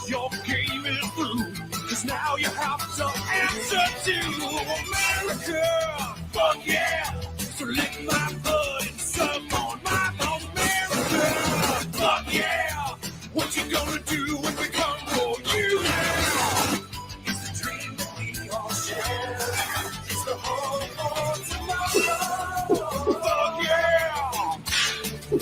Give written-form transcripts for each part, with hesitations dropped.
Your game is through, 'cause now you have to answer to America. Fuck yeah, so lick my blood and suck on my America. Fuck yeah, what you gonna do when we come for you now? It's a dream that we all share. It's the hope for tomorrow. Fuck yeah. We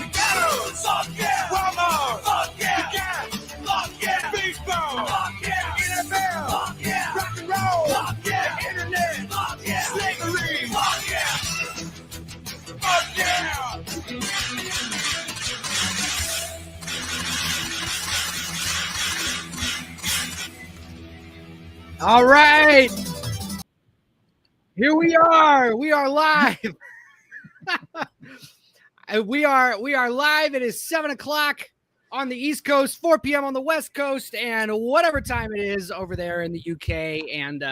got us. Fuck yeah. Walmart. Fuck yeah. We got. Fuck yeah. Baseball. Fuck yeah. NFL. Fuck yeah. Rock and roll. Fuck yeah. The internet. Fuck yeah. Slavery. Fuck yeah. Fuck yeah. All right. Here we are. We are live. we are live. It is 7:00 on the East Coast, 4 p.m. on the West Coast, and whatever time it is over there in the UK. And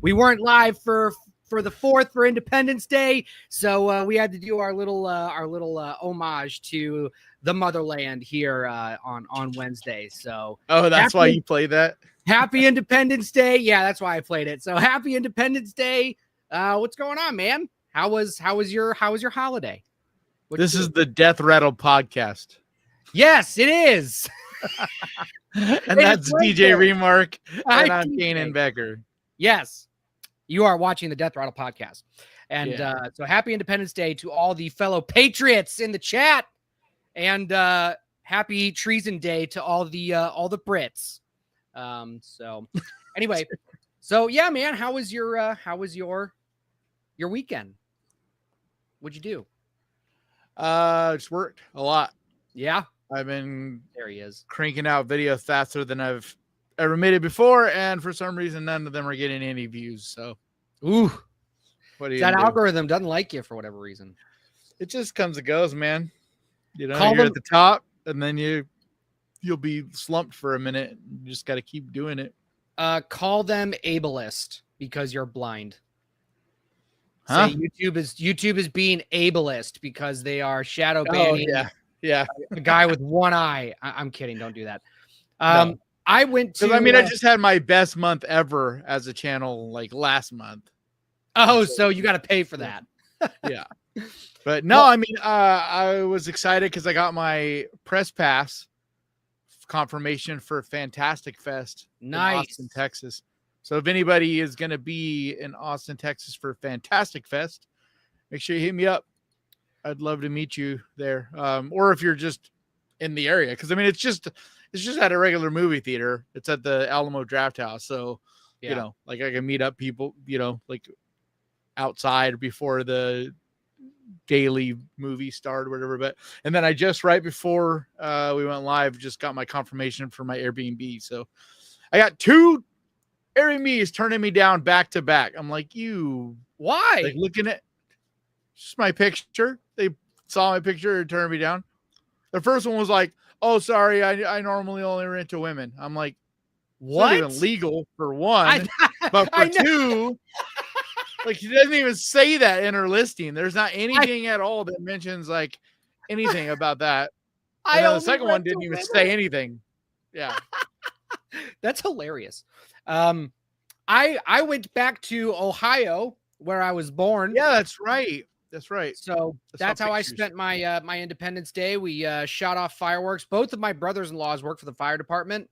we weren't live for the 4th for Independence Day, so we had to do our little homage to the motherland here on Wednesday. So that's why you play that. Happy Independence Day. Yeah, that's why I played it. So happy Independence Day. What's going on, man? How was your holiday? This is the Death Rattle podcast. Yes, it is. And that's DJ Remark. And I'm Kanan Becker. Yes. You are watching the Death Rattle podcast. And so happy Independence Day to all the fellow patriots in the chat. And happy Treason Day to all the Brits. So anyway, so yeah, man, how was your weekend? What'd you do? Just worked a lot. Yeah. I've been there. He is cranking out videos faster than I've ever made it before. And for some reason, none of them are getting any views. So, ooh, what do you that do? algorithm doesn't like you for whatever reason. It just comes and goes, man. You know, you're at the top and then you'll be slumped for a minute. You just got to keep doing it. Call them ableist because you're blind. Huh? Say YouTube is being ableist because they are shadow banning. Yeah. A guy with one eye. I'm kidding. Don't do that. No. I went to. I just had my best month ever as a channel like last month. Oh, so you got to pay for that. Yeah. But no, I was excited because I got my press pass confirmation for Fantastic Fest in Austin, Texas. So if anybody is going to be in Austin, Texas for Fantastic Fest, make sure you hit me up. I'd love to meet you there. Or if you're just in the area, because it's just at a regular movie theater. It's at the Alamo Draft House. So, you know, like I can meet up people, you know, like outside before the daily movie start or whatever. And then I just right before we went live, just got my confirmation for my Airbnb. So I got 2 Airbnbs turning me down back to back. I'm like, why? Like looking at just my picture. They saw my picture and turned me down. The first one was like, oh, sorry, I normally only rent to women. I'm like, what? It's not even legal for one, but for two, like he doesn't even say that in her listing. There's not anything at all that mentions like anything about that. And then the second one didn't even say anything. Yeah. That's hilarious. I went back to Ohio where I was born. Yeah, that's right. That's right. So that's how I spent my my Independence Day. We shot off fireworks. Both of my brothers-in-laws work for the fire department.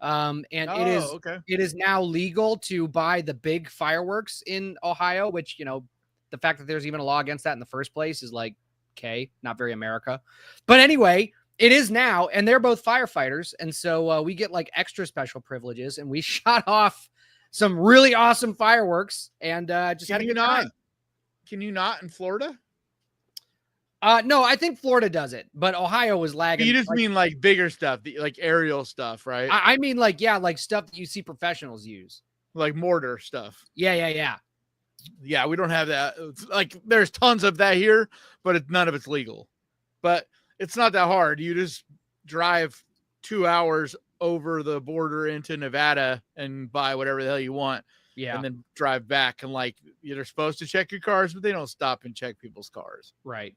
And it is now legal to buy the big fireworks in Ohio, which, you know, the fact that there's even a law against that in the first place is like, okay, not very America. But anyway, it is now, and they're both firefighters. And so we get like extra special privileges, and we shot off some really awesome fireworks and just had a good time. Can you not in Florida? No, I think Florida does it, but Ohio was lagging. You just mean like bigger stuff, like aerial stuff, right? I mean like, yeah, like stuff that you see professionals use. Like mortar stuff. Yeah. Yeah, we don't have that. Like there's tons of that here, but none of it's legal. But it's not that hard. You just drive 2 hours over the border into Nevada and buy whatever the hell you want. Yeah. And then drive back, and like you're supposed to check your cars, but they don't stop and check people's cars. Right.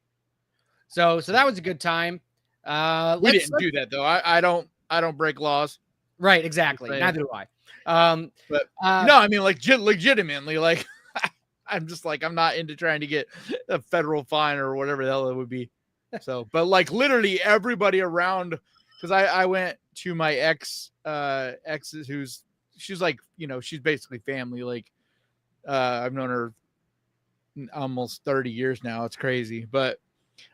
So that was a good time. We didn't do that though. I don't break laws. Right, exactly. Neither do I. But no, I mean, like legitimately, like I'm just like, I'm not into trying to get a federal fine or whatever the hell it would be. So, but like literally everybody around, because I went to my ex's she's like, she's basically family. Like I've known her almost 30 years now. It's crazy, but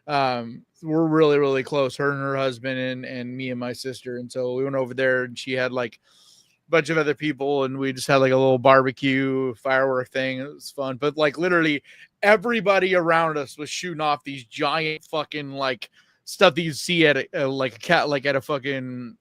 we're really, really close, her and her husband and me and my sister. And so we went over there and she had like a bunch of other people and we just had like a little barbecue firework thing. It was fun, but like literally everybody around us was shooting off these giant fucking like stuff that you see at a fucking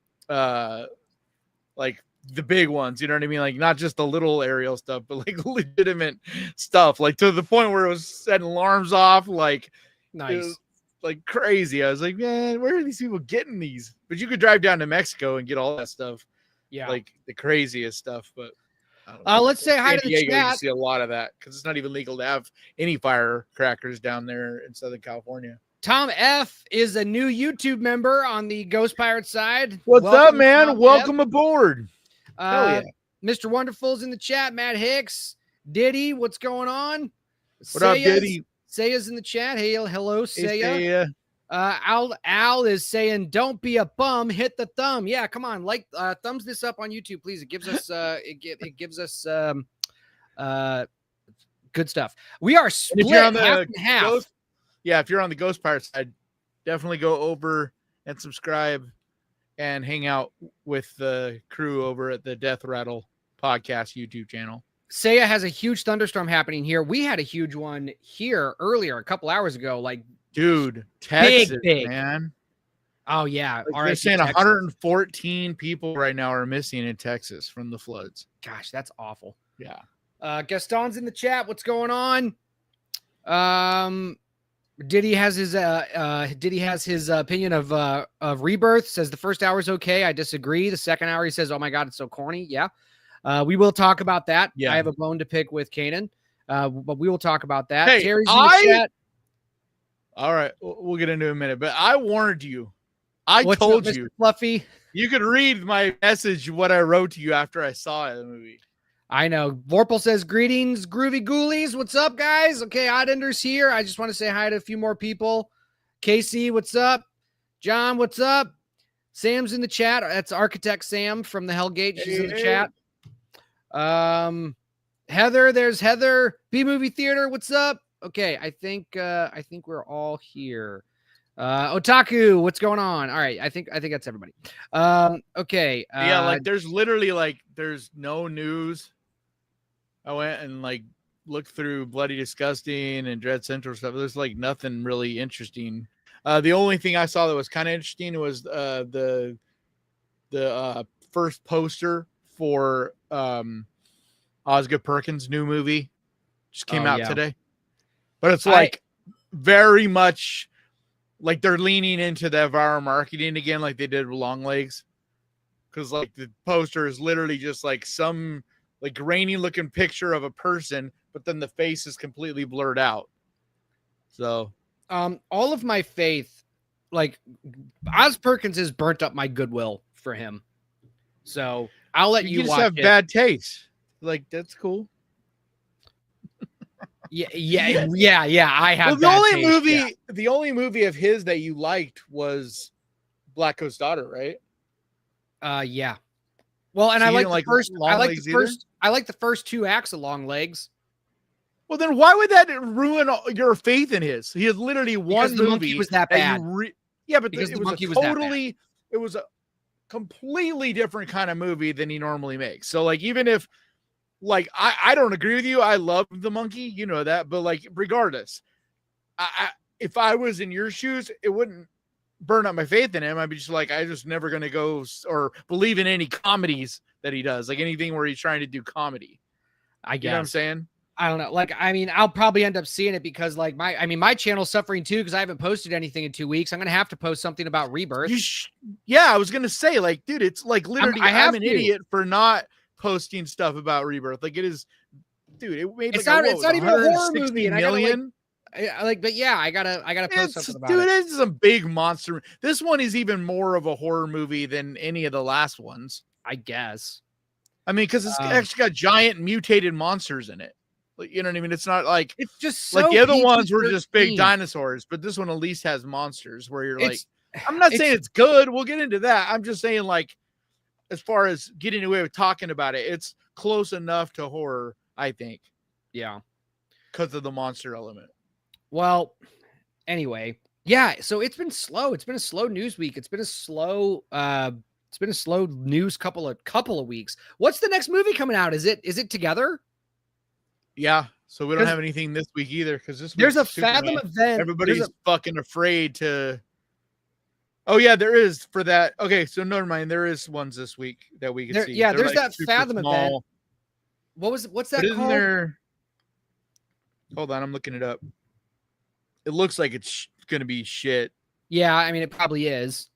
like the big ones, you know what I mean? Like not just the little aerial stuff, but like legitimate stuff, like to the point where it was setting alarms off. Like nice, like crazy. I was like, man, where are these people getting these? But you could drive down to Mexico and get all that stuff. Yeah, like the craziest stuff. But let's say hi to the chat. You see a lot of that because it's not even legal to have any firecrackers down there in Southern California. Tom F is a new YouTube member on the Ghost Pirate side. What's up, man? Welcome aboard. Hell yeah. Mr. Wonderful's in the chat. Matt Hicks, Diddy, what's going on? What up, Diddy? Saya's in the chat. Hey, hello, Saya. Hey, Al is saying, "Don't be a bum. Hit the thumb." Yeah, come on, like thumbs this up on YouTube, please. It gives us it gives us good stuff. We are split half and half. If you're on the Ghost Pirate side, definitely go over and subscribe and hang out with the crew over at the Death Rattle podcast YouTube channel. Saya has a huge thunderstorm happening here. We had a huge one here earlier, a couple hours ago. Like, dude, Texas, big. Man. Oh yeah, like they're saying Texas. 114 people right now are missing in Texas from the floods. Gosh, that's awful. Yeah. Gaston's in the chat. What's going on? Diddy has his opinion of Rebirth. Says the first hour is okay. I disagree. The second hour, he says, "Oh my god, it's so corny." Yeah. We will talk about that. Yeah. I have a bone to pick with Kanan, but we will talk about that. Hey, Terry's in the chat. All right, we'll get into it in a minute, but I warned you. I told you, Fluffy. You could read my message, what I wrote to you after I saw the movie. I know. Vorpal says, "Greetings, groovy ghoulies. What's up, guys?" Okay, Oddender's here. I just want to say hi to a few more people. Casey, what's up? John, what's up? Sam's in the chat. That's Architect Sam from the Hellgate. She's in the chat. Heather, there's Heather. B-Movie Theater, what's up? Okay, I think we're all here. Otaku, what's going on? All right, I think that's everybody. Okay. Yeah, like there's literally like there's no news. I went and like looked through Bloody Disgusting and Dread Central stuff. There's like nothing really interesting. The only thing I saw that was kind of interesting was the first poster for Osgood Perkins' new movie. Just came out today. But it's like very much like they're leaning into the viral marketing again, like they did with Long Legs. Because like the poster is literally just like some like grainy looking picture of a person, but then the face is completely blurred out. So all of my faith, like Oz Perkins has burnt up my goodwill for him. So I'll let you just watch have it. Bad taste. Like that's cool. Yeah. I have. Well, the only movie of his that you liked was Black Coat's Daughter, right? Yeah. Well, and so I like the first two acts of Long Legs. Well, then why would that ruin your faith in his? He had literally one because the movie monkey was that bad. But it was a completely different kind of movie than he normally makes. So like, even if like, I don't agree with you. I love the monkey, you know that, but like, regardless, if I was in your shoes, it wouldn't burn up my faith in him. I'd be just like, I just never going to go or believe in any comedies that he does, like anything where he's trying to do comedy. I guess. You know what I'm saying? I don't know. Like, I mean, I'll probably end up seeing it because like my channel's suffering too, because I haven't posted anything in 2 weeks. I'm going to have to post something about Rebirth. Yeah. I was going to say like, dude, it's like literally, I'm an idiot for not posting stuff about Rebirth. Like it is, dude, it made it's not even a horror movie. And but yeah, I gotta post something about it. Dude, it's a big monster. This one is even more of a horror movie than any of the last ones, I guess. I mean, because it's actually got giant mutated monsters in it. You know what I mean? It's not like it's just like the other ones were PG-13. just big dinosaurs, but this one at least has monsters where you're like, I'm not saying it's good. We'll get into that. I'm just saying, like, as far as getting away with talking about it, it's close enough to horror, I think. Yeah. Because of the monster element. Well, anyway, yeah. So it's been slow. It's been a slow news week. It's been a slow news couple of weeks. What's the next movie coming out? Is it Together? Yeah. So we don't have anything this week either because there's a Fathom event. Everybody's fucking afraid to. Oh yeah, there is for that. Okay, so never mind. There is ones this week that we can see. Yeah, there's like that Fathom event. What's that called? There... Hold on, I'm looking it up. It looks like it's gonna be shit. Yeah, I mean it probably is,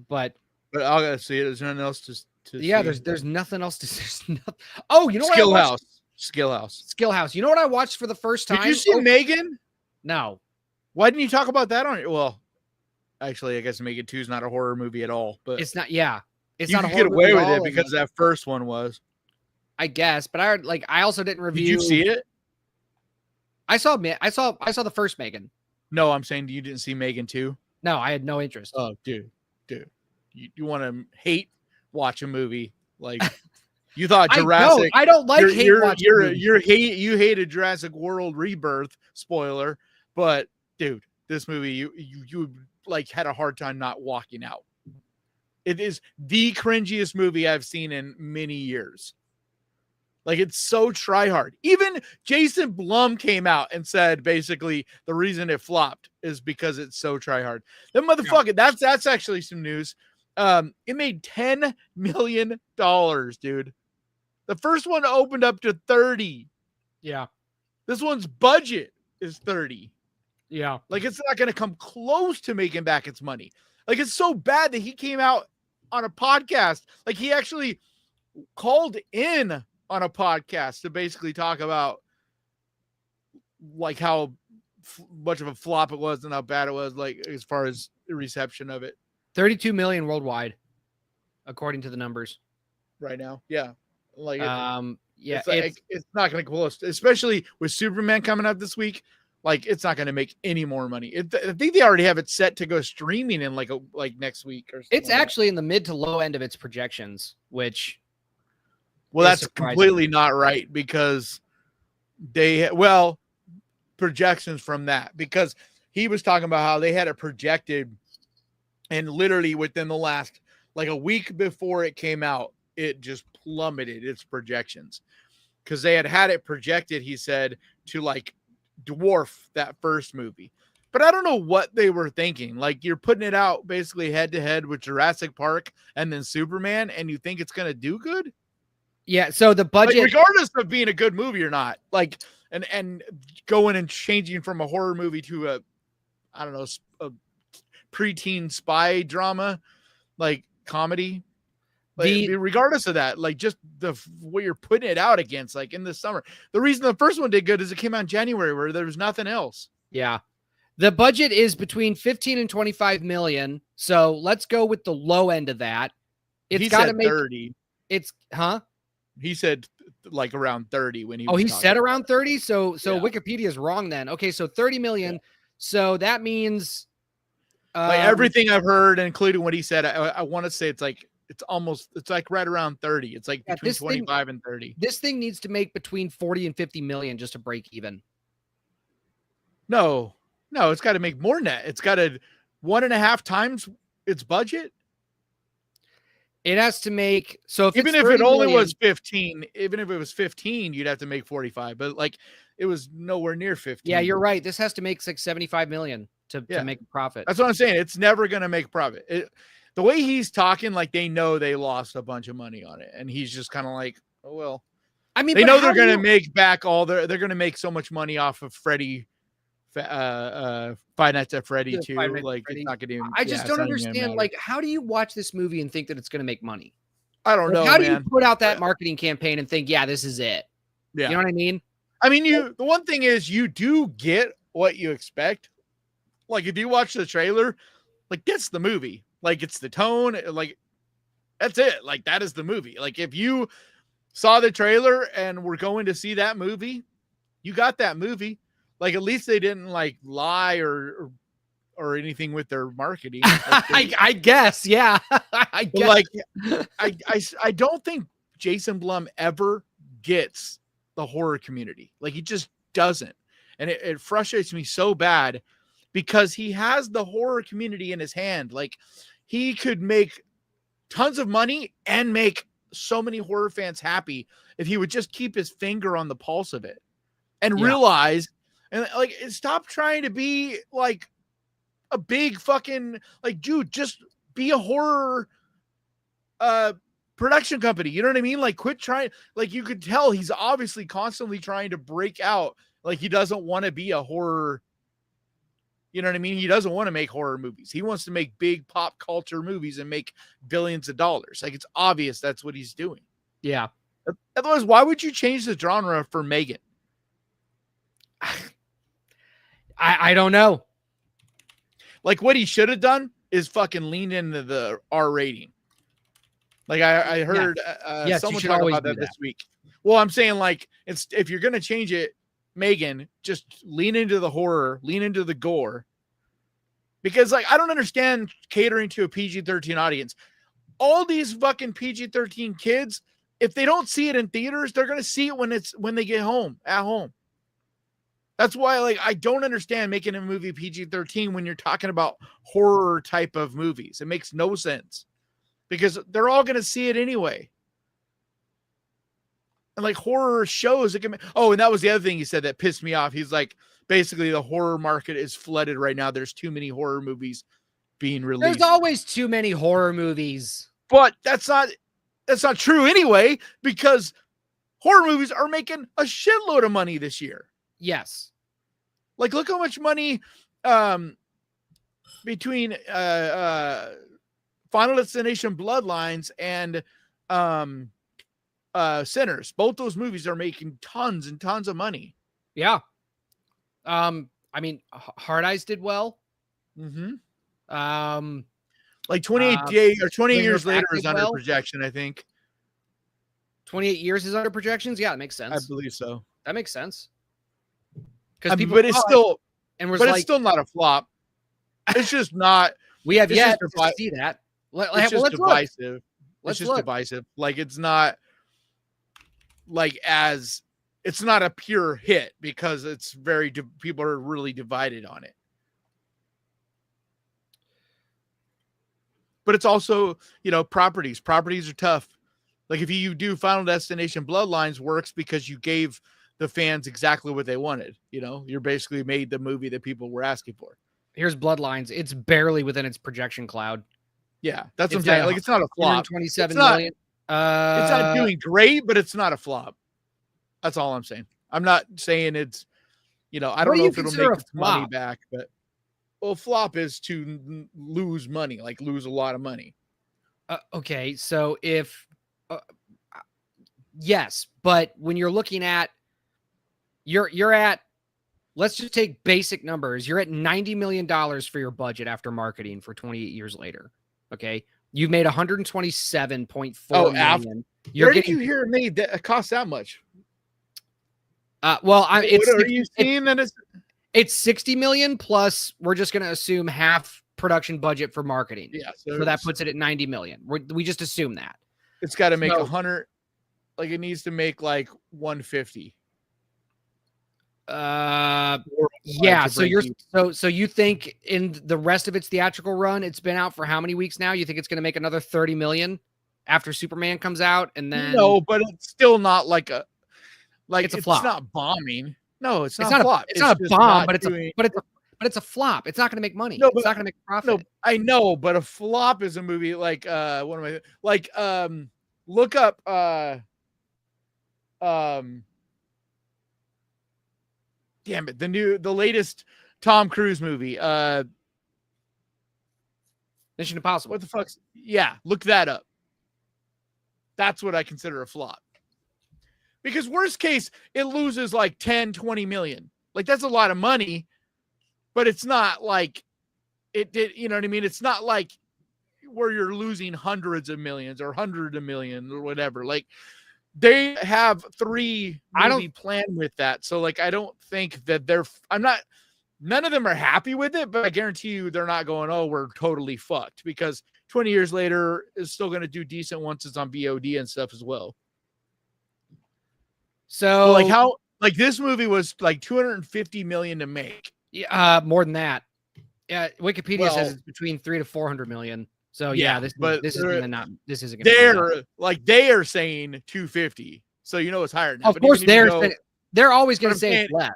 but I'll gotta see it. There's nothing else to yeah. see. There's nothing else to. Oh, you know what? Skill House. You know what I watched for the first time? Did you see Megan? No. Why didn't you talk about that on it? Well, actually, I guess Megan 2 is not a horror movie at all. But it's not. Yeah, it's you not a horror movie. You get away with it because that first one was. I guess, but I also didn't review. Did you see it? I saw the first Megan. No, I'm saying you didn't see Megan 2. No, I had no interest. Oh, dude, you want to hate watch a movie like. You thought Jurassic. I don't like hate watching. You hated Jurassic World Rebirth, spoiler, but dude, this movie you like had a hard time not walking out. It is the cringiest movie I've seen in many years. Like it's so try hard. Even Jason Blum came out and said basically the reason it flopped is because it's so try hard. That motherfucker. Yeah. That's actually some news. It made $10 million, dude. The first one opened up to 30. Yeah. This one's budget is 30. Yeah. Like it's not going to come close to making back its money. Like it's so bad that he came out on a podcast. Like he actually called in on a podcast to basically talk about like how much of a flop it was and how bad it was, like as far as the reception of it. 32 million worldwide, according to the numbers right now. Yeah. Like, yeah, it's not going to close, especially with Superman coming up this week. Like, it's not going to make any more money. I think they already have it set to go streaming in like next week or something. It's actually in the mid to low end of its projections, which, that's completely not right because projections from that, because he was talking about how they had it projected and literally within the last like a week before it came out, it just plummeted its projections because they had it projected, he said, to like dwarf that first movie. But I don't know what they were thinking. Like you're putting it out basically head to head with Jurassic Park and then Superman, and you think it's going to do good? Yeah. So the budget, like, regardless of being a good movie or not, like, and going and changing from a horror movie to a preteen spy drama, like comedy. Like, regardless of that, like just what you're putting it out against, like in the summer. The reason the first one did good is it came out in January where there was nothing else. Yeah. The budget is between 15 and 25 million. So let's go with the low end of that. It's got to make 30. It's He said like around 30 when he. Oh, he said around 30. So yeah. Wikipedia is wrong then. Okay, so 30 million. Yeah. So that means like everything I've heard, including what he said. I want to say it's like right around 30. It's like between 25 and 30. This thing needs to make between 40 and 50 million just to break even. No, it's got to make more net. It's got to 1.5 times its budget. It has to make, so even if it only was 15, even if it was 15, you'd have to make 45. But like it was nowhere near 15. Yeah, you're right. This has to make like 75 million to make a profit. That's what I'm saying. It's never going to make profit. The way he's talking, like they know they lost a bunch of money on it, and he's just kind of like, oh well. I mean, they know they're going to make back they're going to make so much money off of Freddy, Five Nights at Freddy too. Like it's not going to. I just don't understand. Like, how do you watch this movie and think that it's going to make money? I don't know. How do you put out that marketing campaign and think, yeah, this is it? Yeah, you know what I mean. I mean, the one thing is you do get what you expect. Like if you watch the trailer, like that's the movie. Like it's the tone, like that's it. Like that is the movie. Like if you saw the trailer and were going to see that movie, you got that movie. Like at least they didn't like lie or anything with their marketing. Like I guess, yeah. I guess. Like I don't think Jason Blum ever gets the horror community. Like he just doesn't. And it frustrates me so bad because he has the horror community in his hand. Like he could make tons of money and make so many horror fans happy if he would just keep his finger on the pulse of it and realize and like stop trying to be like a big fucking like dude, just be a horror production company. You know what I mean? Like quit trying. Like you could tell he's obviously constantly trying to break out. Like he doesn't want to be a horror. You know what I mean? He doesn't want to make horror movies. He wants to make big pop culture movies and make billions of dollars. Like it's obvious that's what he's doing. Yeah. Otherwise, why would you change the genre for Megan? I don't know. Like what he should have done is fucking lean into the R rating. Like I heard someone talk about that this week. Well, I'm saying like it's if you're gonna change it, Megan, just lean into the horror, lean into the gore. Because like I don't understand catering to a PG-13 audience. All these fucking PG-13 kids, if they don't see it in theaters, they're gonna see it when they get home at home. That's why like I don't understand making a movie PG-13 when you're talking about horror type of movies. It makes no sense. Because they're all gonna see it anyway. And like horror shows, it can. Oh, and that was the other thing he said that pissed me off. He's like, basically, the horror market is flooded right now. There's too many horror movies being released. There's always too many horror movies, but that's not true anyway. Because horror movies are making a shitload of money this year. Yes, like look how much money between Final Destination Bloodlines and Sinners. Both those movies are making tons and tons of money. Yeah. I mean, Hard Eyes did well. Mm-hmm. Like 28 days or 20 years later is under projection, I think. 28 years is under projections? Yeah, it makes sense. I believe so. That makes sense. Because but it's still it's still not a flop. It's just not. We have yet to see that. It's just divisive. It's just divisive. Like it's not like it's not a pure hit because it's people are really divided on it. But it's also, properties. Properties are tough. Like if you do Final Destination Bloodlines works because you gave the fans exactly what they wanted. You're basically made the movie that people were asking for. Here's Bloodlines. It's barely within its projection cloud. Yeah, that's what I'm saying. Like it's not a flop. 27 million. It's not doing great, but it's not a flop. That's all I'm saying. I'm not saying it's, I don't know if it'll make its money back, but flop is to lose money, like lose a lot of money. Okay, so if yes, but when you're looking at you're at, let's just take basic numbers. You're at $90 million for your budget after marketing for 28 years later. Okay. You've made 127.4 million. Where did you hear it made that cost that much? Are you seeing that it's 60 million plus we're just going to assume half production budget for marketing. Yeah. So that puts it at 90 million. We just assume that. It's got to make 100. Like it needs to make like 150. Yeah. So you think in the rest of its theatrical run, it's been out for how many weeks now? You think it's going to make another 30 million after Superman comes out? And then no, but it's still not like it's a flop. It's not bombing. No, it's not a flop. It's not a bomb, but it's a flop. It's not going to make money. No, it's not going to make a profit. No, I know, but a flop is a movie like look up damn it, the latest Tom Cruise movie, Mission Impossible. What the fuck's look that up. That's what I consider a flop. Because worst case, it loses like 10, 20 million. Like that's a lot of money, but it's not like it did. You know what I mean? It's not like where you're losing hundreds of millions or hundreds of millions or whatever. Like they have 3 movie plan with that. So like, I don't think that none of them are happy with it, but I guarantee you they're not going, oh, we're totally fucked, because 20 years later is still going to do decent once it's on VOD and stuff as well. So like how, like this movie was like 250 million to make. More than that. Yeah. Wikipedia says it's between 300 to 400 million. So yeah, this isn't going to they are saying 250. So you know it's higher now. Of course they're always going to say it's less.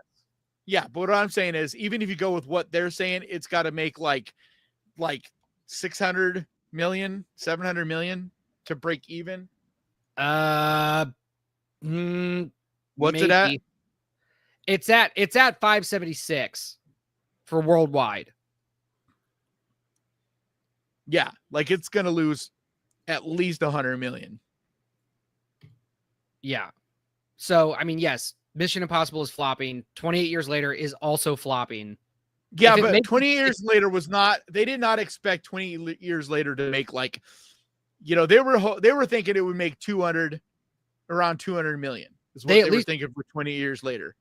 Yeah, but what I'm saying is, even if you go with what they're saying, it's got to make like 600 million, 700 million to break even. What's it at? It's at 576 for worldwide. Yeah, like it's going to lose at least 100 million. Yeah. So, I mean, yes, Mission Impossible is flopping. 28 years later is also flopping. Yeah, but 20 years later they did not expect 20 years later to make like, you know, they were thinking it would make around 200 million is what they were thinking for 20 years later.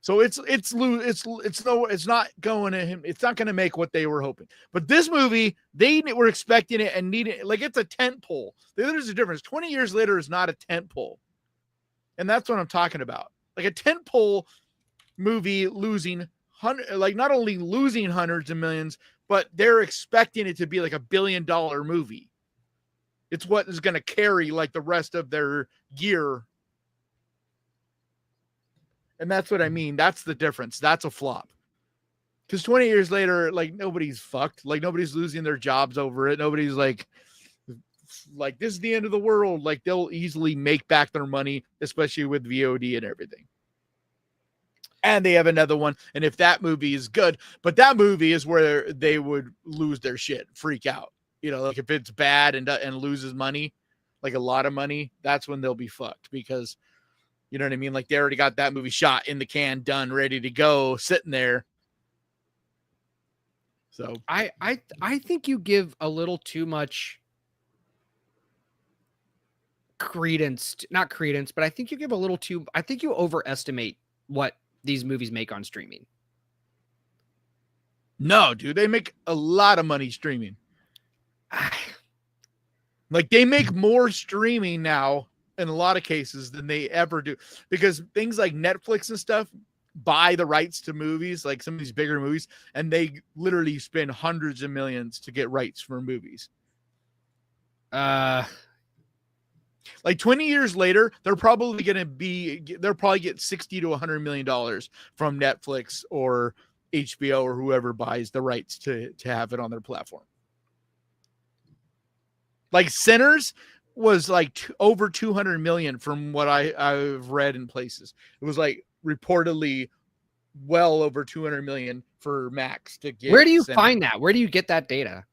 So it's not going to him. It's not going to make what they were hoping. But this movie, they were expecting it and needing it. Like it's a tent pole. There's a difference. 20 years later is not a tent pole. And that's what I'm talking about. Like a tent pole movie losing not only losing hundreds of millions, but they're expecting it to be like $1 billion movie. It's what is going to carry like the rest of their gear. And that's what I mean. That's the difference. That's a flop. Because 20 years later, like nobody's fucked. Like nobody's losing their jobs over it. Nobody's like this is the end of the world. Like they'll easily make back their money, especially with VOD and everything. And they have another one. And if that movie is good, but that movie is where they would lose their shit, freak out. You know, like if it's bad and loses money, like a lot of money, that's when they'll be fucked, because you know what I mean? Like they already got that movie shot in the can, done, ready to go, sitting there. So I think you give a little too much not credence, but I think you give a little too, I think you overestimate what these movies make on streaming. No, dude, they make a lot of money streaming. Like they make more streaming now in a lot of cases than they ever do, because things like Netflix and stuff buy the rights to movies, like some of these bigger movies, and they literally spend hundreds of millions to get rights for movies. Like 20 years later, they'll probably get $60 to $100 million from Netflix or HBO or whoever buys the rights to have it on their platform. Like Sinners was like over 200 million from what I've read in places. It was like reportedly well over 200 million for Max to get. Where do you find that? Where do you get that data?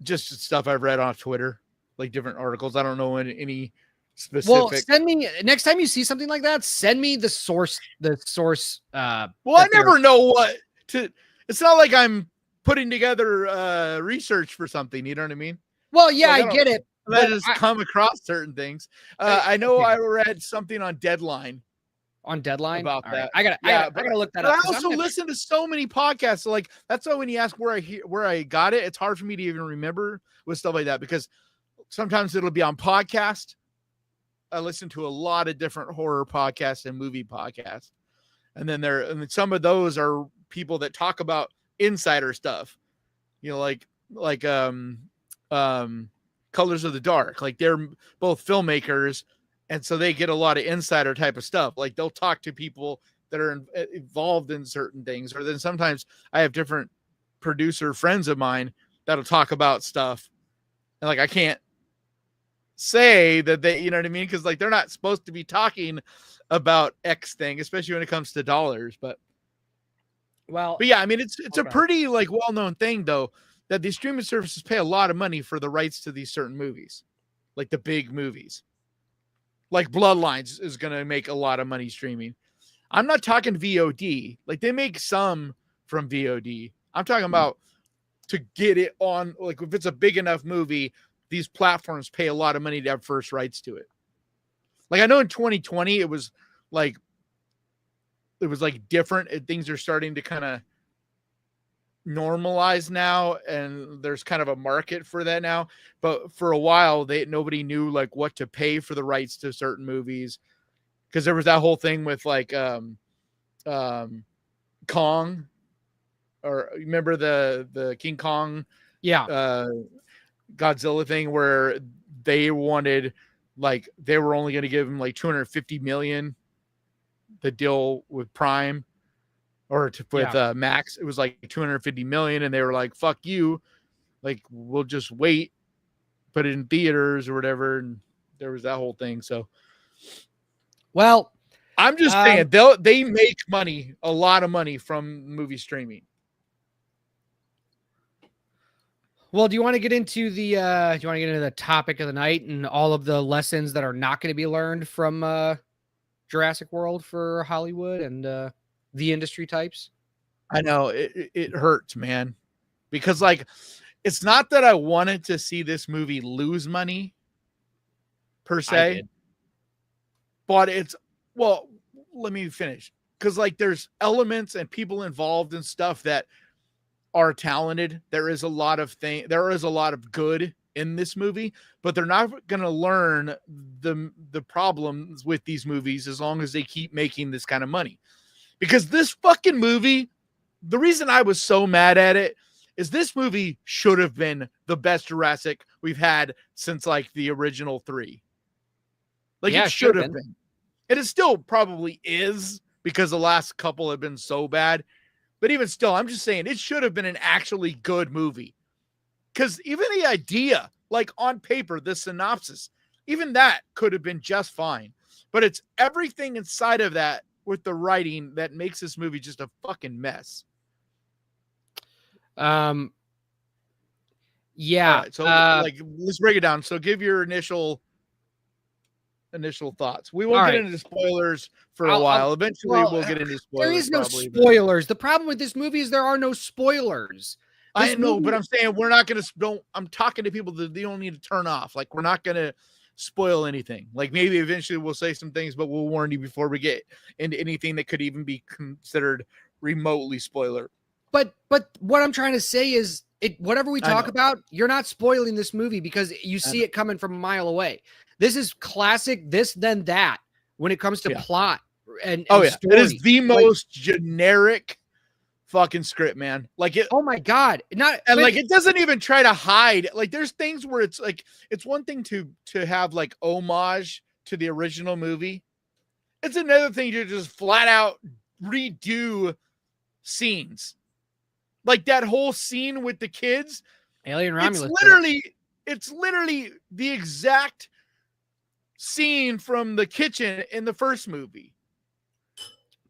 Just stuff I've read on Twitter, like different articles. I don't know any specific. Well, send me next time you see something like that. Send me the source. Well, I never know what to. It's not like I'm putting together research for something. You know what I mean? Well, yeah, I get it. I just come across certain things. I know I read something on Deadline. On Deadline about that. Right. I gotta look that up. I also listen to so many podcasts. So like that's why when you ask where I got it, it's hard for me to even remember with stuff like that, because sometimes it'll be on podcast. I listen to a lot of different horror podcasts and movie podcasts, and then some of those are people that talk about insider stuff. You know, like Colors of the Dark. Like they're both filmmakers, and so they get a lot of insider type of stuff. Like they'll talk to people that are involved in certain things, or then sometimes I have different producer friends of mine that'll talk about stuff, and like I can't say that they, you know what I mean, because like they're not supposed to be talking about X thing, especially when it comes to dollars. But yeah, I mean it's a pretty like well-known thing though, that these streaming services pay a lot of money for the rights to these certain movies, like the big movies. Like Bloodlines is going to make a lot of money streaming. I'm not talking VOD. Like they make some from VOD. I'm talking about to get it on, like if it's a big enough movie, these platforms pay a lot of money to have first rights to it. Like I know in 2020 it was like different. Things are starting to kind of normalize now, and there's kind of a market for that now. But for a while, nobody knew like what to pay for the rights to certain movies, because there was that whole thing with like Kong, or remember the King Kong, Godzilla thing, where they wanted, like, they were only going to give him like 250 million. The deal with Prime with Max, it was like 250 million, and they were like, "Fuck you, like we'll just wait, put it in theaters or whatever." And there was that whole thing. So, well, I'm just saying they make money, a lot of money from movie streaming. Well, do you want to get into the topic of the night and all of the lessons that are not going to be learned from Jurassic World for Hollywood and the industry types? I know it hurts, man, because like it's not that I wanted to see this movie lose money per se, but let me finish, because like there's elements and people involved and stuff that are talented. There is a lot of good in this movie, but they're not going to learn the problems with these movies as long as they keep making this kind of money. Because this fucking movie, the reason I was so mad at it is this movie should have been the best Jurassic we've had since like the original 3. Like it should have been. And it still probably is, because the last couple have been so bad. But even still, I'm just saying it should have been an actually good movie. Because even the idea, like on paper, the synopsis, even that could have been just fine. But it's everything inside of that with the writing that makes this movie just a fucking mess. Yeah. Right, so like, let's break it down. So give your initial thoughts. We won't get into spoilers for a while. Eventually we'll get into spoilers. There is no spoilers. The problem with this movie is there are no spoilers. I know, but I'm saying we're not going to, I'm talking to people that they don't need to turn off. Like, we're not going to spoil anything. Like, maybe eventually we'll say some things, but we'll warn you before we get into anything that could even be considered remotely spoiler. But what I'm trying to say is, whatever we talk about, you're not spoiling this movie because you see it coming from a mile away. This is classic this then that when it comes to plot and story. It is the most generic fucking script, man. Like it. Oh my god! It doesn't even try to hide. Like there's things where it's like it's one thing to have like homage to the original movie. It's another thing to just flat out redo scenes. Like that whole scene with the kids, Alien Romulus. It's literally the exact scene from the kitchen in the first movie.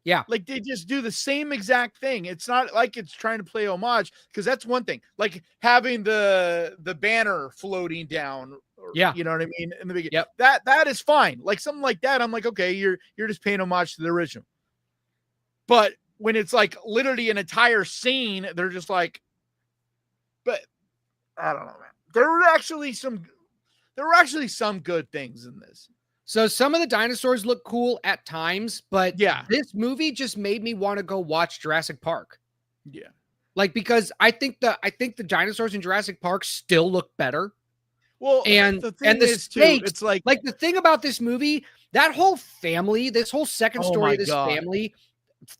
Yeah. Like they just do the same exact thing. It's not like it's trying to play homage, because that's one thing. Like having the banner floating down. You know what I mean? In the beginning. Yep. That is fine. Like something like that, I'm like, okay, you're just paying homage to the original. But when it's like literally an entire scene, they're just like, but I don't know, man. There were actually some good things in this. So some of the dinosaurs look cool at times, but this movie just made me want to go watch Jurassic Park. Yeah. Like, because I think the dinosaurs in Jurassic Park still look better. Well, and the stakes, it's like the thing about this movie, that whole family, this whole second story of this family,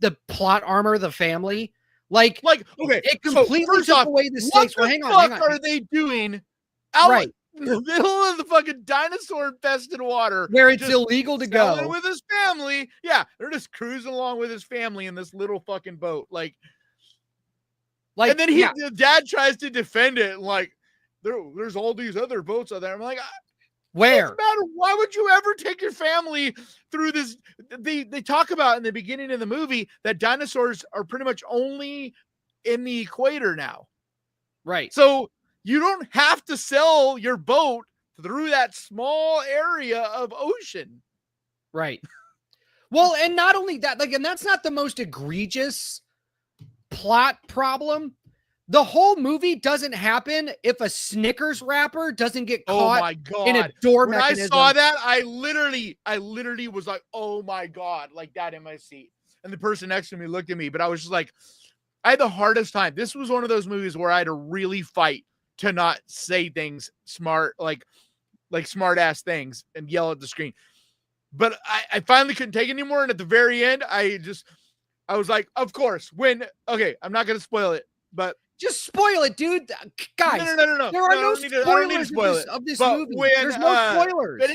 the plot armor, the family, okay, it completely took away the stakes. What the fuck are they doing out in the middle of the fucking dinosaur infested water where it's illegal to go with his family? Yeah, they're just cruising along with his family in this little fucking boat, like, and then the dad tries to defend it, like there's all these other boats out there. I'm like, where? Doesn't matter. Why would you ever take your family through this? They talk about in the beginning of the movie that dinosaurs are pretty much only in the equator now. Right. So you don't have to sell your boat through that small area of ocean. Right. Well, and not only that, and that's not the most egregious plot problem. The whole movie doesn't happen if a Snickers wrapper doesn't get caught in a door mechanism. When I saw that, I literally was like, oh my God, like that in my seat. And the person next to me looked at me, but I was just like, I had the hardest time. This was one of those movies where I had to really fight to not say things smart, like smart ass things and yell at the screen. But I finally couldn't take it anymore. And at the very end, I was like, of course, okay, I'm not going to spoil it, but just spoil it, dude. Guys, no. There are no spoilers of this movie. There's no spoilers. But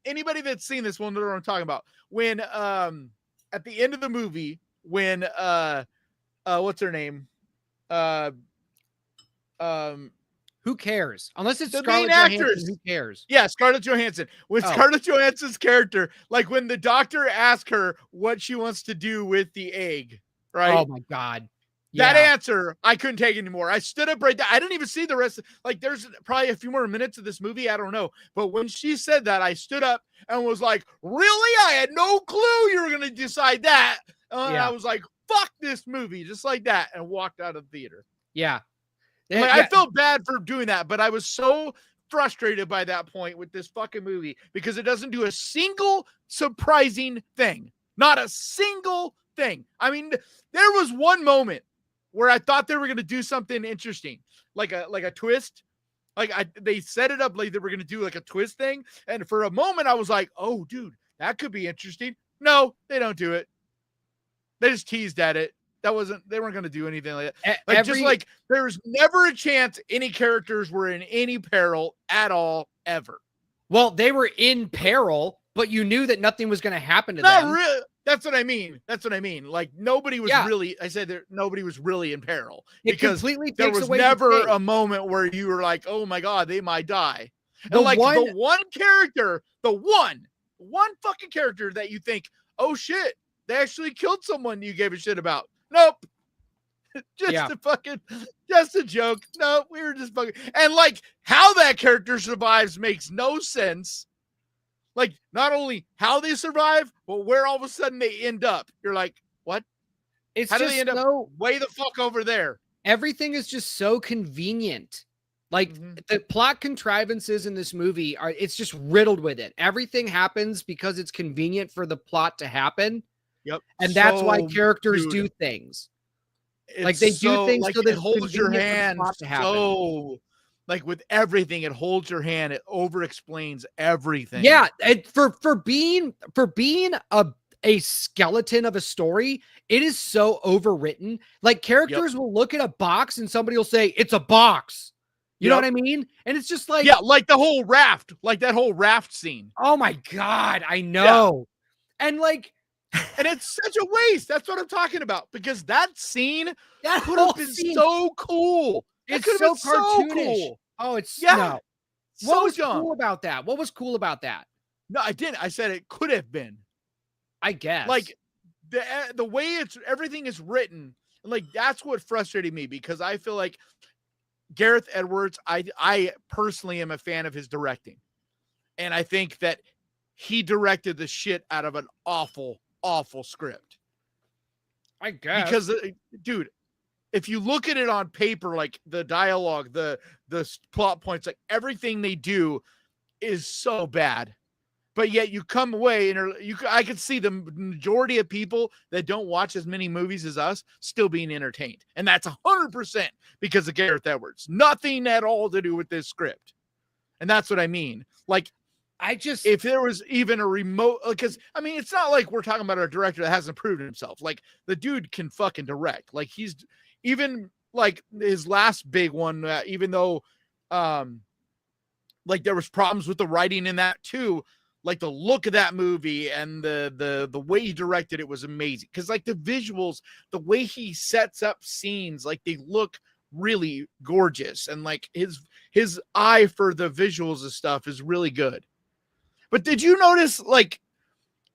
anybody that's seen this will know what I'm talking about. When at the end of the movie, when what's her name? Who cares? Unless it's the Scarlett main Johansson, actress. who cares? Yeah, Scarlett Johansson. When Scarlett Johansson's character, like when the doctor asked her what she wants to do with the egg, right? Oh my God. Yeah. That answer, I couldn't take anymore. I stood up right there. I didn't even see the rest. Like, there's probably a few more minutes of this movie. I don't know. But when she said that, I stood up and was like, really? I had no clue you were going to decide that. I was like, fuck this movie, just like that, and walked out of the theater. Yeah. Like, I felt bad for doing that, but I was so frustrated by that point with this fucking movie because it doesn't do a single surprising thing. Not a single thing. I mean, there was one moment where I thought they were going to do something interesting, like a twist. They set it up like they were going to do like a twist thing. And for a moment I was like, oh dude, that could be interesting. No, they don't do it. They just teased at it. They weren't going to do anything like that. Just like there's never a chance any characters were in any peril at all, ever. Well, they were in peril, but you knew that nothing was going to happen to them. Not really. That's what I mean. Like nobody was really, I said nobody was really in peril because there was never a moment where you were like, oh my God, they might die. The one character, the one fucking character that you think, oh shit, they actually killed someone you gave a shit about. Nope. Just a joke. No, we were just fucking, and like how that character survives makes no sense. Like, not only how they survive, but where all of a sudden they end up. You're like, what? How do they end up way the fuck over there? Everything is just so convenient. Like, the plot contrivances in this movie it's just riddled with it. Everything happens because it's convenient for the plot to happen. Yep. And that's why characters do things. Like, they do things so that it holds your hand so... Like with everything, it holds your hand. It over explains everything. Yeah, and for being a skeleton of a story, it is so overwritten. Like characters will look at a box and somebody will say it's a box. You know what I mean? And it's just like like the whole raft, like that whole raft scene. Oh my God, I know. Yeah. And like, and it's such a waste. That's what I'm talking about because that scene could have been so cool. It's so cartoonish. Cool. Oh, it's no. What was cool about that? What was cool about that? No, I didn't. I said it could have been. I guess. Like the way everything is written, like that's what frustrated me because I feel like Gareth Edwards, I personally am a fan of his directing. And I think that he directed the shit out of an awful, awful script. I guess. Because dude, if you look at it on paper, like the dialogue, the plot points, like everything they do is so bad. But yet you come away and I could see the majority of people that don't watch as many movies as us still being entertained. And that's 100% because of Gareth Edwards. Nothing at all to do with this script. And that's what I mean. Like, if there was even a remote, because I mean, it's not like we're talking about a director that hasn't proven himself. Like the dude can fucking direct. Like he's even like his last big one, even though like there was problems with the writing in that too. Like the look of that movie and the way he directed it was amazing. Cause like the visuals, the way he sets up scenes, like they look really gorgeous. And like his eye for the visuals and stuff is really good. But did you notice like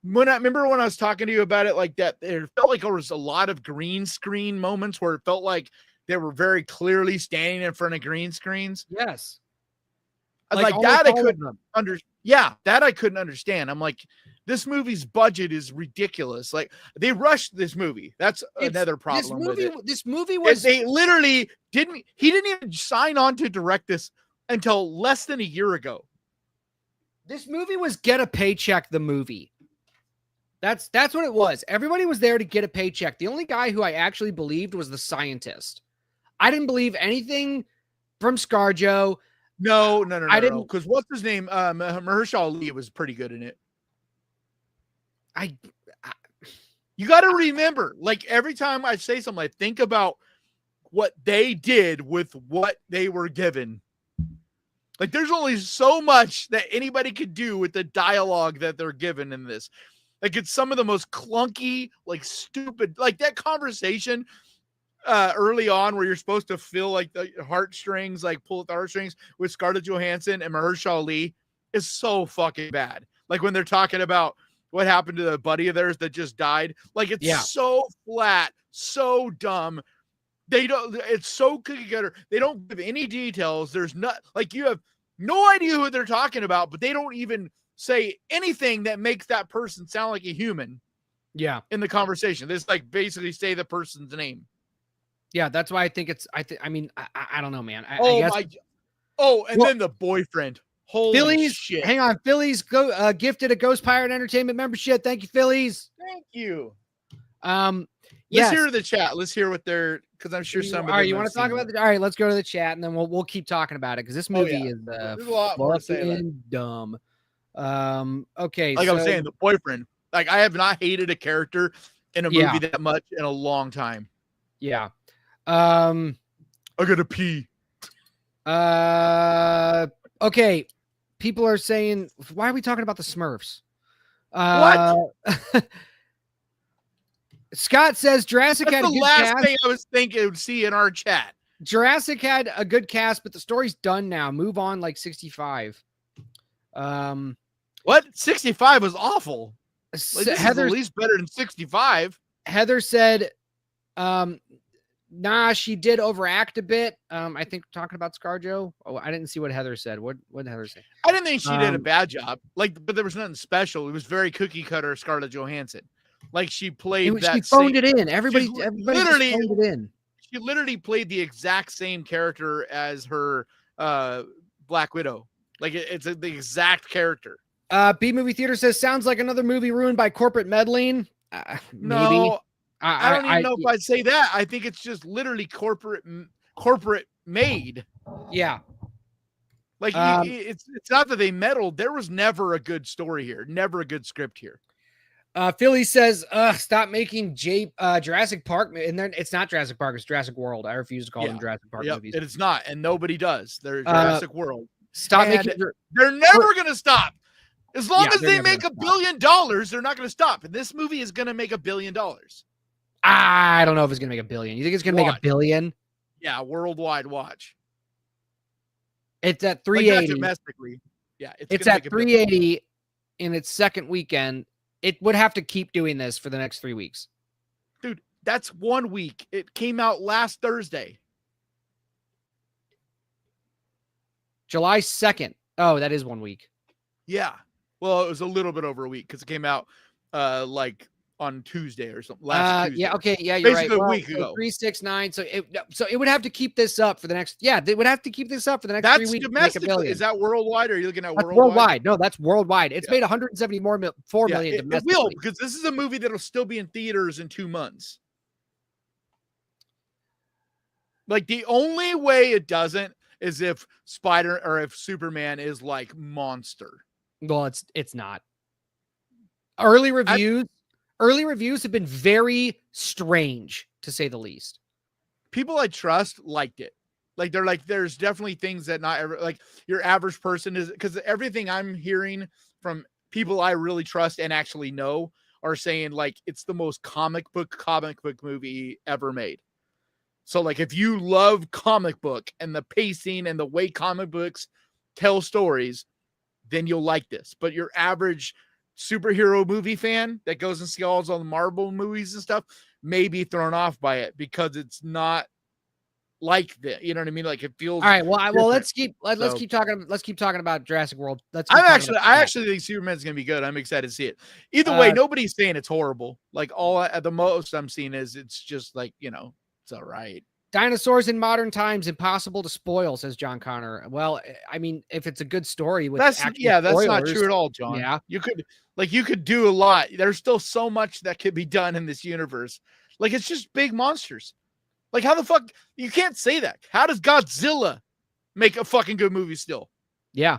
when I was talking to you about it, like that, it felt like there was a lot of green screen moments where it felt like they were very clearly standing in front of green screens. Yes. Like that I couldn't understand. Yeah, that I couldn't understand. I'm like, this movie's budget is ridiculous. Like they rushed this movie. That's another problem with it. This movie was they literally didn't. He didn't even sign on to direct this until less than a year ago. This movie was get a paycheck. The movie. That's what it was. Everybody was there to get a paycheck. The only guy who I actually believed was the scientist. I didn't believe anything from ScarJo. No. I didn't. Because what's his name? Mahershala Ali was pretty good in it. You got to remember, like every time I say something, I think about what they did with what they were given. Like there's only so much that anybody could do with the dialogue that they're given in this. Like it's some of the most clunky, like stupid, like that conversation early on where you're supposed to feel like the heartstrings, like pull at the heartstrings with Scarlett Johansson and Mahershala Ali is so fucking bad. Like when they're talking about what happened to the buddy of theirs that just died. Like it's so flat, so dumb. It's so cookie cutter. They don't give any details. There's not like you have no idea who they're talking about, but they don't even say anything that makes that person sound like a human. Yeah. In the conversation. They just like basically say the person's name. Yeah. That's why I think it's, I don't know, man. Then the boyfriend. Holy Phillies, shit. Hang on. Phillies gifted a Ghost Pirate Entertainment membership. Thank you, Phillies. Thank you. Let's hear the chat. Let's hear what they're, because I'm sure some of them. All right, you want to talk about all right, let's go to the chat and then we'll keep talking about it because this movie is there's a lot more to say dumb. Okay. Like I was saying, the boyfriend. Like I have not hated a character in a movie that much in a long time. Yeah. I gotta pee. Okay. People are saying, why are we talking about the Smurfs? What? Scott says Jurassic had a good cast. Last thing I was thinking would see in our chat. Jurassic had a good cast, but the story's done now. Move on, like 65. What? 65 was awful. Like, Heather's at least better than 65. Heather said, nah, she did overact a bit. I think talking about ScarJo. Oh, I didn't see what Heather said. What did Heather say? I didn't think she did a bad job. Like, but there was nothing special. It was very cookie cutter Scarlett Johansson. Like she played that. She phoned it in. Everybody literally phoned it in. She literally played the exact same character as her Black Widow. Like it's the exact character. B Movie Theater says sounds like another movie ruined by corporate meddling. No, maybe. I don't even know if I'd say that. I think it's just literally corporate made. Yeah. Like it's not that they meddled. There was never a good story here. Never a good script here. Philly says, stop making Jurassic Park. And then it's not Jurassic Park. It's Jurassic World. I refuse to call them Jurassic Park movies. It's not. And nobody does. They're Jurassic World. Stop making. They're never going to stop. As long as they make $1 billion, they're not going to stop. And this movie is going to make $1 billion. I don't know if it's going to make $1 billion. You think it's going to make $1 billion? Yeah, worldwide watch. It's at 380 like domestically. Yeah, it's at 380 in its second weekend. It would have to keep doing this for the next 3 weeks. Dude, that's 1 week. It came out last Thursday. July 2nd. Oh, that is 1 week. Yeah. Well, it was a little bit over a week because it came out like on Tuesday or something. Last Tuesday. Yeah, okay, yeah, you're basically right. A week ago. 369. So it would have to keep this up for the next. Yeah, they would have to keep this up for the next 3 weeks. That's domestic. Is that worldwide? Or are you looking at that's worldwide? Worldwide. No, that's worldwide. It's made 174 million domestically. It will, because this is a movie that'll still be in theaters in 2 months. Like the only way it doesn't is if if Superman is like monster. Well, it's not. Early reviews have been very strange, to say the least. People I trust liked it. Like they're like, there's definitely things that not ever like your average person is, because everything I'm hearing from people I really trust and actually know are saying like it's the most comic book movie ever made. So like if you love comic book and the pacing and the way comic books tell stories, then you'll like this. But your average superhero movie fan that goes and sees all the Marvel movies and stuff may be thrown off by it because it's not like that. You know what I mean? Like it feels. All right. Well, different. let's keep talking. Let's keep talking about Jurassic World. I actually think Superman's gonna be good. I'm excited to see it. Either way, nobody's saying it's horrible. Like all at the most I'm seeing is it's just like, it's all right. Dinosaurs in modern times impossible to spoil, says John Connor. Well, I mean, if it's a good story with that's not true at all, John. Yeah, you could do a lot. There's still so much that could be done in this universe. Like it's just big monsters. Like how the fuck you can't say that? How does Godzilla make a fucking good movie still? Yeah,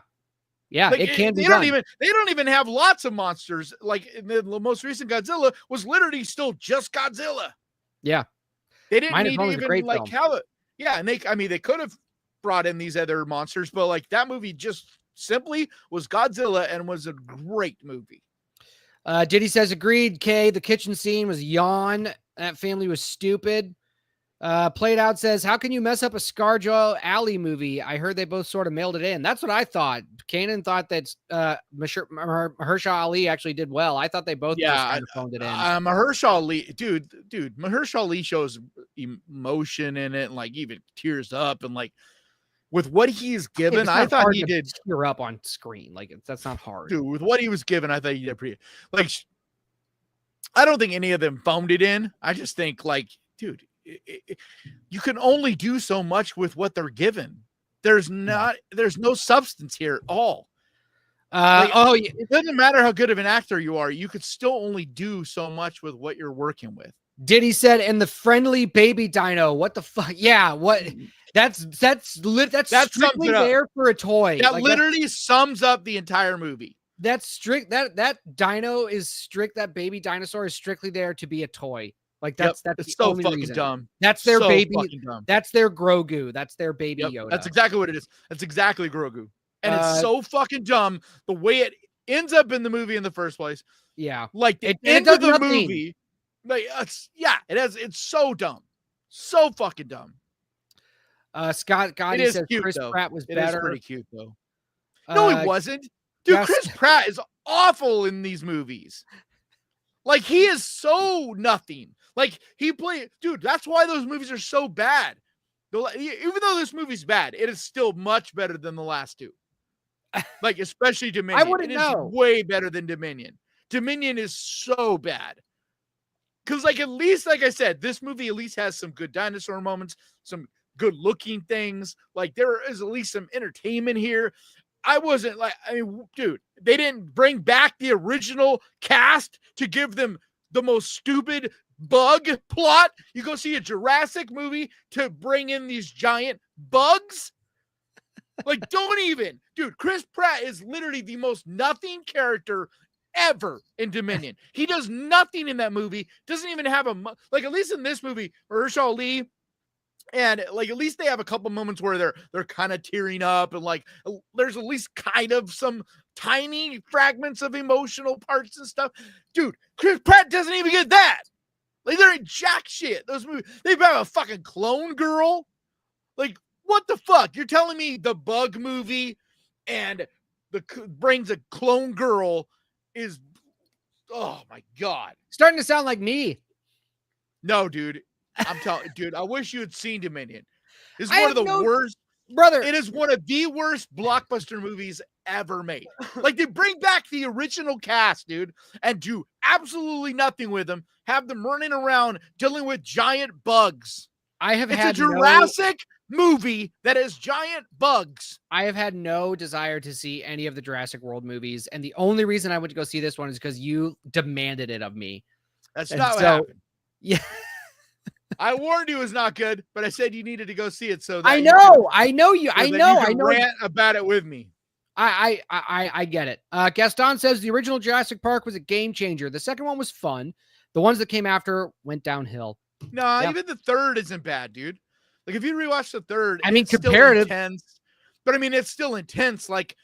like it can be. They don't even have lots of monsters. Like the most recent Godzilla was literally still just Godzilla. Yeah. They didn't need even like how it, and they could have brought in these other monsters, but like that movie just simply was Godzilla and was a great movie. Diddy says agreed. Kay, the kitchen scene was yawn. That family was stupid. Played Out says, how can you mess up a ScarJo Alley movie? I heard they both sort of mailed it in. That's what I thought. Kanan thought that Mahershala Ali actually did well. I thought they both just kind of phoned it in. Mahershala Ali, dude, Mahershala Ali shows emotion in it and like even tears up and like with what he's given, I thought he did tear up on screen. Like that's not hard. Dude, with what he was given, I thought he did pretty like I don't think any of them phoned it in. I just think like, dude, you can only do so much with what they're given. There's no substance here at all. It doesn't matter how good of an actor you are. You could still only do so much with what you're working with. Diddy said, and the friendly baby dino. What the fuck? Yeah. What? That's strictly there for a toy. That like literally sums up the entire movie. That's strict. That dino is strict. That baby dinosaur is strictly there to be a toy. Like that's it's so fucking reason. Dumb. That's their baby. That's their Grogu. That's their baby Yoda. That's exactly what it is. That's exactly Grogu. And it's so fucking dumb the way it ends up in the movie in the first place. Yeah. Like the end of the movie. Like it's so dumb. So fucking dumb. Scott Gotti says cute, Chris though. Pratt was it better. Is pretty cute though. No, he wasn't. Dude, Chris Pratt is awful in these movies. Like he is so nothing. Like he played, dude. That's why those movies are so bad. Even though this movie's bad, it is still much better than the last two. Like especially Dominion. I wouldn't know. Way better than Dominion. Dominion is so bad. Because like at least, like I said, this movie at least has some good dinosaur moments, some good looking things. Like there is at least some entertainment here. Dude, they didn't bring back the original cast to give them the most stupid bug plot. You go see a Jurassic movie to bring in these giant bugs. Like, don't even, dude. Chris Pratt is literally the most nothing character ever in Dominion. He does nothing in that movie. Doesn't even have like at least in this movie, Mahershala Ali. And like at least they have a couple moments where they're kind of tearing up and like there's at least kind of some tiny fragments of emotional parts and stuff. Dude, Chris Pratt doesn't even get that. Like they're in jack shit. Those movies, they have a fucking clone girl. Like what the fuck? You're telling me the Bug movie and brings a clone girl is, oh my God. Starting to sound like me. No, dude. I'm telling you, dude, I wish you had seen Dominion. It's one of the worst. Brother. It is one of the worst blockbuster movies ever made. Like they bring back the original cast, dude, and do absolutely nothing with them. Have them running around dealing with giant bugs. It's a Jurassic movie that has giant bugs. I have had no desire to see any of the Jurassic World movies. And the only reason I went to go see this one is because you demanded it of me. That's not what happened. Yeah. I warned you it was not good, but I said you needed to go see it. So that I know you rant about it with me. I get it. Gaston says the original Jurassic Park was a game changer. The second one was fun. The ones that came after went downhill. No, even the third isn't bad, dude. Like if you rewatch the third, I mean, comparative, intense, but I mean, it's still intense. Like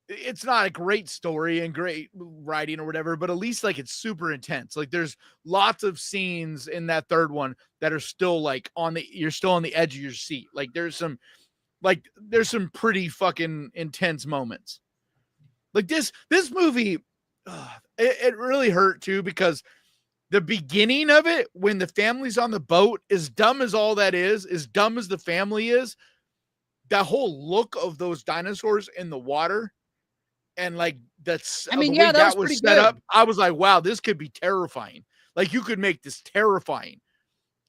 it's not a great story and great writing or whatever, but at least like it's super intense. Like there's lots of scenes in that third one that are still like you're still on the edge of your seat. Like there's some pretty fucking intense moments. Like this movie, it really hurt too, because the beginning of it, when the family's on the boat, as dumb as all that is, as dumb as the family is, that whole look of those dinosaurs in the water and like that's I mean, the yeah, way that was was pretty set good. up. I was like, wow, this could be terrifying. Like you could make this terrifying.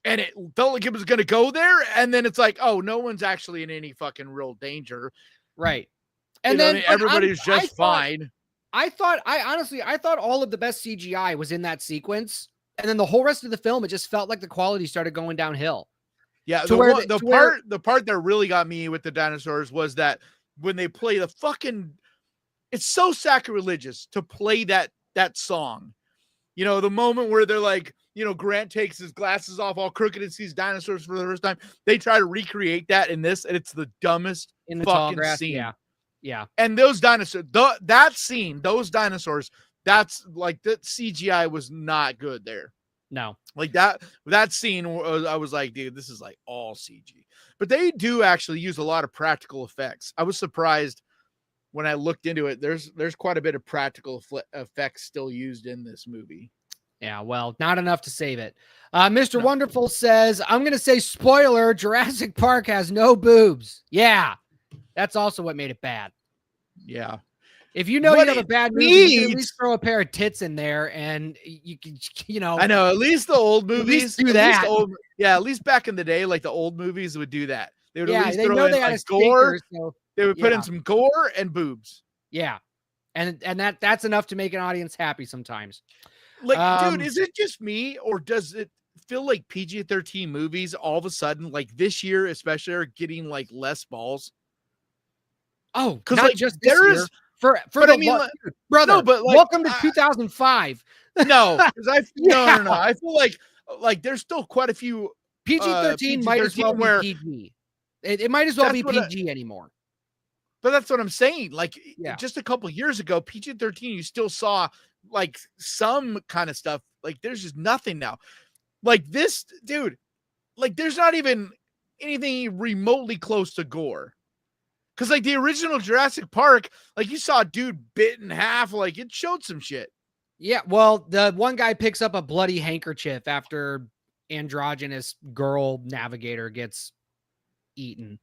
And it felt like it was going to go there. And then it's like, oh, no one's actually in any fucking real danger. Right. And then then everybody's just fine. I thought all of the best CGI was in that sequence. And then the whole rest of the film, it just felt like the quality started going downhill. Yeah. The part that really got me with the dinosaurs was that when they play the fucking, it's so sacrilegious to play that song. You know, the moment where they're like, you know, Grant takes his glasses off all crooked and sees dinosaurs for the first time. They try to recreate that in this, and it's the dumbest in the fucking tall scene. Yeah. Yeah. And those dinosaurs, that scene, those dinosaurs, that's like that CGI was not good there. No. Like that scene, I was like, dude, this is like all CG. But they do actually use a lot of practical effects. I was surprised when I looked into it. There's quite a bit of practical effects still used in this movie. Yeah, well, not enough to save it. Mr. Wonderful says, I'm going to say spoiler, Jurassic Park has no boobs. Yeah, that's also what made it bad. Yeah. If you know you have a bad movie, you can at least throw a pair of tits in there and you can, you know. I know, at least the old movies do that. At least back in the day, like the old movies would do that. They would at least they throw know in they got like gore. So, they would put in some gore and boobs. Yeah. And that's enough to make an audience happy sometimes. Like, dude, is it just me, or does it feel like PG-13 movies all of a sudden, like this year especially, are getting like less balls? Oh, because not like just this there year. is For I mean, brother, no, but like, welcome to 2005. No, because no. I feel like there's still quite a few PG-13 might as well be PG. It might as well be PG anymore. But that's what I'm saying. Like just a couple years ago, PG-13, you still saw like some kind of stuff. Like there's just nothing now. Like this, dude, like there's not even anything remotely close to gore. Because like the original Jurassic Park, like you saw a dude bit in half, like it showed some shit. Yeah, well, the one guy picks up a bloody handkerchief after androgynous girl navigator gets eaten.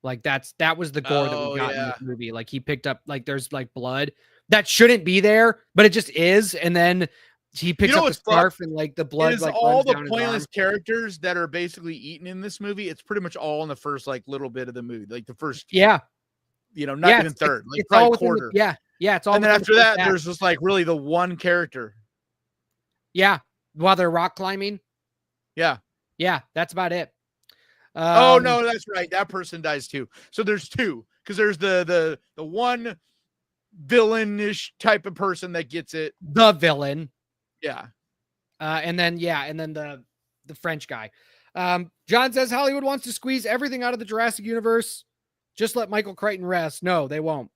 Like that was the gore that we got in the movie. Like he picked up, like there's like blood that shouldn't be there, but it just is. And then he picks up the scarf and like the blood is like all the pointless characters that are basically eaten in this movie. It's pretty much all in the first like little bit of the movie, like the first not even third, like probably quarter. It's all. And then after that, there's just like really the one character. Yeah, while they're rock climbing. Yeah, that's about it. Oh no, that's right. That person dies too. So there's two, because there's the one villainish type of person that gets it. The villain. Yeah. And then the French guy. John says Hollywood wants to squeeze everything out of the Jurassic universe. Just let Michael Crichton rest. No, they won't.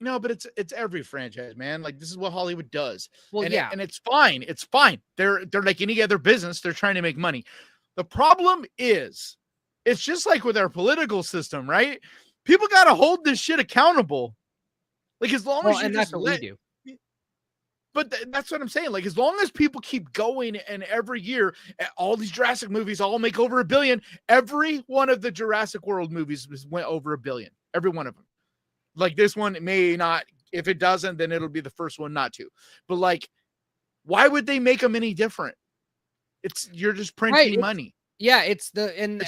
No, but it's every franchise, man. Like this is what Hollywood does. Well, and it's fine. It's fine. They're like any other business. They're trying to make money. The problem is, it's just like with our political system, right? People got to hold this shit accountable. Like as long as you that's what we do. But that's what I'm saying. Like as long as people keep going, and every year all these Jurassic movies all make over $1 billion. Every one of the Jurassic World movies went over $1 billion. Every one of them. Like this one may not. If it doesn't, then it'll be the first one not to. But like, why would they make them any different? You're just printing money. Yeah, it's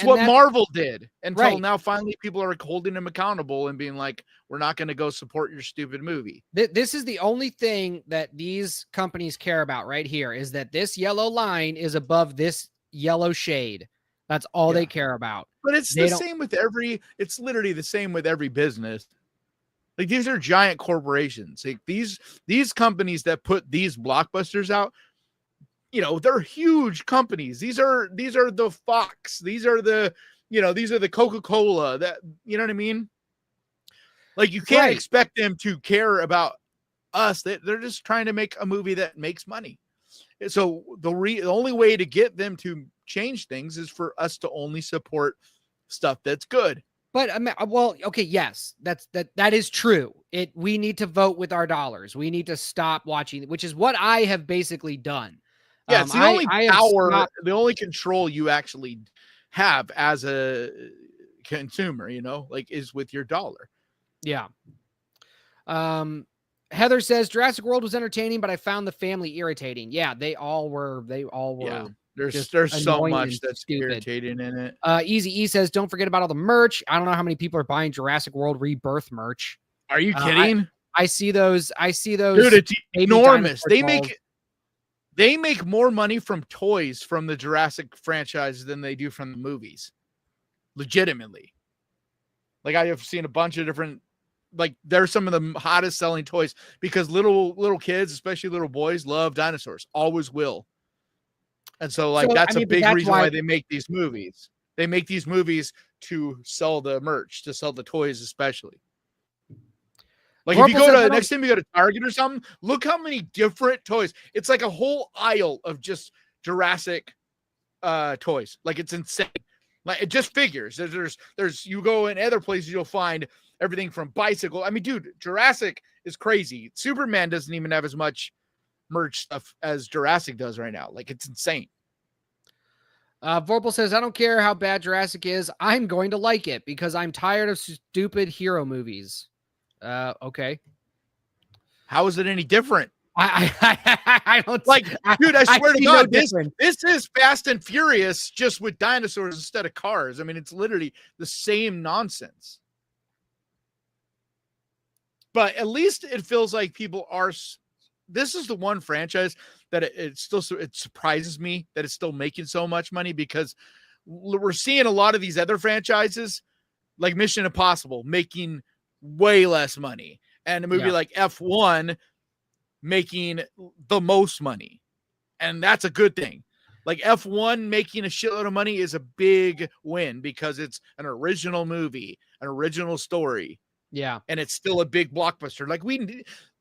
what Marvel did until now. Finally, people are holding them accountable and being like, "We're not going to go support your stupid movie." This is the only thing that these companies care about right here, is that this yellow line is above this yellow shade. That's all they care about. But it's the same with it's literally the same with every business. Like these are giant corporations. Like these companies that put these blockbusters out, they're huge companies. These are the Fox. These are the Coca-Cola. That, you know what I mean? Like you can't expect them to care about us. They're just trying to make a movie that makes money. So the only way to get them to change things is for us to only support stuff that's good. But well, okay, yes, that is true. We need to vote with our dollars. We need to stop watching, which is what I have basically done. Yeah, it's the only power, the only control you actually have as a consumer, like is with your dollar. Yeah. Heather says Jurassic World was entertaining, but I found the family irritating. Yeah, they all were. Yeah. There's so much that's irritating in it. Easy E says, don't forget about all the merch. I don't know how many people are buying Jurassic World Rebirth merch. Are you kidding? I see those. Dude, it's enormous. They make more money from toys from the Jurassic franchise than they do from the movies. Legitimately. Like I have seen a bunch of different, like they're some of the hottest selling toys because little kids, especially little boys, love dinosaurs. Always will. And so that's a big reason why they make these movies. They make these movies to sell the merch, to sell the toys, especially. Like if you go to next time you go to Target or something, look how many different toys. It's like a whole aisle of just Jurassic toys. Like it's insane. Like it just figures. There's you go in other places, you'll find everything from bicycle. I mean, dude, Jurassic is crazy. Superman doesn't even have as much merch stuff as Jurassic does right now. Like it's insane. Vorpal says, I don't care how bad Jurassic is. I'm going to like it because I'm tired of stupid hero movies. How is it any different? I don't like, dude. I swear to God, this is Fast and Furious just with dinosaurs instead of cars. I mean, it's literally the same nonsense. But at least it feels like people are. This is the one franchise that it surprises me that it's still making so much money because we're seeing a lot of these other franchises like Mission Impossible making way less money and a movie like F1 making the most money. And that's a good thing. Like F1 making a shitload of money is a big win because it's an original movie, an original story. Yeah. And it's still a big blockbuster. Like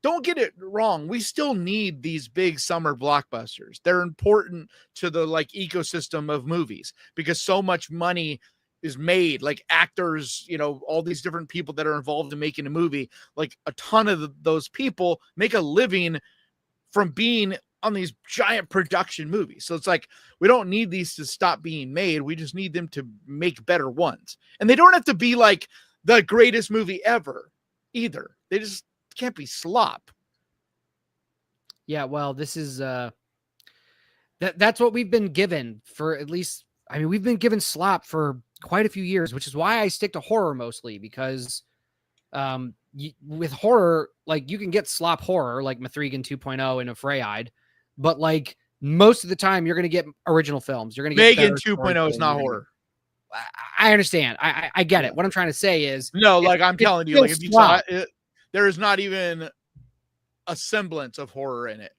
don't get it wrong. We still need these big summer blockbusters. They're important to the ecosystem of movies because so much money is made, like actors, all these different people that are involved in making a movie, like a ton of those people make a living from being on these giant production movies. So it's like, we don't need these to stop being made. We just need them to make better ones. And they don't have to be like the greatest movie ever either. They just can't be slop. Yeah, well, this is that's what we've been given for at least. I mean, we've been given slop for quite a few years, which is why I stick to horror mostly because with horror, like you can get slop horror like Mithrigan 2.0 and a Frey-eyed, but like most of the time you're going to get original films. You're going to get Megan 2.0 is not horror. I understand. I get it. What I'm trying to say is no, like I'm telling you, like if you saw it, there is not even a semblance of horror in it.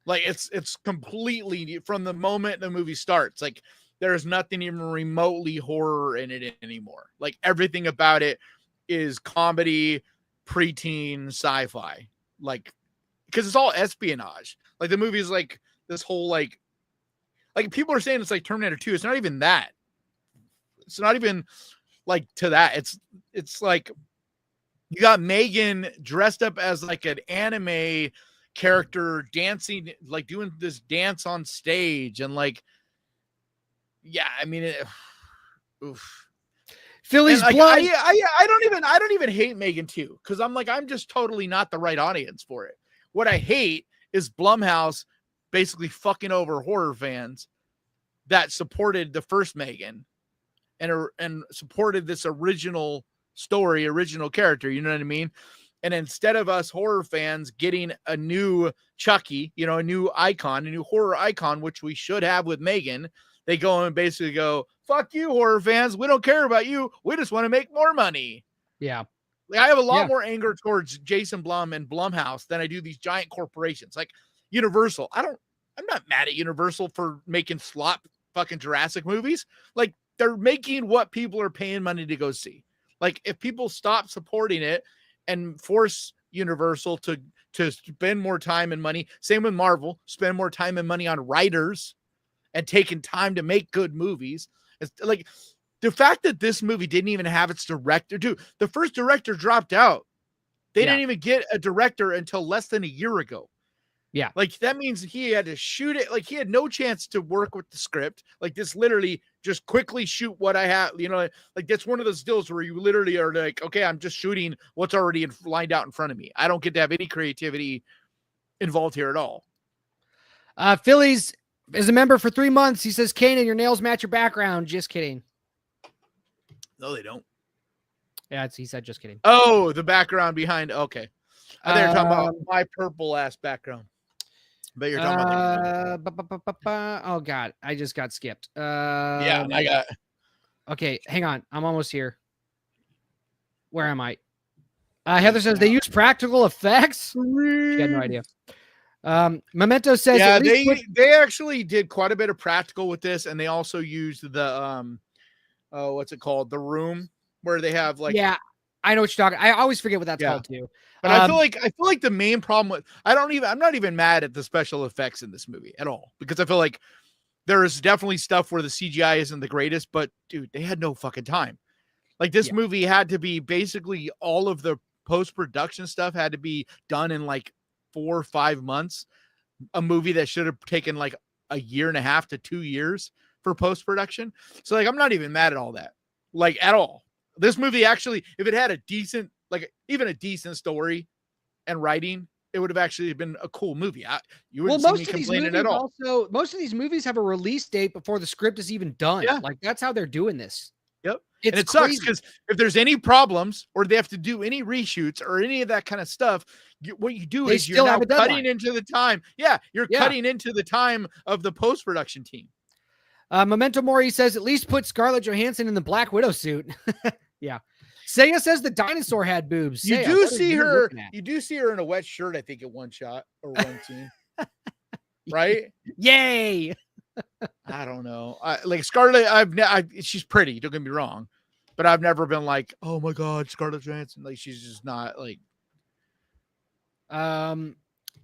Like it's completely from the moment the movie starts. Like there is nothing even remotely horror in it anymore. Like everything about it is comedy, preteen, sci-fi. Like because it's all espionage. Like the movie is like this whole like people are saying it's like Terminator 2. It's not even that. It's not even like to that. It's like you got Megan dressed up as like an anime character dancing, like doing this dance on stage. And like, yeah, I mean, oof. Philly's like, blood. I don't even hate Megan 2 because I'm just totally not the right audience for it. What I hate is Blumhouse basically fucking over horror fans that supported the first Megan and supported this original story, original character, you know what I mean? And instead of us horror fans getting a new Chucky, a new icon, a new horror icon, which we should have with Megan, they go and basically go, fuck you, horror fans. We don't care about you. We just want to make more money. Yeah. Like, I have a lot more anger towards Jason Blum and Blumhouse than I do these giant corporations. Like Universal. I'm not mad at Universal for making slop fucking Jurassic movies. Like, they're making what people are paying money to go see. Like, if people stop supporting it and force Universal to spend more time and money, same with Marvel, spend more time and money on writers and taking time to make good movies. It's like the fact that this movie didn't even have its director, dude, the first director dropped out. They didn't even get a director until less than a year ago. Yeah. Like that means he had to shoot it. Like he had no chance to work with the script. Like this literally just quickly shoot what I have, like that's one of those deals where you literally are like, okay, I'm just shooting what's already lined out in front of me. I don't get to have any creativity involved here at all. Phillies is a member for 3 months. He says, Kanan, your nails match your background. Just kidding. No, they don't. Yeah, he said, just kidding. Oh, the background behind. Okay. I think you're talking about my purple ass background. But you're talking about oh God, I just got skipped. Yeah, I got. Okay, hang on. I'm almost here. Where am I? Heather says they use practical effects. She had no idea. Memento says, yeah, they actually did quite a bit of practical with this, and they also used the what's it called? The room where they have like. Yeah, I know what you're talking. I always forget what that's called too. But I feel like the main problem with I'm not even mad at the special effects in this movie at all, because I feel like there is definitely stuff where the CGI isn't the greatest, but dude, they had no fucking time. Like this movie had to be basically all of the post-production stuff had to be done in like 4 or 5 months. A movie that should have taken like a year and a half to 2 years for post-production. So like, I'm not even mad at all that, like at all. This movie actually, if it had a decent, like even a decent story and writing, it would have actually been a cool movie. You wouldn't see me complaining at all. Also, most of these movies have a release date before the script is even done. Yeah. Like that's how they're doing this. Yep. And it sucks because if there's any problems or they have to do any reshoots or any of that kind of stuff, what you do is you're now cutting into the time. Yeah. You're cutting into the time of the post-production team. Memento Mori says, at least put Scarlett Johansson in the Black Widow suit. Yeah. Seiya says the dinosaur had boobs. You do see her. You do see her in a wet shirt, I think, at one shot or one scene. Right? Yay. I don't know. Like Scarlett, she's pretty. Don't get me wrong, but I've never been like, oh my God, Scarlett Johansson. Like she's just not like.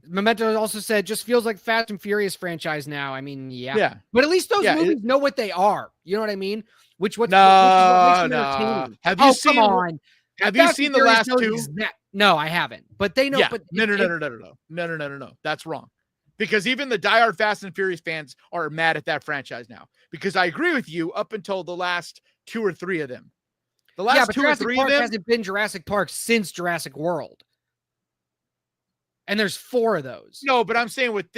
Memento also said, just feels like Fast and Furious franchise now. I mean, yeah. But at least those movies know what they are. You know what I mean? Which what makes them entertaining. Have you seen? Come on. Have you seen the last two? No, I haven't. But they know. Yeah. But No. That's wrong. Because even the diehard Fast and Furious fans are mad at that franchise now. Because I agree with you up until the last 2 or 3 of them. The last 2 or 3 of them hasn't been Jurassic Park since Jurassic World. And there's 4 of those. No, but I'm saying with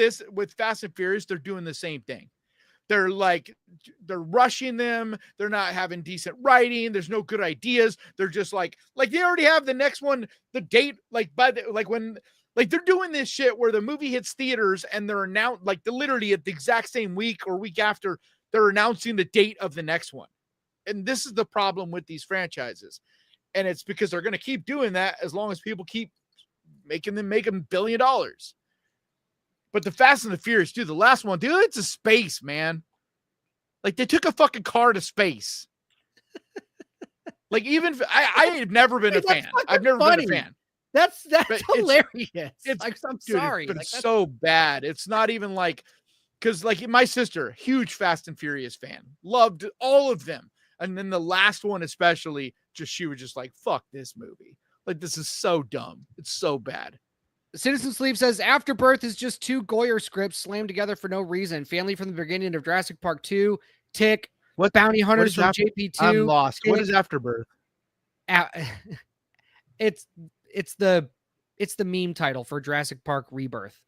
Fast and Furious, they're doing the same thing. They're rushing them. They're not having decent writing. There's no good ideas. They're just like they already have the next one, the date, they're doing this shit where the movie hits theaters and they're announced literally at the exact same week or week after they're announcing the date of the next one. And this is the problem with these franchises. And it's because they're going to keep doing that as long as people keep making them $1 billion. But the Fast and the Furious, dude, the last one, dude, it's a space, man. Like they took a fucking car to space. Like even I have never been a fan. I've never been a fan. That's hilarious. I'm sorry, but it's so bad. It's not even because my sister, huge Fast and Furious fan, loved all of them, and then the last one especially, she was just like, "Fuck this movie! Like this is so dumb. It's so bad." Citizen Sleep says Afterbirth is just 2 Goyer scripts slammed together for no reason. Family from the beginning of Jurassic Park 2, Tick, what Bounty Hunters from JP2. I'm lost. What is Afterbirth? It's the meme title for Jurassic Park Rebirth.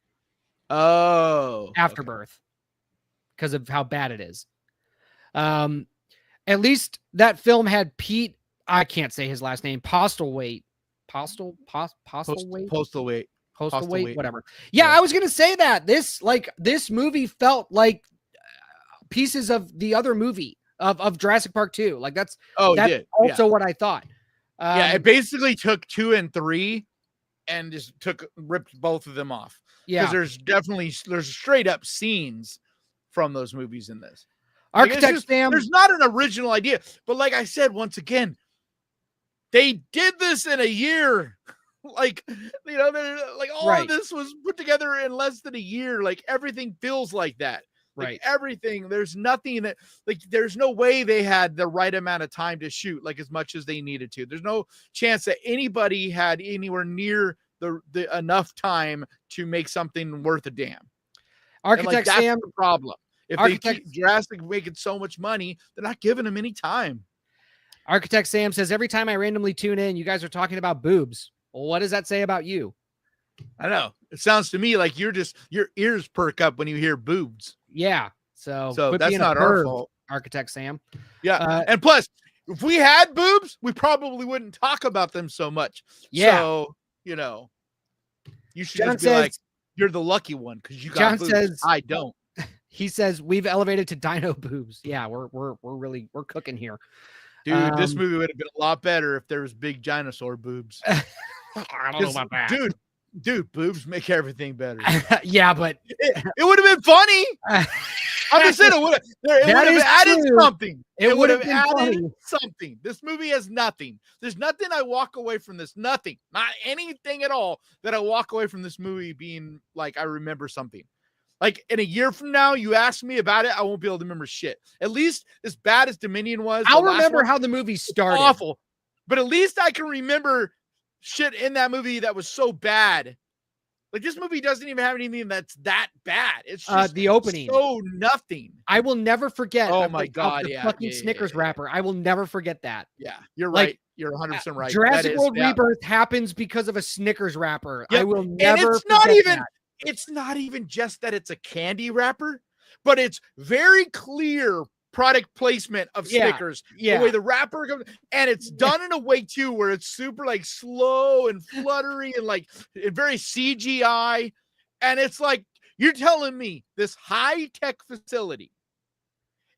Oh, Afterbirth, because of how bad it is. At least that film had Pete. I can't say his last name. Postlethwaite. Whatever. Yeah, I was gonna say that this movie felt like pieces of the other movie of Jurassic Park 2. Like that's also what I thought. It basically took 2 and 3 and just ripped both of them off. Yeah, because there's straight up scenes from those movies in this. Architect Sam, there's not an original idea, but like I said, once again, they did this in a year. All of this was put together in less than a year. Like everything feels like that. Like everything, there's nothing that like there's no way they had the right amount of time to shoot like as much as they needed to. There's no chance that anybody had anywhere near the enough time to make something worth a damn. Architect Sam, that's the problem. If they keep Jurassic making so much money, they're not giving them any time. Architect Sam says, every time I randomly tune in, you guys are talking about boobs. Well, what does that say about you? I know. It sounds to me like your ears perk up when you hear boobs. Yeah. So that's not our fault. Architect Sam. Yeah. And plus, if we had boobs, we probably wouldn't talk about them so much. Yeah. So, you should just be like, you're the lucky one because you got boobs. Says, I don't. He says we've elevated to dino boobs. Yeah, we're cooking here. Dude, this movie would have been a lot better if there was big dinosaur boobs. I don't know about that. Dude, boobs make everything better. Yeah, but it would have been funny. I'm just saying it would have added something. It would have added something. This movie has nothing. There's nothing I walk away from this. Nothing. Not anything at all that I walk away from this movie being like I remember something. Like in a year from now, you ask me about it, I won't be able to remember shit. At least as bad as Dominion was, I'll remember how the movie started. Awful. But at least I can remember shit in that movie that was so bad. Like this movie doesn't even have anything that's that bad. It's just the opening. So nothing. I will never forget. Oh my God. The fucking Snickers wrapper. I will never forget that. Yeah. You're right. You're 100% right. Jurassic World Rebirth happens because of a Snickers wrapper. Yep. I will never It's not even just that it's a candy wrapper, but it's very clear product placement of Snickers. The way the wrapper goes, and it's done in a way too where it's super like slow and fluttery and like very CGI. And it's like you're telling me this high-tech facility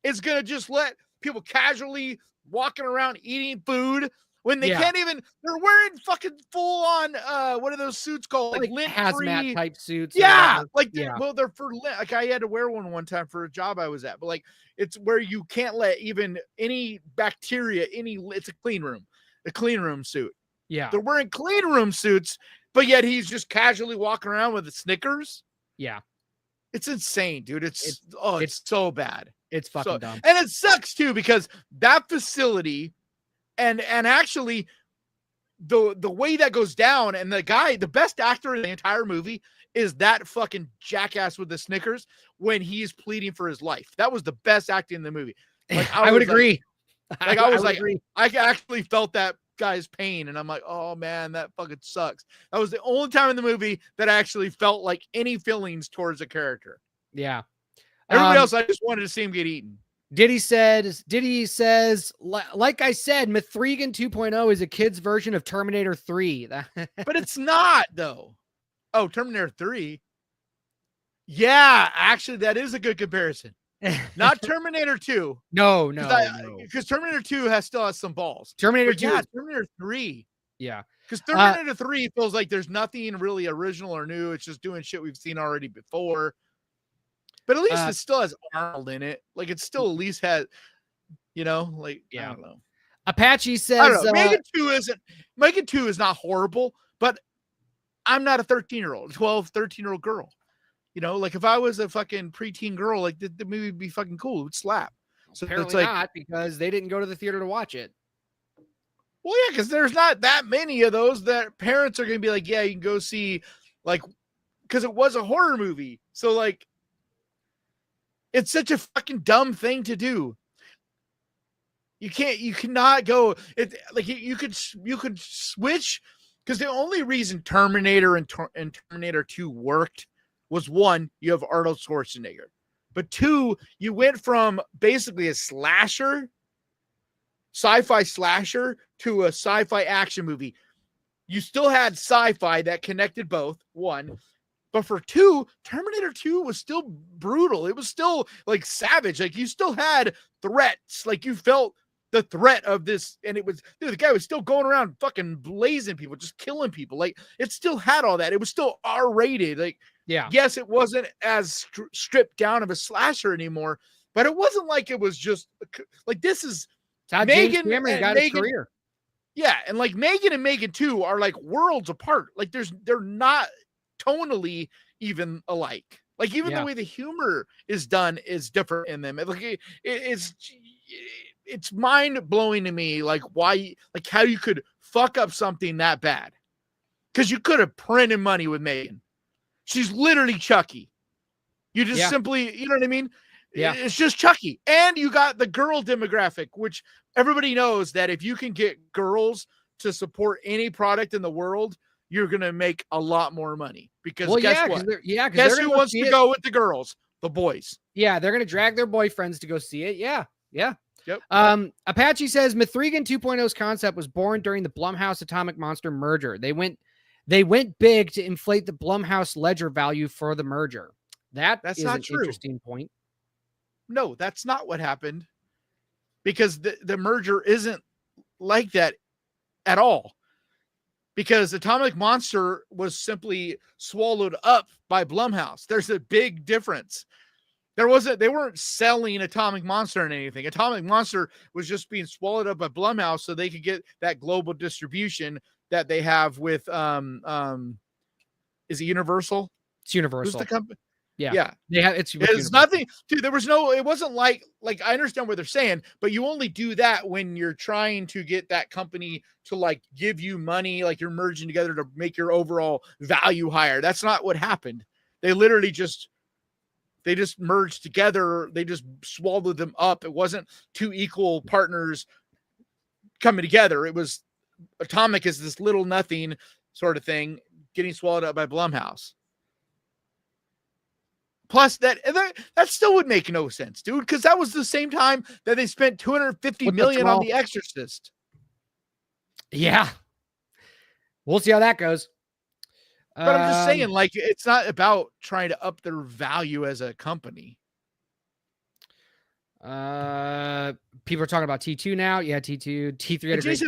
is gonna just let people casually walking around eating food when they can't even, they're wearing fucking full on what are those suits called? Like hazmat type suits. Yeah. Well, they're for like I had to wear one time for a job I was at, but like it's where you can't let even any bacteria, it's a clean room suit. Yeah. They're wearing clean room suits, but yet he's just casually walking around with the Snickers. Yeah. It's insane, dude. It's so bad. It's fucking dumb. And it sucks too, because that facility and actually the way that goes down, and the best actor in the entire movie is that fucking jackass with the Snickers when he's pleading for his life. That was the best acting in the movie. Like I would agree. I actually felt that guy's pain, and I'm like, oh man, that fucking sucks. That was the only time in the movie that I actually felt like any feelings towards a character. Yeah. Everybody else, I just wanted to see him get eaten. Diddy says, like I said, Mithrigan 2.0 is a kid's version of Terminator 3. But it's not, though. Oh, Terminator 3. Yeah, actually, that is a good comparison. Not Terminator 2. No. Because Terminator 2 still has some balls. Terminator 2. Yeah, Terminator 3. Yeah. Because Terminator 3 feels like there's nothing really original or new. It's just doing shit we've seen already before. But at least it still has Arnold in it. Like it still at least has, I don't know. Apache says I don't know. Megan 2 is not horrible, but I'm not a 13-year-old, 12, 13-year-old girl. Like if I was a fucking preteen girl, like the movie would be fucking cool. It would slap. So apparently not, because they didn't go to the theater to watch it. Well, yeah, because there's not that many of those that parents are going to be like, yeah, you can go see, like, because it was a horror movie. So like, it's such a fucking dumb thing to do. You cannot go. It like you could switch, because the only reason Terminator and Terminator 2 worked was, one, you have Arnold Schwarzenegger, but two, you went from basically a sci-fi slasher to a sci-fi action movie. You still had sci-fi that connected both, one. But for two, Terminator 2 was still brutal. It was still like savage. Like you still had threats. Like you felt the threat of this. And it was, the guy was still going around fucking blazing people, just killing people. Like it still had all that. It was still R-rated. Like, yeah. Yes, it wasn't as stripped down of a slasher anymore, but it wasn't like it was just like, this is how Megan James Cameron got his career. Yeah. And like Megan and Megan 2 are like worlds apart. Like they're not tonally even alike. Like even the way the humor is done is different in them. It's mind blowing to me, like why, like how you could fuck up something that bad. Because you could have printed money with Megan. She's literally Chucky. You just simply, you know what I mean? Yeah. It's just Chucky. And you got the girl demographic, which everybody knows that if you can get girls to support any product in the world, you're going to make a lot more money. Because guess what? Guess who wants to go with the girls? The boys. Yeah, they're going to drag their boyfriends to go see it. Yeah. Yep. Apache says Mithrigan 2.0's concept was born during the Blumhouse Atomic Monster merger. They went big to inflate the Blumhouse ledger value for the merger. That's not an interesting point. No, that's not what happened, because the merger isn't like that at all, because Atomic Monster was simply swallowed up by Blumhouse. There's a big difference. They weren't selling Atomic Monster in anything. Atomic Monster was just being swallowed up by Blumhouse so they could get that global distribution that they have with is it Universal? It's Universal. Who's the company? Yeah. They have it's nothing, dude. It wasn't like I understand what they're saying, but you only do that when you're trying to get that company to like give you money, like you're merging together to make your overall value higher. That's not what happened. They literally just merged together. They just swallowed them up. It wasn't two equal partners coming together. It was Atomic is this little nothing sort of thing getting swallowed up by Blumhouse. Plus that still would make no sense, dude, because that was the same time that they spent $250 million on The Exorcist. Yeah. We'll see how that goes. But I'm just saying, like, it's not about trying to up their value as a company. People are talking about T2 now. Yeah, T2, T3 had a great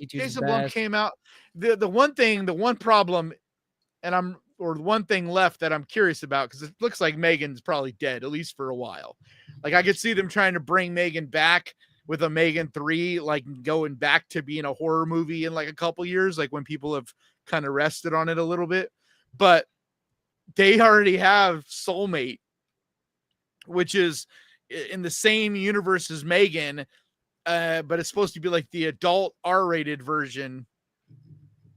Jason Blum came out. The one problem, the one thing left that I'm curious about, because it looks like Megan's probably dead, at least for a while. Like I could see them trying to bring Megan back with a Megan 3, like going back to being a horror movie in like a couple years, like when people have kind of rested on it a little bit. But they already have Soulmate, which is in the same universe as Megan, but it's supposed to be like the adult R-rated version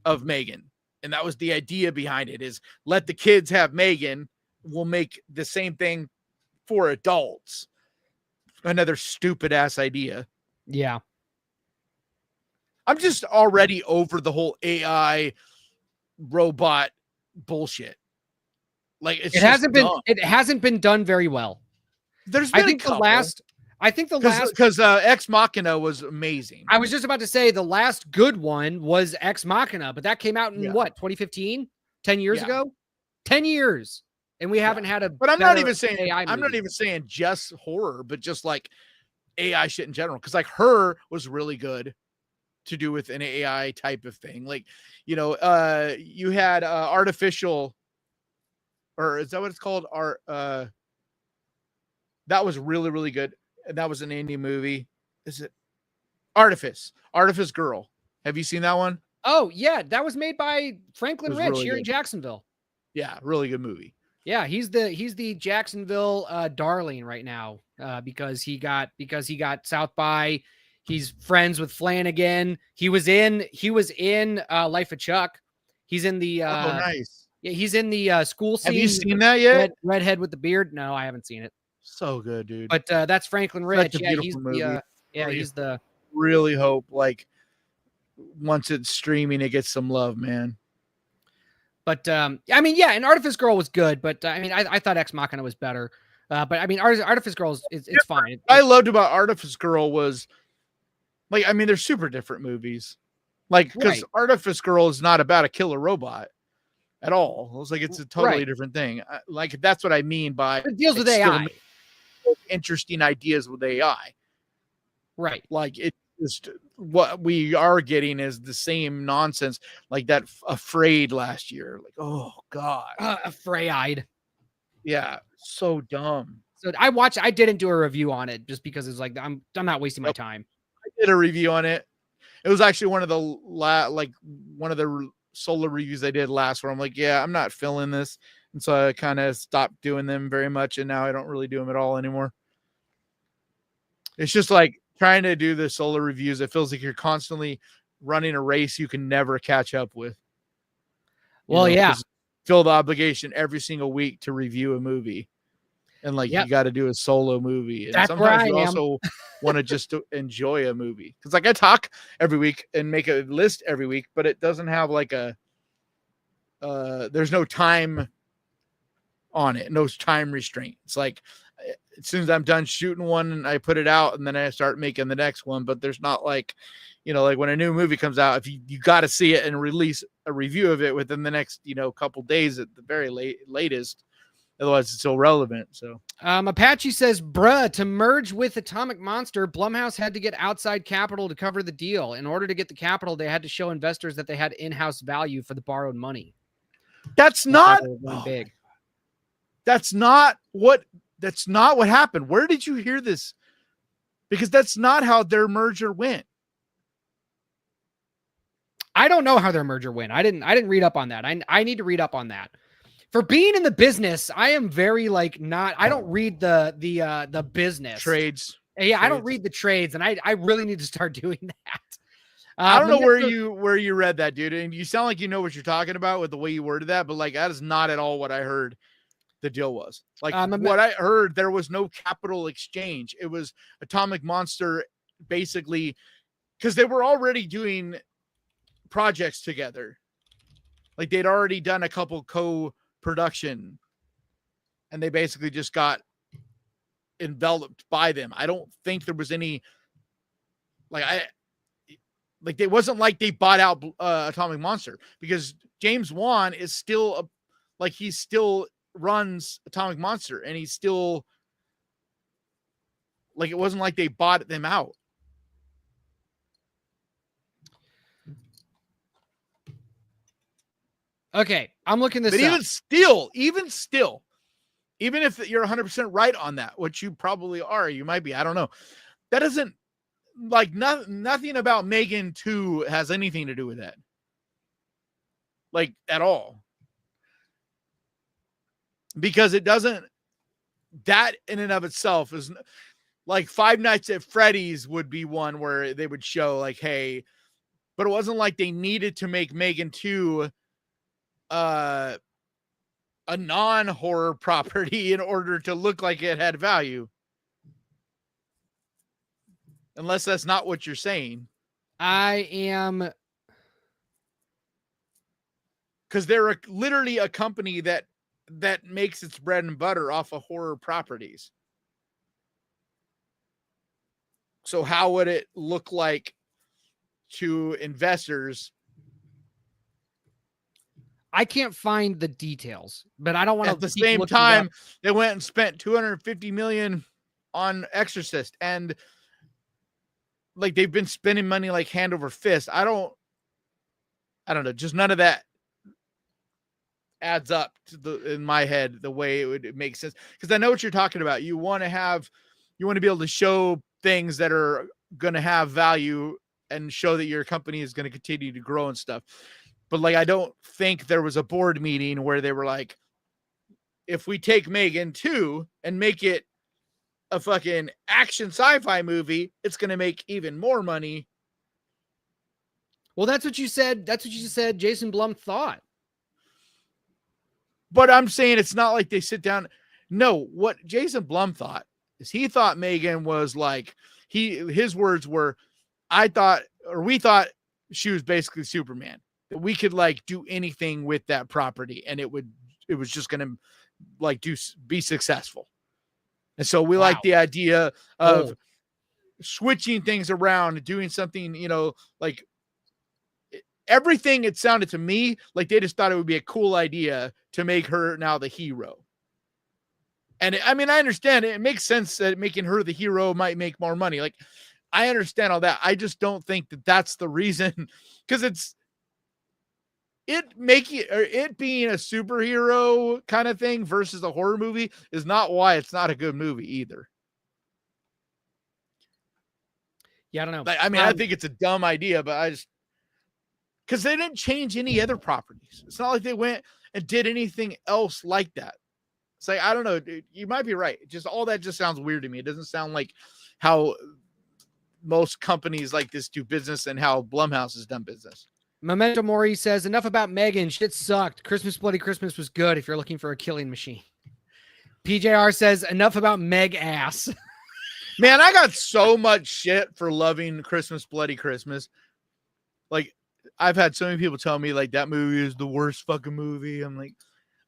of Megan. And that was the idea behind it, is let the kids have Megan. We'll make the same thing for adults. Another stupid ass idea. Yeah. I'm just already over the whole AI robot bullshit. Like it hasn't been done very well. There's been because Ex Machina was amazing. I was just about to say the last good one was Ex Machina, but that came out in what, 2015? 10 years ago? 10 years. And we haven't had a But I'm not even saying just horror, but just like AI shit in general. Because like Her was really good to do with an AI type of thing. Like, you know, you had Artificial, or is that what it's called? That was really, really good. And that was an indie movie. Is it Artifice Girl? Have you seen that one? Oh yeah, that was made by Franklin Rich really here in Jacksonville. Yeah, really good movie. Yeah, he's the Jacksonville darling right now because he got South by. He's friends with Flanagan. He was in Life of Chuck. He's in the nice. Yeah, he's in the school scene. Have you seen that yet? Redhead with the beard? No, I haven't seen it. So good, dude. But that's Franklin Rich. Yeah, he's movie. He's the. Really hope like once it's streaming, it gets some love, man. But I mean, yeah, and Artifice Girl was good, but I mean, I thought Ex Machina was better. But I mean, Artifice Girl it's fine. What I loved about Artifice Girl was like, I mean, they're super different movies. Like, because Artifice Girl is not about a killer robot at all. It was like it's a totally different thing. Like that's what I mean by it deals with AI. Interesting ideas with AI. Right. Like it just what we are getting is the same nonsense like that Afraid last year. Like, oh God. Afraid. Yeah. So dumb. So I didn't do a review on it just because it's like I'm not wasting my time. I did a review on it. It was actually one of the solo reviews I did last where I'm like, yeah, I'm not feeling this. And so I kind of stopped doing them very much, and now I don't really do them at all anymore. It's just like trying to do the solo reviews. It feels like you're constantly running a race you can never catch up with. Well, yeah. Feel the obligation every single week to review a movie. And like you got to do a solo movie. And sometimes you also want to just enjoy a movie. Because like I talk every week and make a list every week, but it doesn't have like there's no time on it, no time restraint. It's like as soon as I'm done shooting one, I put it out and then I start making the next one. But there's not like, like when a new movie comes out, if you got to see it and release a review of it within the next, couple days at the very latest. Otherwise, it's irrelevant. So, Apache says, bruh, to merge with Atomic Monster, Blumhouse had to get outside capital to cover the deal. In order to get the capital, they had to show investors that they had in-house value for the borrowed money. That's not big. That's not what happened. Where did you hear this? Because that's not how their merger went. I don't know how their merger went. I didn't read up on that. I need to read up on that. For being in the business, I am very I don't read the business trades. Yeah, I don't read the trades, and I really need to start doing that. I don't know where you read that, dude. And you sound like you know what you're talking about with the way you worded that, but like that is not at all what I heard the deal was. Like what I heard, there was no capital exchange. It was Atomic Monster basically because they were already doing projects together. Like they'd already done a couple co-production and they basically just got enveloped by them. I don't think there was any it wasn't like they bought out Atomic Monster because James Wan is still he still runs Atomic Monster and he's still it wasn't like they bought them out. Okay, I'm looking this up. But even still, even if you're 100% right on that, which you probably are, you might be, I don't know. That doesn't nothing about Megan 2 has anything to do with that. At all. Because it doesn't, that in and of itself is Five Nights at Freddy's would be one where they would show hey, but it wasn't like they needed to make Megan 2 a non-horror property in order to look like it had value. Unless that's not what you're saying. I am. Because they're literally a company that makes its bread and butter off of horror properties. So how would it look like to investors? I can't find the details, but I don't want to. At the same time, they went and spent $250 million on Exorcist, and they've been spending money hand over fist. I don't know. Just none of that adds up to in my head the way it would make sense. Because I know what you're talking about. You want to be able to show things that are going to have value and show that your company is going to continue to grow and stuff. But I don't think there was a board meeting where they were if we take Megan 2 and make it a fucking action sci-fi movie, it's going to make even more money. Well, that's what you said. That's what you said. Jason Blum thought. But I'm saying it's not like they sit down. No, what Jason Blum thought is he thought Megan was his words were, we thought she was basically Superman. That we could do anything with that property and it was just going to be successful. And so we like the idea of switching things around and doing something, everything. It sounded to me like they just thought it would be a cool idea to make her now the hero. And I understand it makes sense that making her the hero might make more money. I understand all that. I just don't think that that's the reason, because it being a superhero kind of thing versus a horror movie is not why it's not a good movie either. Yeah, I don't know. I think it's a dumb idea, but because they didn't change any other properties. It's not like they went and did anything else like that. It's like, I don't know, dude, you might be right. Just all that just sounds weird to me. It doesn't sound like how most companies like this do business and how Blumhouse has done business. Memento Mori says, enough about Megan. Shit sucked. Christmas Bloody Christmas was good if you're looking for a killing machine. PJR says, enough about Meg ass. Man, I got so much shit for loving Christmas Bloody Christmas. Like, I've had so many people tell me, like, that movie is the worst fucking movie. I'm like,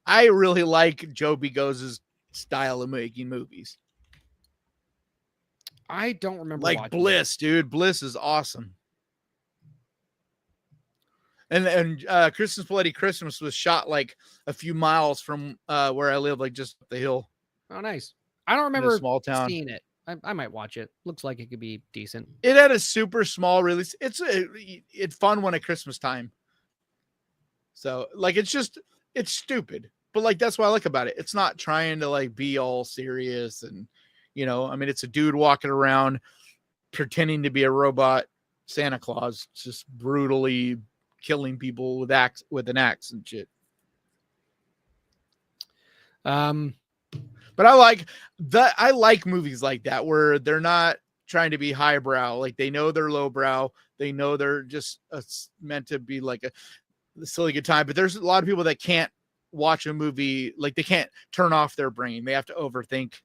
I really like Joe Begos' style of making movies. I don't remember. Like Bliss, dude. Bliss is awesome. And Christmas Bloody Christmas was shot like a few miles from where I live, like just up the hill. Oh, nice. I don't remember small town. seeing it. I might watch it. Looks like it could be decent. It had a super small release. It's fun when at Christmas time. So like, it's stupid, but like, that's what I like about it. It's not trying to like be all serious. And, you know, I mean, it's a dude walking around pretending to be a robot Santa Claus, just brutally killing people with an axe and shit. But I like movies like that where they're not trying to be highbrow. Like, they know they're lowbrow. They know they're just meant to be like a silly good time. But there's a lot of people that can't watch a movie. Like, they can't turn off their brain. They have to overthink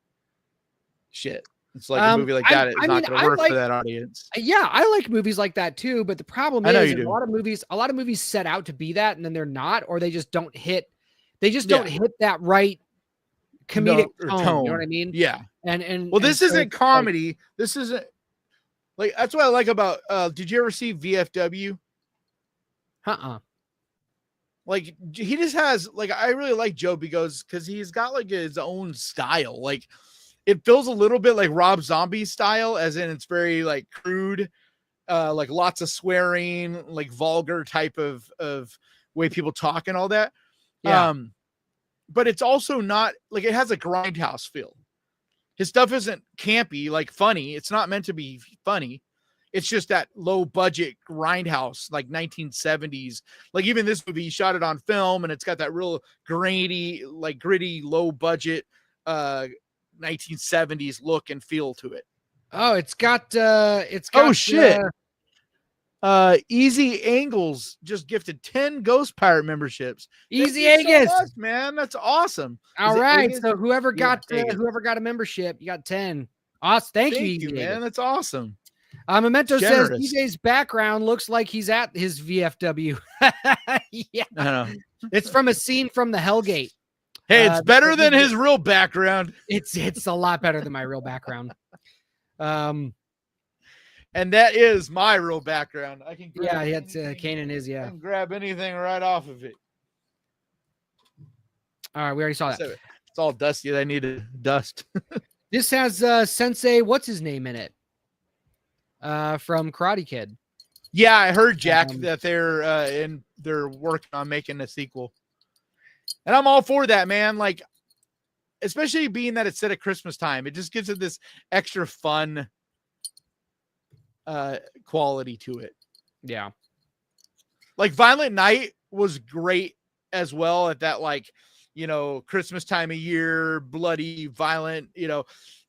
shit. It's like a movie like that is not going to work for that audience. Yeah, I like movies like that too. But the problem is a lot of movies set out to be that, and then they're not, or they just don't hit. They just don't hit that right comedic tone. You know what I mean? Yeah. And this isn't comedy. This isn't like, that's what I like about did you ever see VFW? Like, he just has like, I really like Joe Begos because he's got like his own style. Like, it feels a little bit like Rob Zombie's style, as in it's very like crude, like lots of swearing, like vulgar type of way people talk and all that. Yeah. But it's also not like, it has a grindhouse feel. His stuff isn't campy, like funny. It's not meant to be funny. It's just that low budget grindhouse, like 1970s. Like, even this movie, he shot it on film, and it's got that real gritty, low budget 1970s look and feel to it. Oh, it's got oh shit. Easy Angles just gifted 10 Ghost Pirate memberships. Easy Angus, so much, man, that's awesome. All right, so whoever got a membership, you got 10. Awesome, thank you, Easy man. Angus. That's awesome. Memento says DJ's background looks like he's at his VFW. Yeah, I know. It's from a scene from the Hellgate. Hey, it's better than his real background. It's a lot better than my real background. And that is my real background. I can grab Kanan is, yeah. I can grab anything right off of it. All right, we already saw that. It's all dusty. I need to dust. This has Sensei, what's his name in it? From Karate Kid. Yeah, I heard, Jack, that they're working on making a sequel. And I'm all for that, man. Like, especially being that it's set at Christmas time, it just gives it this extra fun quality to it. Yeah. Like, Violent Night was great as well at that, like, you know, Christmas time of year, bloody, violent, you know,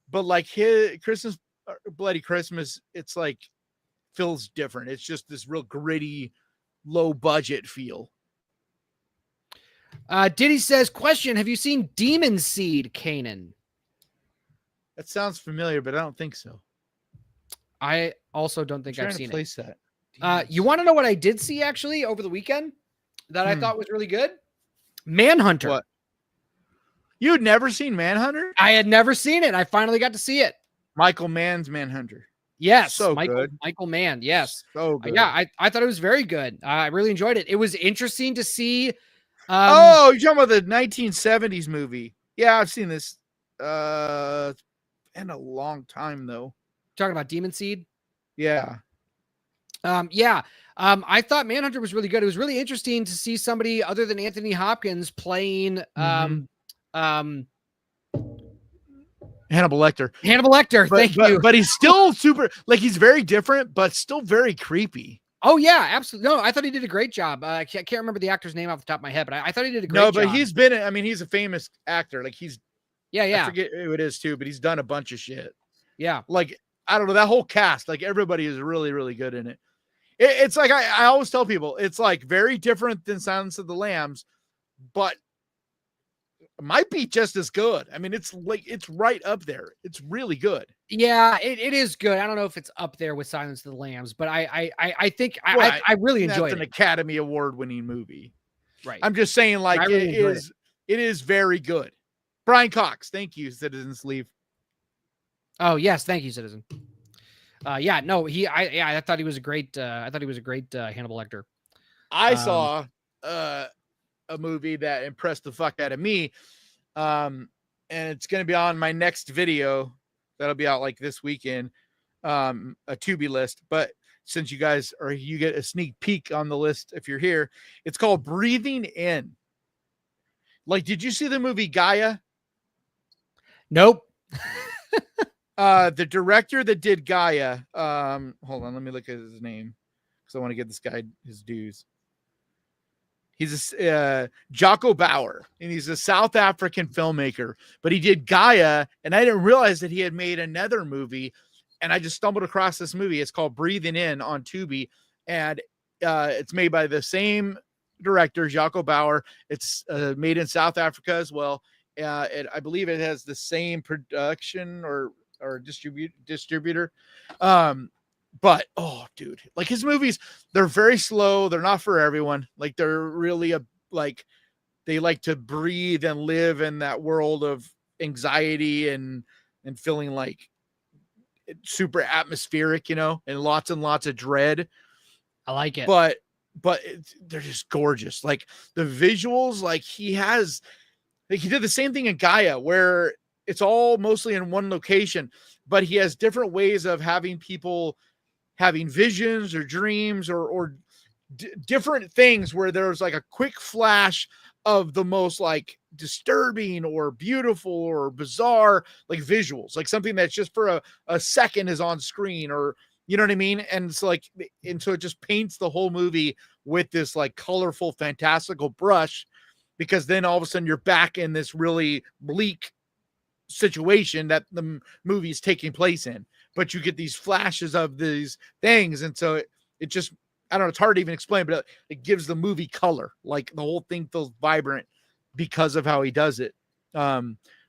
but like his Christmas Bloody Christmas, it's like feels different. It's just this real gritty, low budget feel. Diddy says, question, have you seen Demon Seed, Kanan? That sounds familiar, but I don't think so. I also don't think I've seen it. Place that. You want to know what I did see actually over the weekend that I thought was really good? Manhunter. What? You'd never seen Manhunter? I had never seen it. I finally got to see it. Michael Mann's Manhunter. Yes. So good. Michael Mann. Yes. So good. Yeah. I thought it was very good. I really enjoyed it. It was interesting to see. You're talking about the 1970s movie. Yeah, I've seen this. It's been a long time though. Talking about Demon Seed. Yeah. I thought Manhunter was really good. It was really interesting to see somebody other than Anthony Hopkins playing Hannibal Lecter. Thank you. But he's still super, like, he's very different, but still very creepy. Oh yeah, absolutely. No, I thought he did a great job. I can't remember the actor's name off the top of my head, but I thought he did a great job. No, but he's been. I mean, he's a famous actor. Like yeah. I forget who it is too, but he's done a bunch of shit. Yeah. Like I don't know, that whole cast. Like everybody is really, really good in it. It's like I always tell people, it's like very different than Silence of the Lambs, but might be just as good. I mean, it's right up there. It's really good. Yeah, it is good. I don't know if it's up there with Silence of the Lambs, but I think I really enjoyed it. It's an Academy Award winning movie. Right. I'm just saying, like, it is very good. Brian Cox, thank you, Citizen Sleeve. Oh yes, thank you, Citizen. Yeah, no, I thought he was a great Hannibal Lecter. I saw a movie that impressed the fuck out of me. And it's going to be on my next video that'll be out like this weekend, a Tubi list. But since you get a sneak peek on the list if you're here, it's called Breathing In. Like, did you see the movie Gaia? Nope. The director that did Gaia, hold on, let me look at his name because I want to get this guy his dues. He's Jocko Bauer, and he's a South African filmmaker, but he did Gaia, and I didn't realize that he had made another movie, and I just stumbled across this movie. It's called Breathing In on Tubi, and it's made by the same director, Jocko Bauer. It's made in South Africa as well. I believe it has the same production or distributor. But oh dude, like his movies, they're very slow. They're not for everyone. Like they're really they like to breathe and live in that world of anxiety and feeling like super atmospheric, and lots of dread. I like it. But they're just gorgeous. Like the visuals, like he did the same thing in Gaia where it's all mostly in one location, but he has different ways of having people having visions or dreams or different things where there's like a quick flash of the most like disturbing or beautiful or bizarre like visuals, like something that's just for a second is on screen, or you know what I mean? And it's like, and so it just paints the whole movie with this like colorful, fantastical brush, because then all of a sudden you're back in this really bleak situation that the movie is taking place in, but you get these flashes of these things. And so it just, I don't know, it's hard to even explain, but it gives the movie color. Like the whole thing feels vibrant because of how he does it. But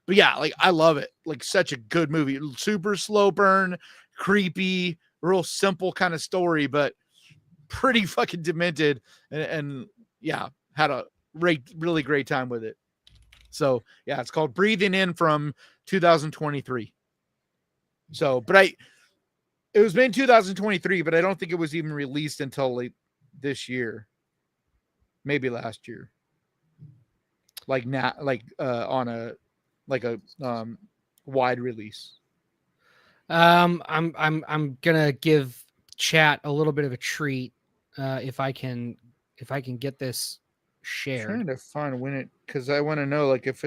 yeah, like I love it. Like such a good movie, super slow burn, creepy, real simple kind of story, but pretty fucking demented. And yeah, had a really great time with it. So yeah, it's called Breathing In from 2023. So, but it was made in 2023, but I don't think it was even released until like this year, maybe last year. Like now, on a wide release. I'm gonna give chat a little bit of a treat if I can get this shared. I'm trying to find when it, because I want to know like if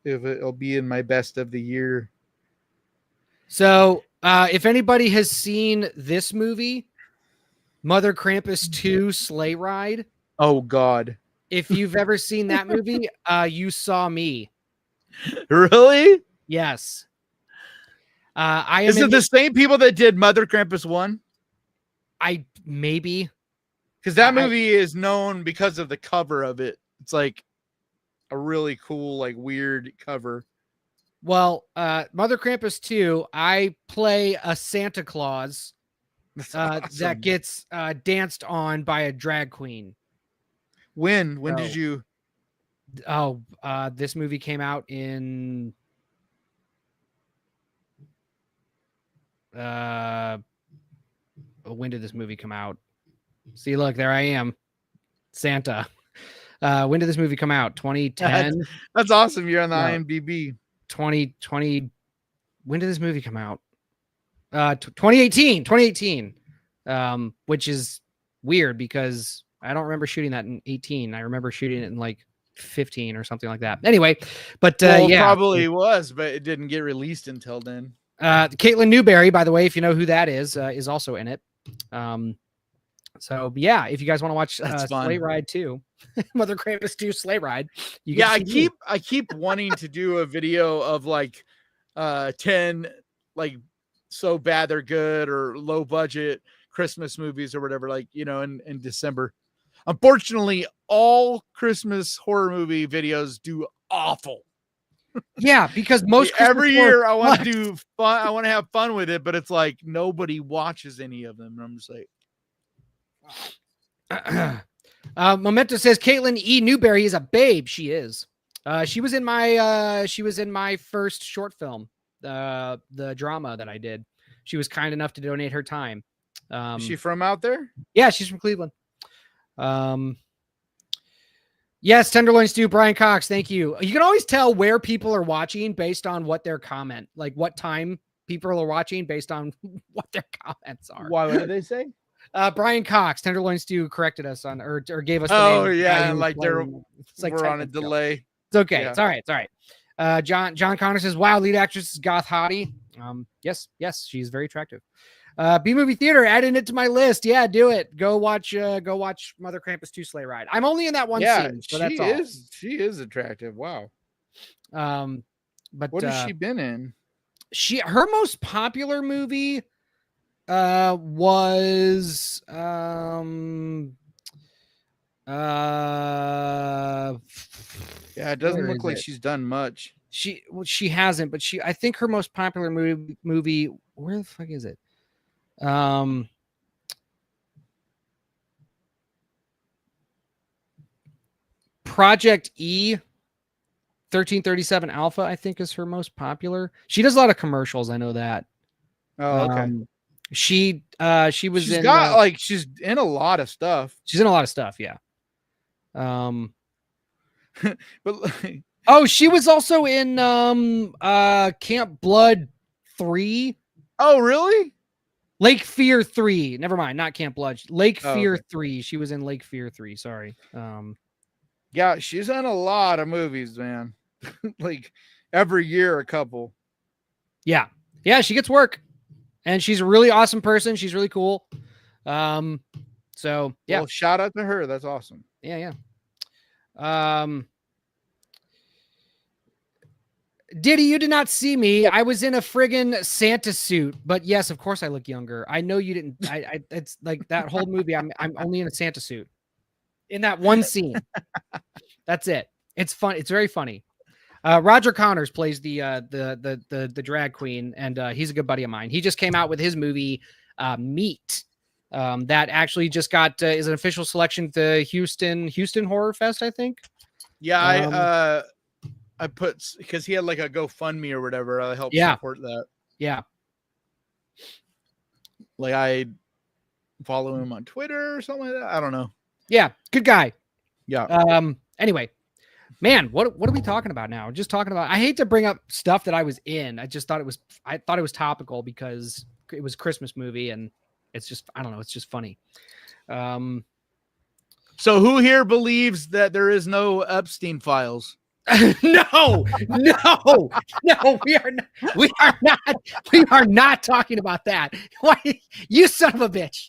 it'll be in my best of the year. So if anybody has seen this movie, Mother Krampus 2 Sleigh Ride. Oh God. If you've ever seen that movie, you saw me. Really? Yes. Is it the same people that did Mother Krampus 1? Maybe. Because that movie is known because of the cover of it. It's like a really cool, like weird cover. Well, Mother Krampus 2, I play a Santa Claus that gets danced on by a drag queen. When did you? Oh, this movie came out in when did this movie come out? See, look, there I am, Santa. When did this movie come out? 2010. That's awesome. You're on the IMDb. 2020. When did this movie come out? 2018. Which is weird because I don't remember shooting that in 18. I remember shooting it in like 15 or something like that. Anyway, but it probably was, but it didn't get released until then. Caitlin Newberry, by the way, if you know who that is also in it. So yeah, if you guys want to watch fun. Sleigh Ride 2, Mother Krampus 2 Sleigh Ride, I keep wanting to do a video of like 10 like so bad they're good or low budget Christmas movies or whatever, like, you know, in December. Unfortunately, all Christmas horror movie videos do awful. Yeah, because most every year I want to do fun. I want to have fun with it, but it's like nobody watches any of them. And I'm just like, Memento says Caitlin E. Newberry is a babe. She is. She was in my first short film, the drama that I did. She was kind enough to donate her time. Is she from out there? Yeah, she's from Cleveland. Yes, Tenderloin Stew, Brian Cox, thank you. You can always tell where people are watching based on what their comment, like what time people are watching based on what their comments are. What did they say? Brian Cox, Tenderloin Stew corrected us on or gave us the name. Yeah, like we're on a delay. It's okay. Yeah. It's all right. It's all right. John Connor says, wow, lead actress is goth hottie. Yes, she's very attractive. B-Movie Theater, adding it to my list. Yeah, do it. Go watch Mother Krampus 2 Sleigh Ride. I'm only in that one scene, so that's all. She is attractive. Wow. But what has she been in? Her most popular movie was yeah, it doesn't look like she's done much. She hasn't, but I think her most popular movie, where the fuck is it? Project E 1337 Alpha, I think, is her most popular. She does a lot of commercials, I know that. Oh, okay. She's in she's in a lot of stuff. She's in a lot of stuff, yeah. But she was also in Camp Blood 3. Oh, really? Lake Fear 3. Never mind, not Camp Blood. Lake Fear 3. She was in Lake Fear 3. Sorry. Yeah, she's in a lot of movies, man. Like every year, a couple. Yeah, she gets work, and she's a really awesome person. She's really cool. So yeah, well, shout out to her. That's awesome. Yeah. Diddy, you did not see me. I was in a friggin' Santa suit, but yes, of course I look younger. I know you didn't. It's like that whole movie. I'm only in a Santa suit in that one scene. That's it. It's fun. It's very funny. Roger Connors plays the drag queen, and he's a good buddy of mine. He just came out with his movie Meat. That actually just got is an official selection to Houston Horror Fest, I think. Yeah, I put because he had like a GoFundMe or whatever. I helped support that. Yeah. Like I follow him on Twitter or something like that. I don't know. Yeah, good guy. Yeah. Anyway, man, what are we talking about now? Just talking about. I hate to bring up stuff that I was in. I thought it was topical because it was a Christmas movie, and it's just I don't know. It's just funny. So who here believes that there is no Epstein files? No, we are not talking about that. Why, you son of a bitch.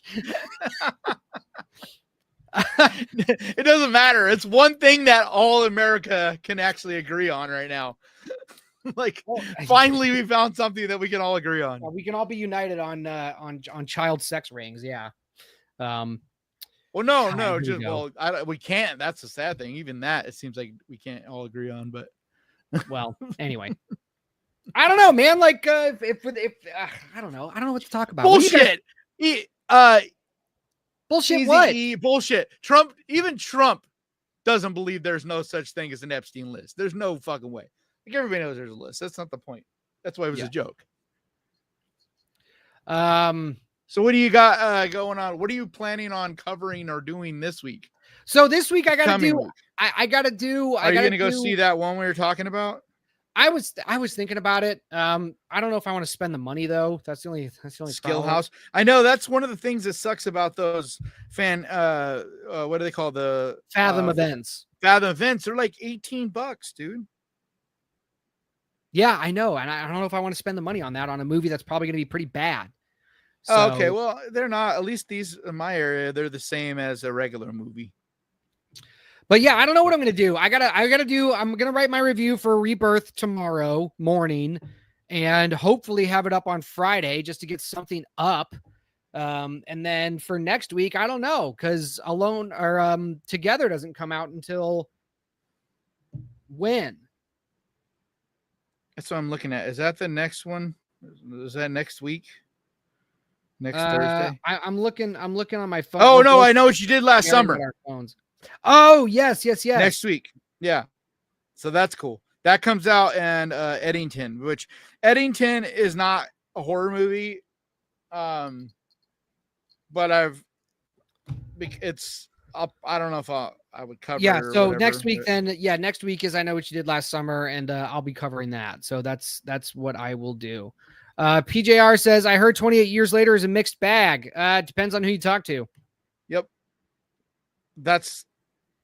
It doesn't matter. It's one thing that all America can actually agree on right now. Like, finally, we found something that we can all agree on. We can all be united on child sex rings. Yeah. Well, no, we can't. That's the sad thing. Even that, it seems like we can't all agree on. But well, anyway, I don't know, man. Like, if I don't know what to talk about. Bullshit. Bullshit. What? Bullshit. Even Trump doesn't believe there's no such thing as an Epstein list. There's no fucking way. Like everybody knows there's a list. That's not the point. That's why it was a joke. So what do you got going on? What are you planning on covering or doing this week? So this week I got to do. I got to do. Are you going to go see that one we were talking about? I was thinking about it. I don't know if I want to spend the money though. That's the only Skill House. I know that's one of the things that sucks about those what do they call the Fathom events? Fathom events. They're like $18, dude. Yeah, I know, and I don't know if I want to spend the money on that on a movie that's probably going to be pretty bad. So, okay, well, they're not. At least these in my area, they're the same as a regular movie. But yeah, I don't know what I'm gonna do. I'm gonna write my review for Rebirth tomorrow morning, and hopefully have it up on Friday just to get something up. And then for next week, I don't know, because Alone or Together doesn't come out until when? That's what I'm looking at. Is that the next one? Is that next week? Next Thursday? I'm looking on my phone. Oh no, I know what you did last summer. Our phones. Oh yes. Next week. Yeah. So that's cool. That comes out in Eddington, which Eddington is not a horror movie. But it's up. I don't know if I would cover. Yeah. So whatever, next week, then, yeah, next week is I Know What You Did Last Summer, and I'll be covering that. So that's what I will do. PJR says, I heard 28 Years Later is a mixed bag. Depends on who you talk to. Yep. That's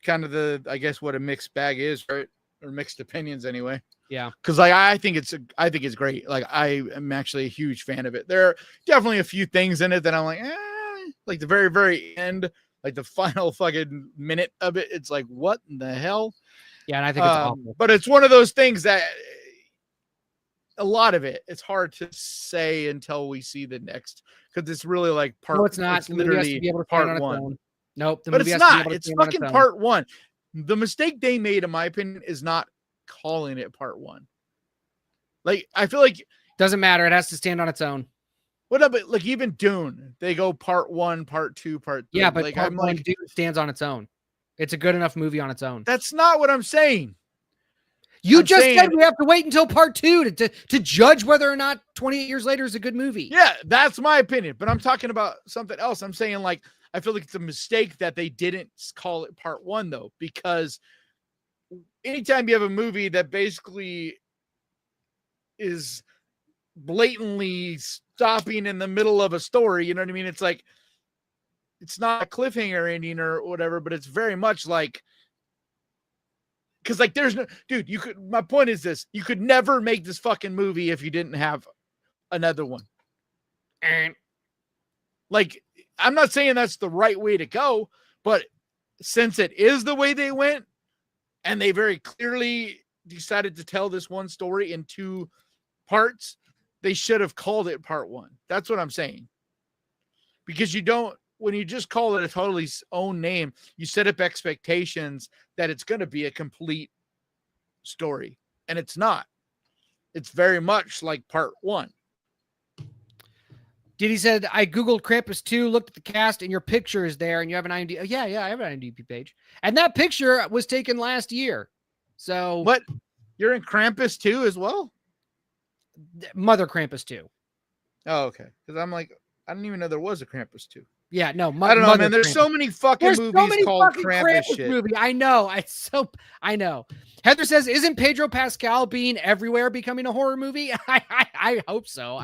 kind of I guess what a mixed bag is, right? Or mixed opinions anyway. Yeah. Cause like, I think it's great. Like I am actually a huge fan of it. There are definitely a few things in it that I'm like, like the very, very end, like the final fucking minute of it. It's like, what in the hell? Yeah. And I think it's awful. But it's one of those things that a lot of it, it's hard to say until we see the next, because it's really like part. No, it's not. It's literally part one. Nope. But it's not. It's fucking part one. The mistake they made, in my opinion, is not calling it part one. Like, I feel like doesn't matter. It has to stand on its own. What up? Like even Dune, they go part one, part two, part three. Yeah, but like, part one, Dune stands on its own. It's a good enough movie on its own. That's not what I'm saying. You just said we have to wait until part two to judge whether or not 28 Years Later is a good movie. Yeah, that's my opinion. But I'm talking about something else. I'm saying, like, I feel like it's a mistake that they didn't call it part one, though, because anytime you have a movie that basically is blatantly stopping in the middle of a story, you know what I mean? It's like, it's not a cliffhanger ending or whatever, but it's very much like, because like there's no, dude, my point is this, you could never make this fucking movie if you didn't have another one. And like, I'm not saying that's the right way to go, but since it is the way they went, and they very clearly decided to tell this one story in two parts, they should have called it part one. That's what I'm saying. Because when you just call it a totally own name, you set up expectations that it's going to be a complete story. And it's not. It's very much like part one. Diddy said, I Googled Krampus 2, looked at the cast, and your picture is there, and you have an IMDb. Oh, yeah, I have an IMDb page. And that picture was taken last year. So. What? You're in Krampus 2 as well? Mother Krampus 2. Oh, okay. Because I'm like, I didn't even know there was a Krampus 2. Yeah, no. I don't know, man. There's so many fucking movies called Krampus shit. Movie. I know. I know. Heather says, isn't Pedro Pascal being everywhere becoming a horror movie? I hope so.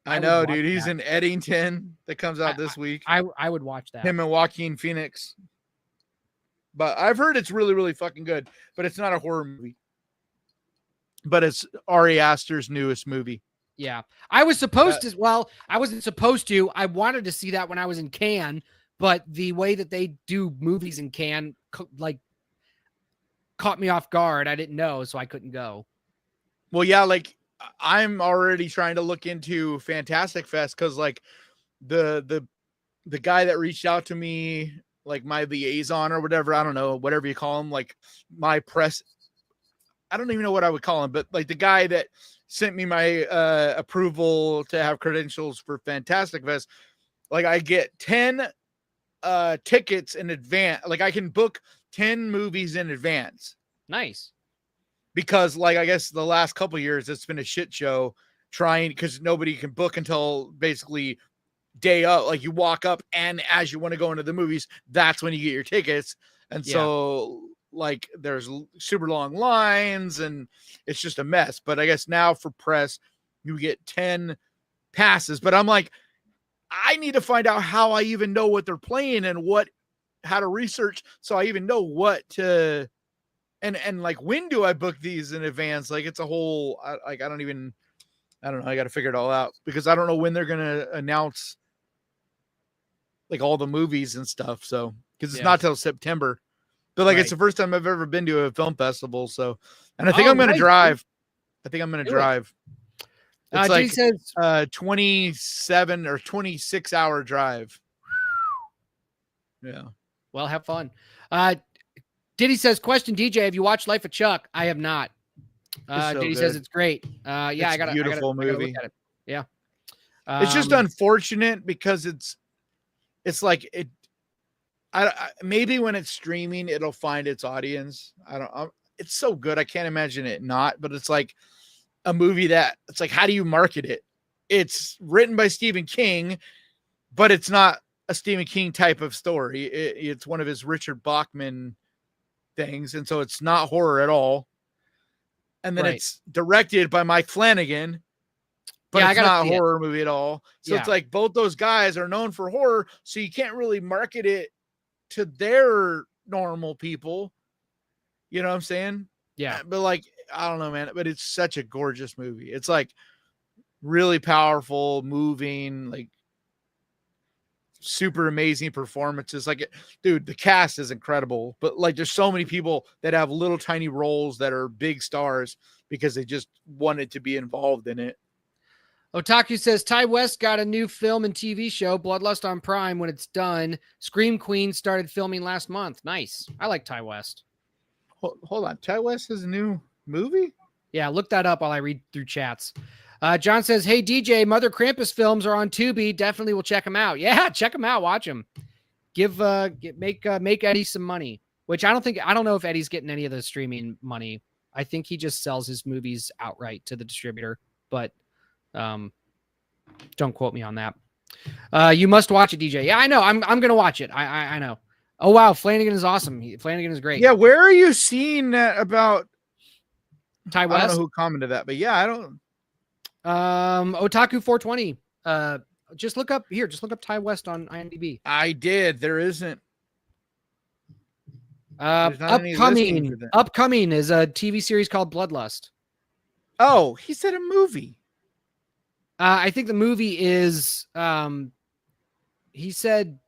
I know, dude. He's in Eddington that comes out this week. I would watch that. Him and Joaquin Phoenix. But I've heard it's really, really fucking good. But it's not a horror movie. But it's Ari Aster's newest movie. Yeah. I was supposed to. Well, I wasn't supposed to. I wanted to see that when I was in Cannes. But the way that they do movies in Cannes, like, caught me off guard. I didn't know, so I couldn't go. Well, yeah, like, I'm already trying to look into Fantastic Fest because, like, the guy that reached out to me, like my liaison or whatever, I don't know, whatever you call him, like my press, I don't even know what I would call him, but like the guy that sent me my approval to have credentials for Fantastic Fest, like I get 10 tickets in advance. Like I can book 10 movies in advance. Nice. Because, like, I guess the last couple of years, it's been a shit show because nobody can book until basically day up. Like, you walk up, and as you want to go into the movies, that's when you get your tickets. And so, like, there's super long lines, and it's just a mess. But I guess now for press, you get 10 passes. But I'm like, I need to find out how I even know what they're playing and how to research so I even know what to... And like, when do I book these in advance? Like, it's a whole, I don't know. I got to figure it all out because I don't know when they're going to announce like all the movies and stuff. So because it's not till September, but like it's the first time I've ever been to a film festival. So, and I think I'm gonna drive. I think I'm gonna drive. It's like says, 27 or 26 hour drive. Yeah. Well, have fun. Diddy says, question, DJ, have you watched Life of Chuck? I have not. Diddy says it's great. Yeah, it's I got a beautiful movie. I gotta look at it. Yeah. It's just unfortunate because it's like it. I maybe when it's streaming, it'll find its audience. It's so good. I can't imagine it not, but it's like a movie that it's like, how do you market it? It's written by Stephen King, but it's not a Stephen King type of story. It's one of his Richard Bachman things. And so it's not horror at all. And then it's directed by Mike Flanagan, but it's not a horror movie at all. So it's like both those guys are known for horror. So you can't really market it to their normal people. You know what I'm saying? Yeah. But like, I don't know, man, but it's such a gorgeous movie. It's like really powerful, moving, like super amazing performances. Like, dude, the cast is incredible, but like there's so many people that have little tiny roles that are big stars because they just wanted to be involved in it. Otaku says Ty West got a new film and TV show, Bloodlust on Prime, when it's done. Scream Queen started filming last month. Nice. I like Ty West. Hold on. Ty West has a new movie? Yeah, look that up while I read through chats. John says, hey, DJ, Mother Krampus films are on Tubi. Definitely will check them out. Yeah, check them out. Watch them. Make Eddie some money, which I don't know if Eddie's getting any of the streaming money. I think he just sells his movies outright to the distributor, but don't quote me on that. You must watch it, DJ. Yeah, I know. I'm going to watch it. I know. Oh, wow. Flanagan is awesome. Flanagan is great. Yeah. Where are you seeing that about Ty West? I don't know who commented that, but yeah, I don't. Otaku 420. Just look up Ty West on IMDb. I did. There isn't. Upcoming is a TV series called Bloodlust. Oh, he said a movie. I think the movie is, he said,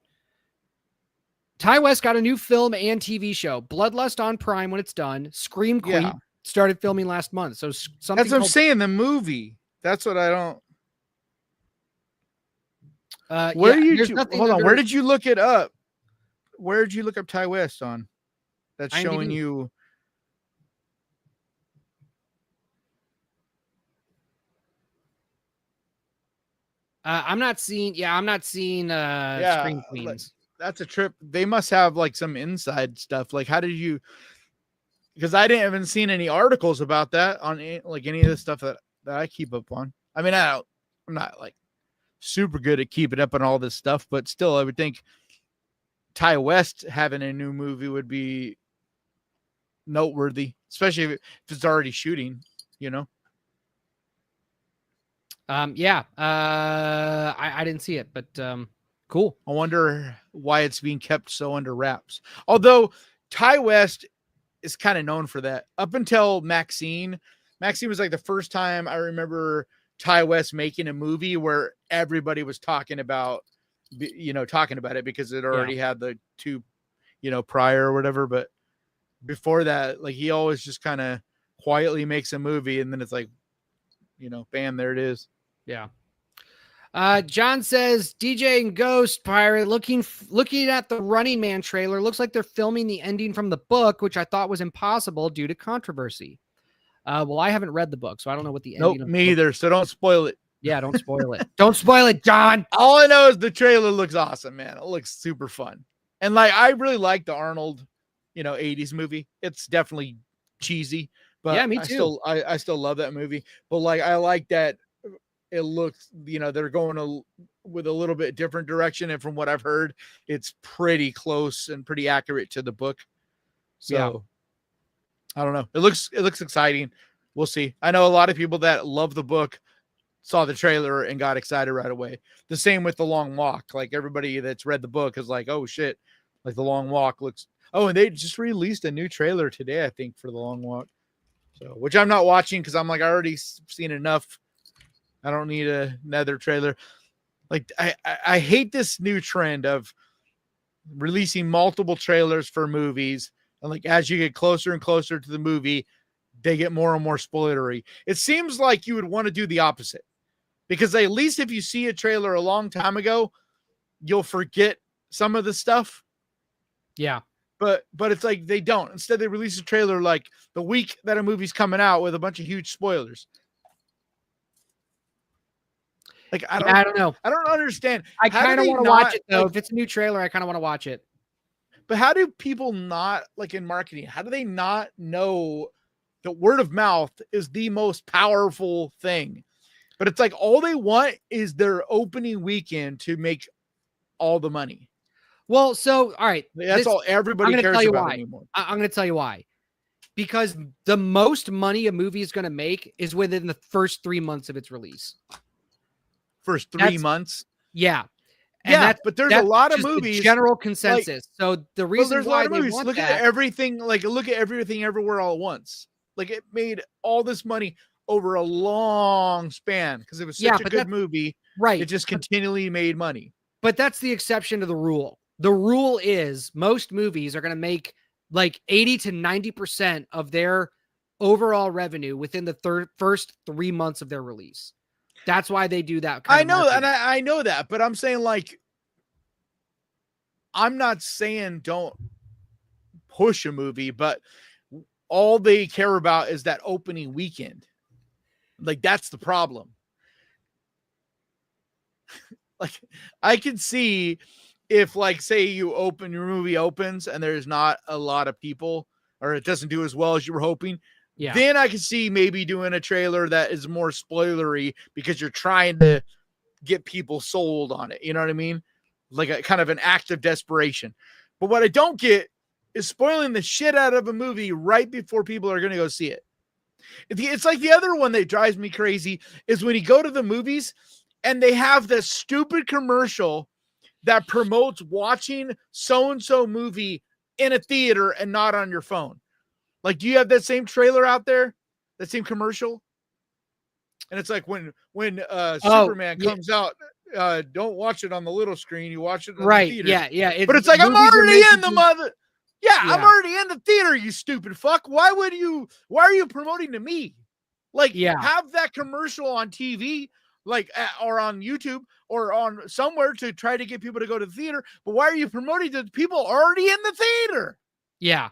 Ty West got a new film and TV show, Bloodlust on Prime when it's done. Scream Queen started filming last month. So something that's what I'm saying, the movie. That's what I don't. Where where did you look it up? Where did you look up Ty West on? That's showing you. I'm not seeing Scream Queens. That's a trip. They must have like some inside stuff. Like, how did you? Because I haven't seen any articles about that on like any of the stuff that I keep up on. I mean, I'm not like super good at keeping up on all this stuff, but still, I would think Ty West having a new movie would be noteworthy, especially if it's already shooting, you know? I didn't see it, but cool. I wonder why it's being kept so under wraps. Although Ty West is kind of known for that. Up until Maxine was like the first time I remember Ty West making a movie where everybody was talking about it because it already had the two, prior or whatever. But before that, like he always just kind of quietly makes a movie and then it's like, bam, there it is. Yeah. John says DJ and Ghost Pirate looking at the Running Man trailer. Looks like they're filming the ending from the book, which I thought was impossible due to controversy. Well, I haven't read the book, so I don't know what the ending. Nope, me either. So don't spoil it. Yeah, don't spoil it. Don't spoil it, John. All I know is the trailer looks awesome, man. It looks super fun, and like I really like the Arnold, 80s movie. It's definitely cheesy, but yeah, me too. I still love that movie. But like I like that it looks, they're going with a little bit different direction, and from what I've heard, it's pretty close and pretty accurate to the book. So I don't know. It looks exciting. We'll see. I know a lot of people that love the book saw the trailer and got excited right away. The same with The Long Walk. Like everybody that's read the book is like, oh shit, like The Long Walk looks. Oh, and they just released a new trailer today, I think, for The Long Walk. So, which I'm not watching because I'm like, I already seen enough. I don't need another trailer. Like I hate this new trend of releasing multiple trailers for movies, and like as you get closer and closer to the movie, they get more and more spoilery. It seems like you would want to do the opposite, because at least if you see a trailer a long time ago, you'll forget some of the stuff. Yeah. But it's like they don't. Instead, they release a trailer like the week that a movie's coming out with a bunch of huge spoilers. Like I don't know. I don't understand. I kind of want to watch it though. Like, if it's a new trailer, I kind of want to watch it. But how do people not, like in marketing, how do they not know that word of mouth is the most powerful thing? But it's like all they want is their opening weekend to make all the money. Well, so all right, that's all everybody cares about anymore. I'm going to tell you why. Because the most money a movie is going to make is within the first 3 months of its release. First 3 months? Yeah. And yeah, but there's a lot of movies. General consensus. Like, so the reason there's why a lot of movies. Want look at everything, like look at Everything Everywhere All at Once. Like it made all this money over a long span because it was such a good movie. Right. It just continually made money. But that's the exception to the rule. The rule is most movies are going to make like 80 to 90% of their overall revenue within the first 3 months of their release. That's why they do that. I know, and I know that, but I'm saying like, I'm not saying don't push a movie, but all they care about is that opening weekend. Like that's the problem. Like I can see if like, say your movie opens and there's not a lot of people or it doesn't do as well as you were hoping. Yeah. Then I can see maybe doing a trailer that is more spoilery because you're trying to get people sold on it. You know what I mean? Like a kind of an act of desperation. But what I don't get is spoiling the shit out of a movie right before people are going to go see it. It's like the other one that drives me crazy is when you go to the movies and they have this stupid commercial that promotes watching so-and-so movie in a theater and not on your phone. Like, do you have that same trailer out there? That same commercial? And it's like when Superman comes out, don't watch it on the little screen. You watch it in the theater. Yeah. But it's like, I'm already in the mother. Yeah, I'm already in the theater, you stupid fuck. Why are you promoting to me? Like, have that commercial on TV, like, or on YouTube or on somewhere to try to get people to go to the theater. But why are you promoting to people already in the theater? Yeah.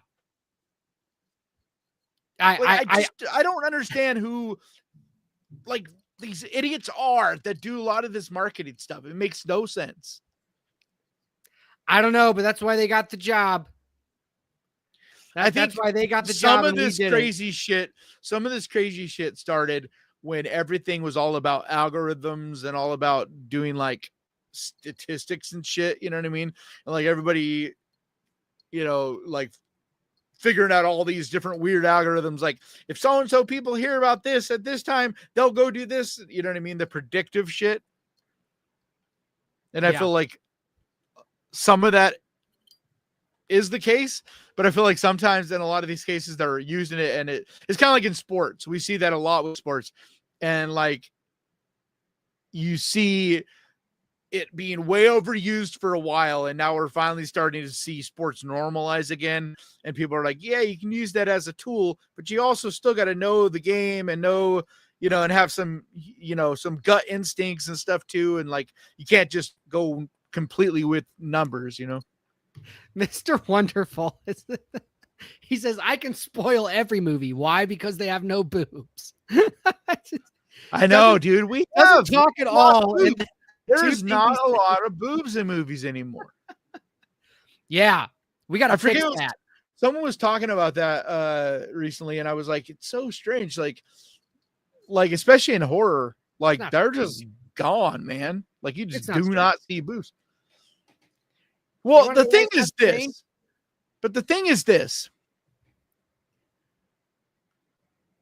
I don't understand who like these idiots are that do a lot of this marketing stuff. It makes no sense. I don't know, but that's why they got the job. That's why they got the job. Some of this crazy shit started when everything was all about algorithms and all about doing like statistics and shit. You know what I mean? And like everybody, you know, like figuring out all these different weird algorithms. Like if so-and-so people hear about this at this time, they'll go do this. You know what I mean? The predictive shit. And I feel like some of that is the case, but I feel like sometimes in a lot of these cases they're using it, and it's kind of like in sports. We see that a lot with sports, and like you see it being way overused for a while, and now we're finally starting to see sports normalize again, and people are like, yeah, you can use that as a tool, but you also still got to know the game and know, you know, and have some, you know, some gut instincts and stuff too, and like you can't just go completely with numbers, you know. Mr. Wonderful, he says, I can spoil every movie. Why? Because they have no boobs. I know, dude. We have talk at all. There's not a lot of boobs in movies anymore. Yeah, we got to fix that. Someone was talking about that recently, and I was like, it's so strange. Like especially in horror, like they're just gone, man. Like you just do not see boobs. Well, the thing is this. But the thing is this.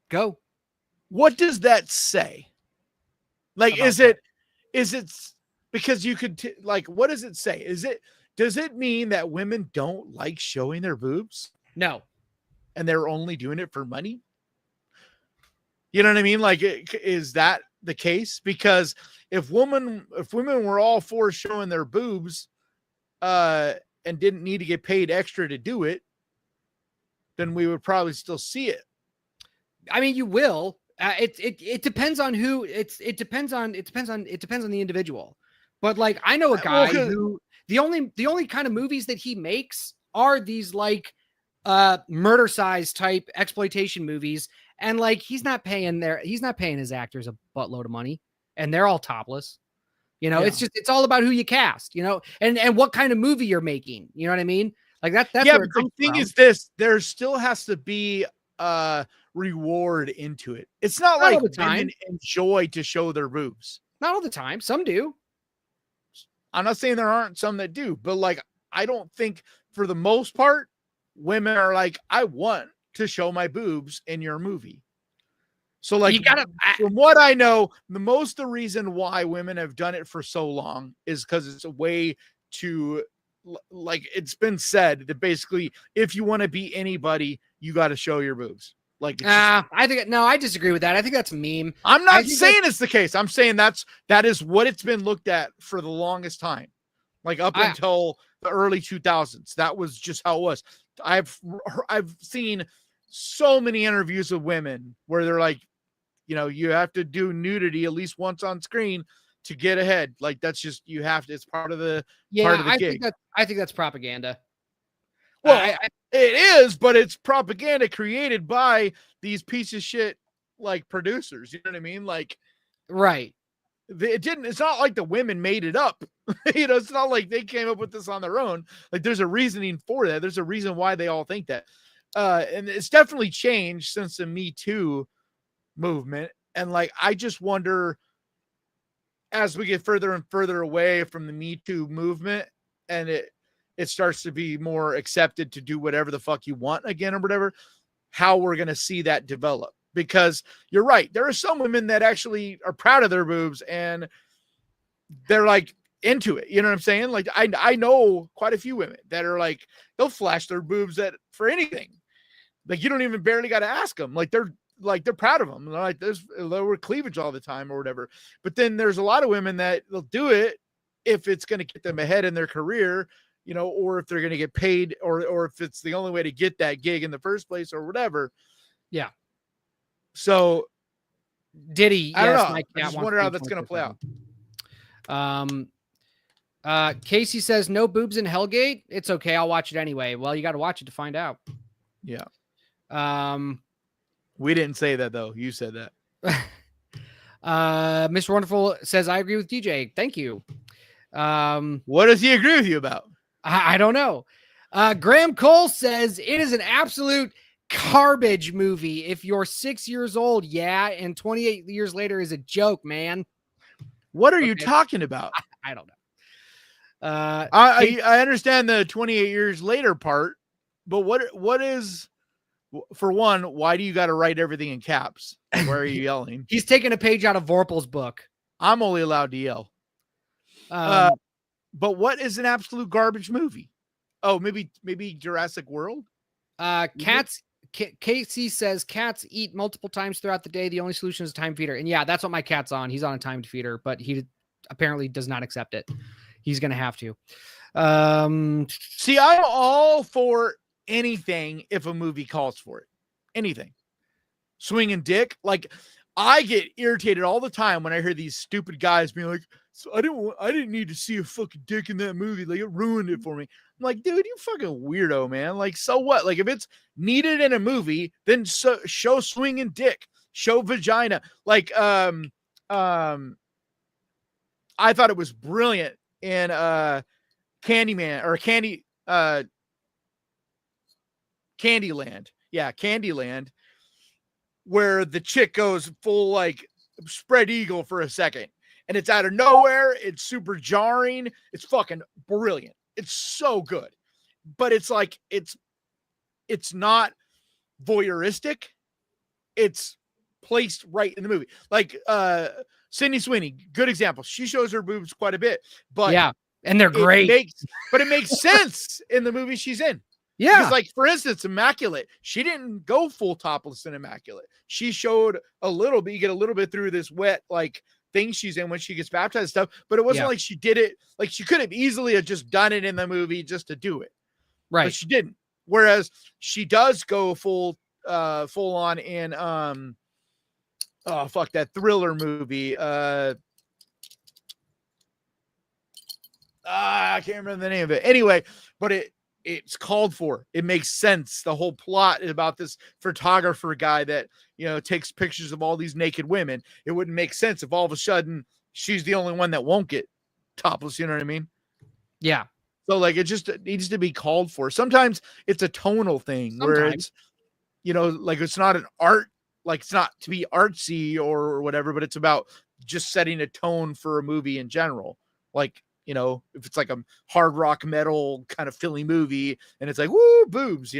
Go. What does that say? Like, is it because you could like, what does it say? Does it mean that women don't like showing their boobs? No. And they're only doing it for money? You know what I mean? Like, is that the case, because if women were all for showing their boobs and didn't need to get paid extra to do it, then we would probably still see it. I mean, you will. It depends on who. It depends on the individual. But like, I know a guy who the only kind of movies that he makes are these like murder size type exploitation movies, and like he's not paying his actors a buttload of money, and they're all topless. It's all about who you cast, and what kind of movie you're making. You know what I mean? Like that's yeah. But the thing is this: there still has to be reward into it. It's not like women enjoy to show their boobs. Not all the time. Some do. I'm not saying there aren't some that do, but like, I don't think for the most part, women are like, I want to show my boobs in your movie. So like, from what I know, the reason why women have done it for so long is because it's a way to, like, it's been said that basically, if you want to be anybody, you got to show your boobs. Like, I disagree with that. I think that's a meme. I'm not saying it's the case. I'm saying that is what it's been looked at for the longest time, like up until the early 2000s. That was just how it was. I've seen so many interviews with women where they're like, you have to do nudity at least once on screen to get ahead. Like, that's just, you have to. It's part of the gig. I think that's propaganda. Well, it is, but it's propaganda created by these piece of shit, like, producers. You know what I mean? Like, right. It's not like the women made it up. It's not like they came up with this on their own. Like, there's a reasoning for that. There's a reason why they all think that. And it's definitely changed since the Me Too movement. And like, I just wonder, as we get further and further away from the Me Too movement, and it starts to be more accepted to do whatever the fuck you want again or whatever, how we're going to see that develop. Because you're right. There are some women that actually are proud of their boobs and they're like into it. You know what I'm saying? Like, I know quite a few women that are like, they'll flash their boobs for anything. Like, you don't even barely got to ask them. Like, they're proud of them. They're like, there's lower cleavage all the time or whatever. But then there's a lot of women that they'll do it if it's going to get them ahead in their career, or if they're going to get paid, or if it's the only way to get that gig in the first place or whatever. Yeah. So Diddy, I don't know. I just wonder how that's going to play out. Casey says no boobs in Hellgate. It's okay. I'll watch it anyway. Well, you got to watch it to find out. Yeah. We didn't say that though. You said that. Mr. Wonderful says, I agree with DJ. Thank you. What does he agree with you about? I don't know. Graham Cole says it is an absolute garbage movie. If you're 6 years old, and 28 years later is a joke, man. What are you talking about? I don't know. I understand the 28 years later part, but what is, for one, why do you got to write everything in caps? Why are you yelling? He's taking a page out of Vorpal's book. I'm only allowed to yell. But what is an absolute garbage movie? Oh, maybe Jurassic World? Casey says cats eat multiple times throughout the day. The only solution is a time feeder. And yeah, that's what my cat's on. He's on a timed feeder, but he apparently does not accept it. He's going to have to. See, I'm all for anything if a movie calls for it. Anything. Swinging dick. Like, I get irritated all the time when I hear these stupid guys being like, so I didn't need to see a fucking dick in that movie. Like, it ruined it for me. I'm like, dude, you fucking weirdo, man. Like, so what? Like, if it's needed in a movie, then show swinging dick, show vagina. Like, I thought it was brilliant in Candyman or Candyland. Yeah, Candyland, where the chick goes full like spread eagle for a second. And it's out of nowhere. It's super jarring. It's fucking brilliant. It's so good. But it's like, it's not voyeuristic. It's placed right in the movie. Like Sydney Sweeney, good example. She shows her boobs quite a bit. But yeah, and they're great. But it makes sense in the movie she's in. Yeah. Because, like, for instance, Immaculate, she didn't go full topless in Immaculate. She showed a little bit. You get a little bit through this wet, like, thing she's in when she gets baptized and stuff. But it wasn't like she did it. Like, she could have easily have just done it in the movie just to do it. Right. But she didn't. Whereas she does go full on in, that Thriller movie. I can't remember the name of it. Anyway, but it's called for. It makes sense. The whole plot is about this photographer guy that, takes pictures of all these naked women. It wouldn't make sense if all of a sudden she's the only one that won't get topless. You know what I mean? Yeah. So, like, it just needs to be called for. Sometimes it's a tonal thing where it's, like, it's not an art, like, it's not to be artsy or whatever, but it's about just setting a tone for a movie in general. Like, if it's like a hard rock metal kind of Philly movie and it's like, woo, boobs,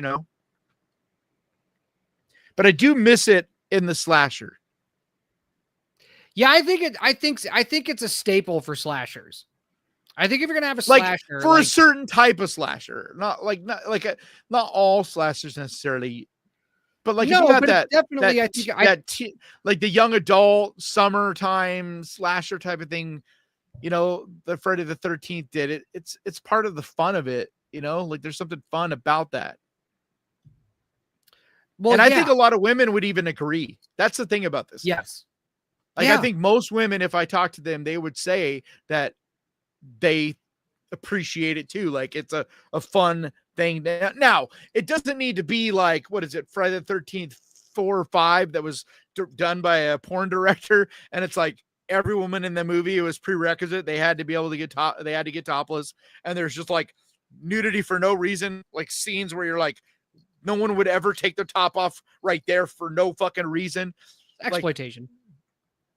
But I do miss it in the slasher. Yeah, I think it's a staple for slashers. I think if you're gonna have a slasher for a certain type of slasher, not all slashers necessarily, but like, no, if you got but that definitely, like the young adult summertime slasher type of thing, the Friday the 13th did it. It's part of the fun of it, like there's something fun about that. Well, and I think a lot of women would even agree. That's the thing about this. Yes. I think most women, if I talk to them, they would say that they appreciate it too. Like, it's a fun thing. Now, it doesn't need to be like, what is it, Friday the 13th 4 or 5 that was done by a porn director, and it's like every woman in the movie, it was prerequisite, they had to be able to get they had to get topless, and there's just like nudity for no reason, like scenes where you're like, no one would ever take their top off right there for no fucking reason. Exploitation.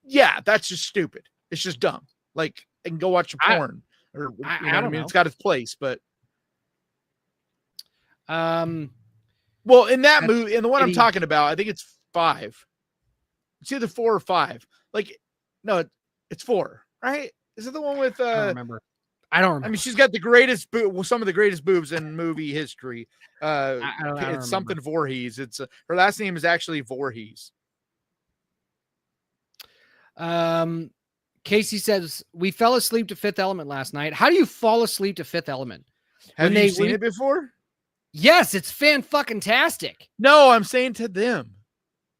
Like, that's just stupid. It's just dumb. Like, and go watch a porn, I don't know. It's got its place, but well, in that movie, in the one I'm talking about, I think it's 5. It's either 4 or 5. Like, no, it's 4, right? Is it the one with? I don't remember. I mean, she's got the greatest some of the greatest boobs in movie history. It's something Voorhees. It's her last name is actually Voorhees. Casey says, we fell asleep to Fifth Element last night. How do you fall asleep to Fifth Element? Have you seen it before? Yes, it's fan-fucking-tastic. No, I'm saying to them.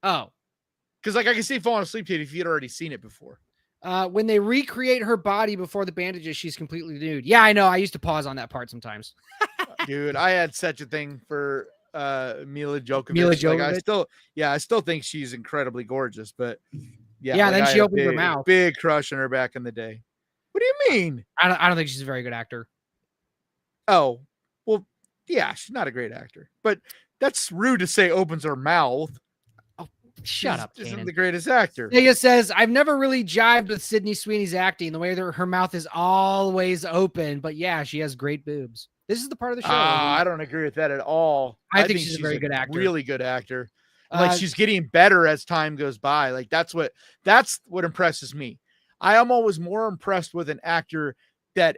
Oh. Because, like, I can see falling asleep to it if you'd already seen it before. When they recreate her body before the bandages, she's completely nude. Yeah, I know. I used to pause on that part sometimes. Dude, I had such a thing for Mila Jovovich. Like, I still think she's incredibly gorgeous, but yeah, then she opened her mouth. Big crush on her back in the day. What do you mean? I don't think she's a very good actor. Oh, well, yeah, she's not a great actor, but that's rude to say opens her mouth. Oh, shut up, Isn't the greatest actor. Sega says, I've never really jived with Sydney Sweeney's acting, the way that her mouth is always open, but yeah, she has great boobs. This is the part of the show. I don't agree with that at all. I think she's a very good actor. Really good actor. Like, she's getting better as time goes by. Like, that's what impresses me. I am always more impressed with an actor that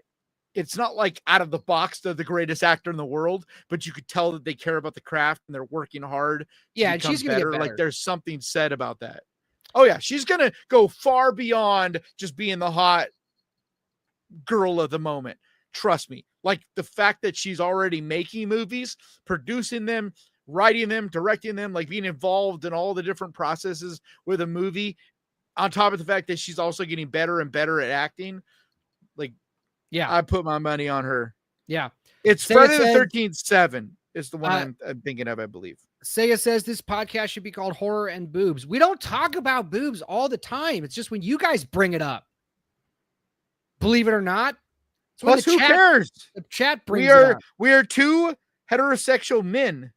it's not like out of the box, they're the greatest actor in the world, but you could tell that they care about the craft and they're working hard. Yeah, and she's gonna get better. Like, there's something said about that. Oh yeah, she's gonna go far beyond just being the hot girl of the moment. Trust me. Like, the fact that she's already making movies, producing them, writing them, directing them, like being involved in all the different processes with a movie, on top of the fact that she's also getting better and better at acting. Like, yeah, I put my money on her. Yeah. It's Friday the 13th 7 is the one I'm thinking of, I believe. Sega says this podcast should be called Horror and Boobs. We don't talk about boobs all the time. It's just when you guys bring it up. Believe it or not. Plus, who cares? The chat brings it up. We are 2 heterosexual men.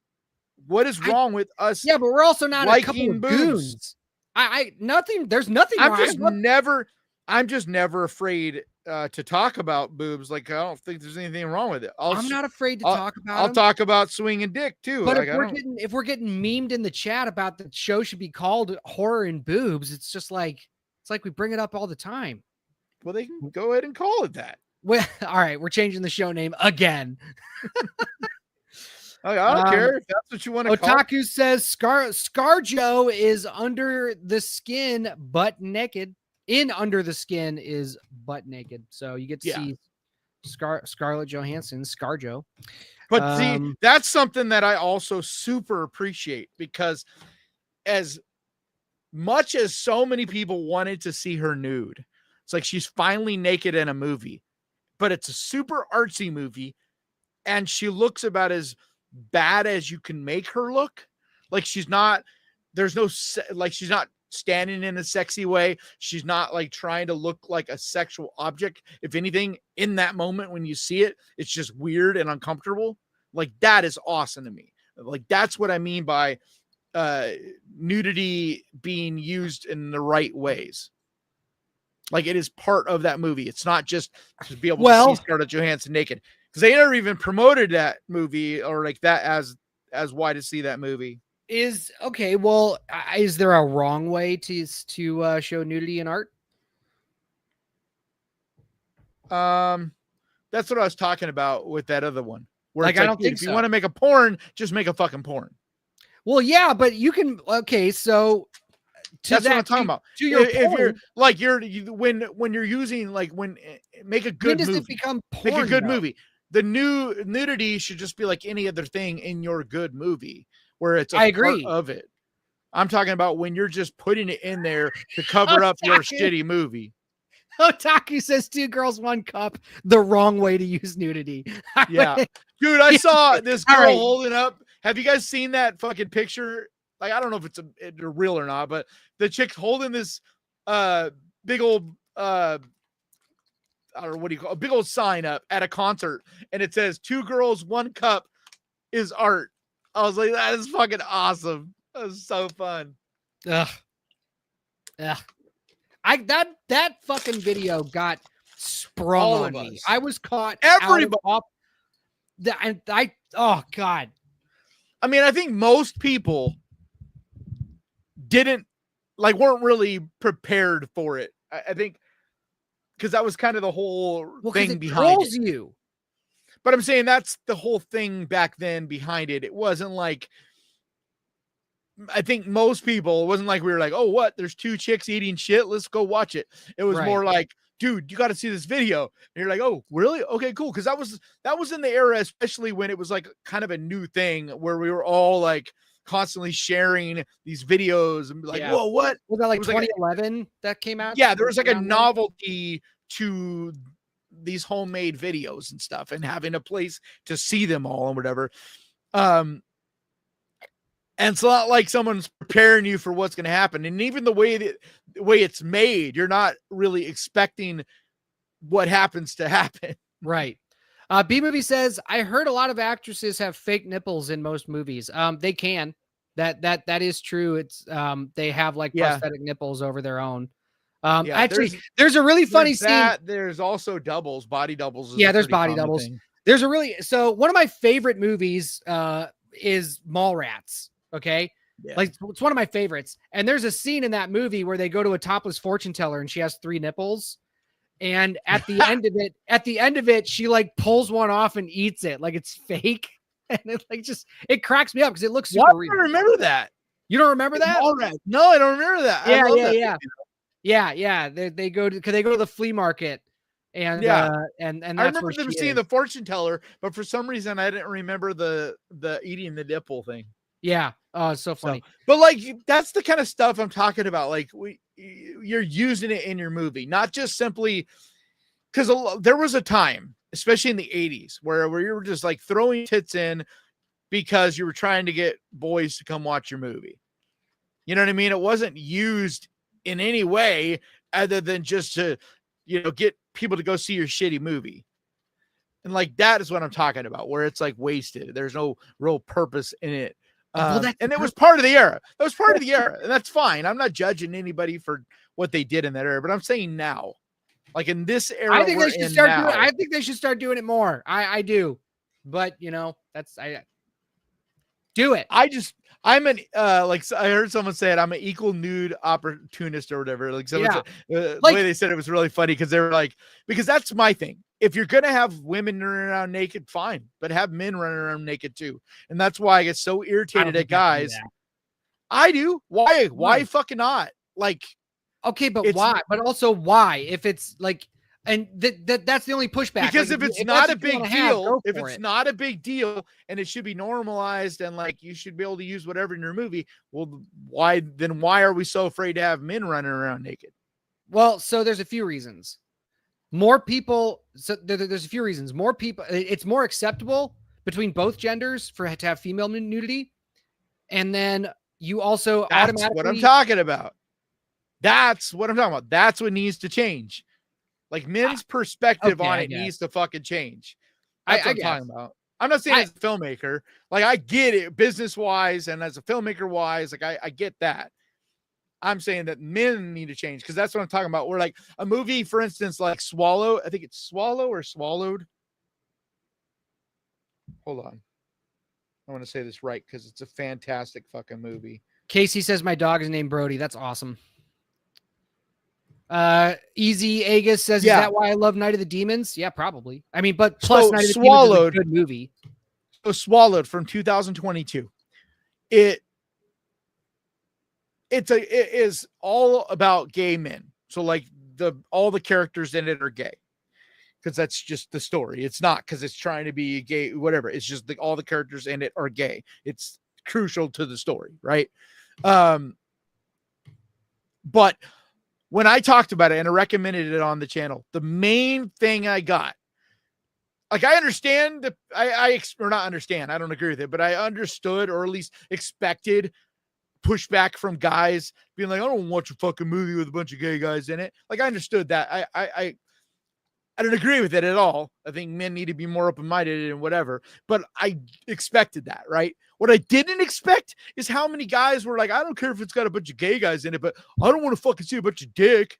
What is wrong with us? Yeah, but we're also not a couple of boobs. Goons. There's nothing wrong. I'm just never afraid to talk about boobs. Like, I don't think there's anything wrong with it. I'm not afraid to talk about I'll talk about swinging dick too. But like, if we're getting memed in the chat about the show should be called Horror and Boobs, it's just like, it's like we bring it up all the time. Well, they can go ahead and call it that. Well, all right, we're changing the show name again. I don't care if that's what you want to call it. Otaku says ScarJo is under the skin, butt naked. In under the skin is butt naked. So you get to see Scarlett Johansson, ScarJo. But see, that's something that I also super appreciate, because as much as so many people wanted to see her nude, it's like she's finally naked in a movie, but it's a super artsy movie, and she looks about as bad as you can make her look. Like she's not, there's no, like she's not standing in a sexy way. She's not like trying to look like a sexual object. If anything, in that moment when you see it, it's just weird and uncomfortable. Like that is awesome to me. Like that's what I mean by nudity being used in the right ways. Like it is part of that movie. It's not just to be able to see Scarlett Johansson naked, because they never even promoted that movie or like that as why to see that movie. Is okay. Well, is there a wrong way to show nudity in art? That's what I was talking about with that other one. Where like, I don't think if you want to make a porn, just make a fucking porn. Well, yeah, but you can. Okay, so that's what I'm talking about. To your if you're like when you're using like make a good movie. Does it become porn? Make a good movie. The new nudity should just be like any other thing in your good movie, where it's a part of it. I'm talking about when you're just putting it in there to cover up your shitty movie. Otaku says 2 girls, 1 cup. The wrong way to use nudity. Yeah, dude, I saw this girl holding up. Have you guys seen that fucking picture? Like, I don't know if it's a real or not, but the chick's holding this big old I don't know, what do you call a big old sign up at a concert, and it says 2 girls, 1 cup is art. I was like, that is fucking awesome. That was so fun. Ugh. That fucking video got sprung on me. I was caught. Everybody. Oh God. I mean, I think most people weren't really prepared for it. I think because that was kind of the whole thing behind it. You. But I'm saying that's the whole thing back then behind it. It wasn't like, I think most people, it wasn't like we were like, oh, what? There's 2 chicks eating shit. Let's go watch it. It was more like, dude, you got to see this video. And you're like, oh, really? Okay, cool. Because that was in the era, especially when it was like kind of a new thing where we were all like constantly sharing these videos and like, whoa, what? Was that like 2011 that came out? Yeah, there was like a novelty to these homemade videos and stuff, and having a place to see them all and whatever. And it's not like someone's preparing you for what's going to happen. And even the way it's made, you're not really expecting what happens to happen. Right. B-Movie says, I heard a lot of actresses have fake nipples in most movies. They can. That is true. It's they have like prosthetic nipples over their own. Actually, there's a really funny scene. There's also doubles, body doubles. Yeah, there's body doubles. Thing. There's one of my favorite movies is Mallrats. Okay. Yeah. Like it's one of my favorites. And there's a scene in that movie where they go to a topless fortune teller and she has 3 nipples. And at the end of it, she like pulls one off and eats it. Like it's fake. And it cracks me up because it looks super real. I don't remember that. You don't remember that? No, I don't remember that. Yeah. They go to the flea market. And that's I remember them seeing the fortune teller, but for some reason I didn't remember the eating the nipple thing. Yeah. Oh, it's so funny. But like, that's the kind of stuff I'm talking about. Like you're using it in your movie, not just simply because there was a time, especially in the 80s, where you were just like throwing tits in because you were trying to get boys to come watch your movie. You know what I mean? It wasn't used in any way other than just to, get people to go see your shitty movie. And like, that is what I'm talking about, where it's like wasted. There's no real purpose in it. And it was part of the era. That was part of the era. And that's fine. I'm not judging anybody for what they did in that era, but I'm saying now, like in this era, I think they should start doing it. I think they should start doing it more. I do. But I do it. I'm an I heard someone say it. I'm an equal nude opportunist or whatever. Like someone said, the way they said it was really funny because they were like, because that's my thing. if you're going to have women running around naked, fine, but have men running around naked too. And that's why I get so irritated at guys. I do. Why fucking not? Like, okay, but why? But also why? If it's like, and that's the only pushback. Because like, if it's not a big deal, if it's not a big deal and it should be normalized and like you should be able to use whatever in your movie, well, why are we so afraid to have men running around naked? Well, so there's a few reasons. More people, so there's a few reasons. More people, it's more acceptable between both genders to have female nudity. And then you also automatically. What I'm talking about. That's what I'm talking about. That's what needs to change. Like men's perspective on it needs to fucking change. That's what I'm talking about. I'm not saying as a filmmaker, like I get it business wise and as a filmmaker wise, like I get that. I'm saying that men need to change because that's what I'm talking about. We're like a movie, for instance, like Swallow. I think it's Swallow or Swallowed. Hold on. I want to say this right because it's a fantastic fucking movie. Casey says my dog is named Brody. That's awesome. Easy Agus says, is that why I love Night of the Demons? Yeah, probably. I mean, but plus Night of the Demons is a good movie. So Swallowed from 2022. It is all about gay men. So like all the characters in it are gay. Because that's just the story. It's not because it's trying to be gay, whatever. It's just all the characters in it are gay. It's crucial to the story, right? But when I talked about it and I recommended it on the channel, the main thing I got, like I understand or not understand, I don't agree with it, but I understood or at least expected pushback from guys being like, I don't watch a fucking movie with a bunch of gay guys in it. Like I understood that. I don't agree with it at all. I think men need to be more open-minded and whatever, but I expected that, right? What I didn't expect is how many guys were like, I don't care if it's got a bunch of gay guys in it, but I don't want to fucking see a bunch of dick.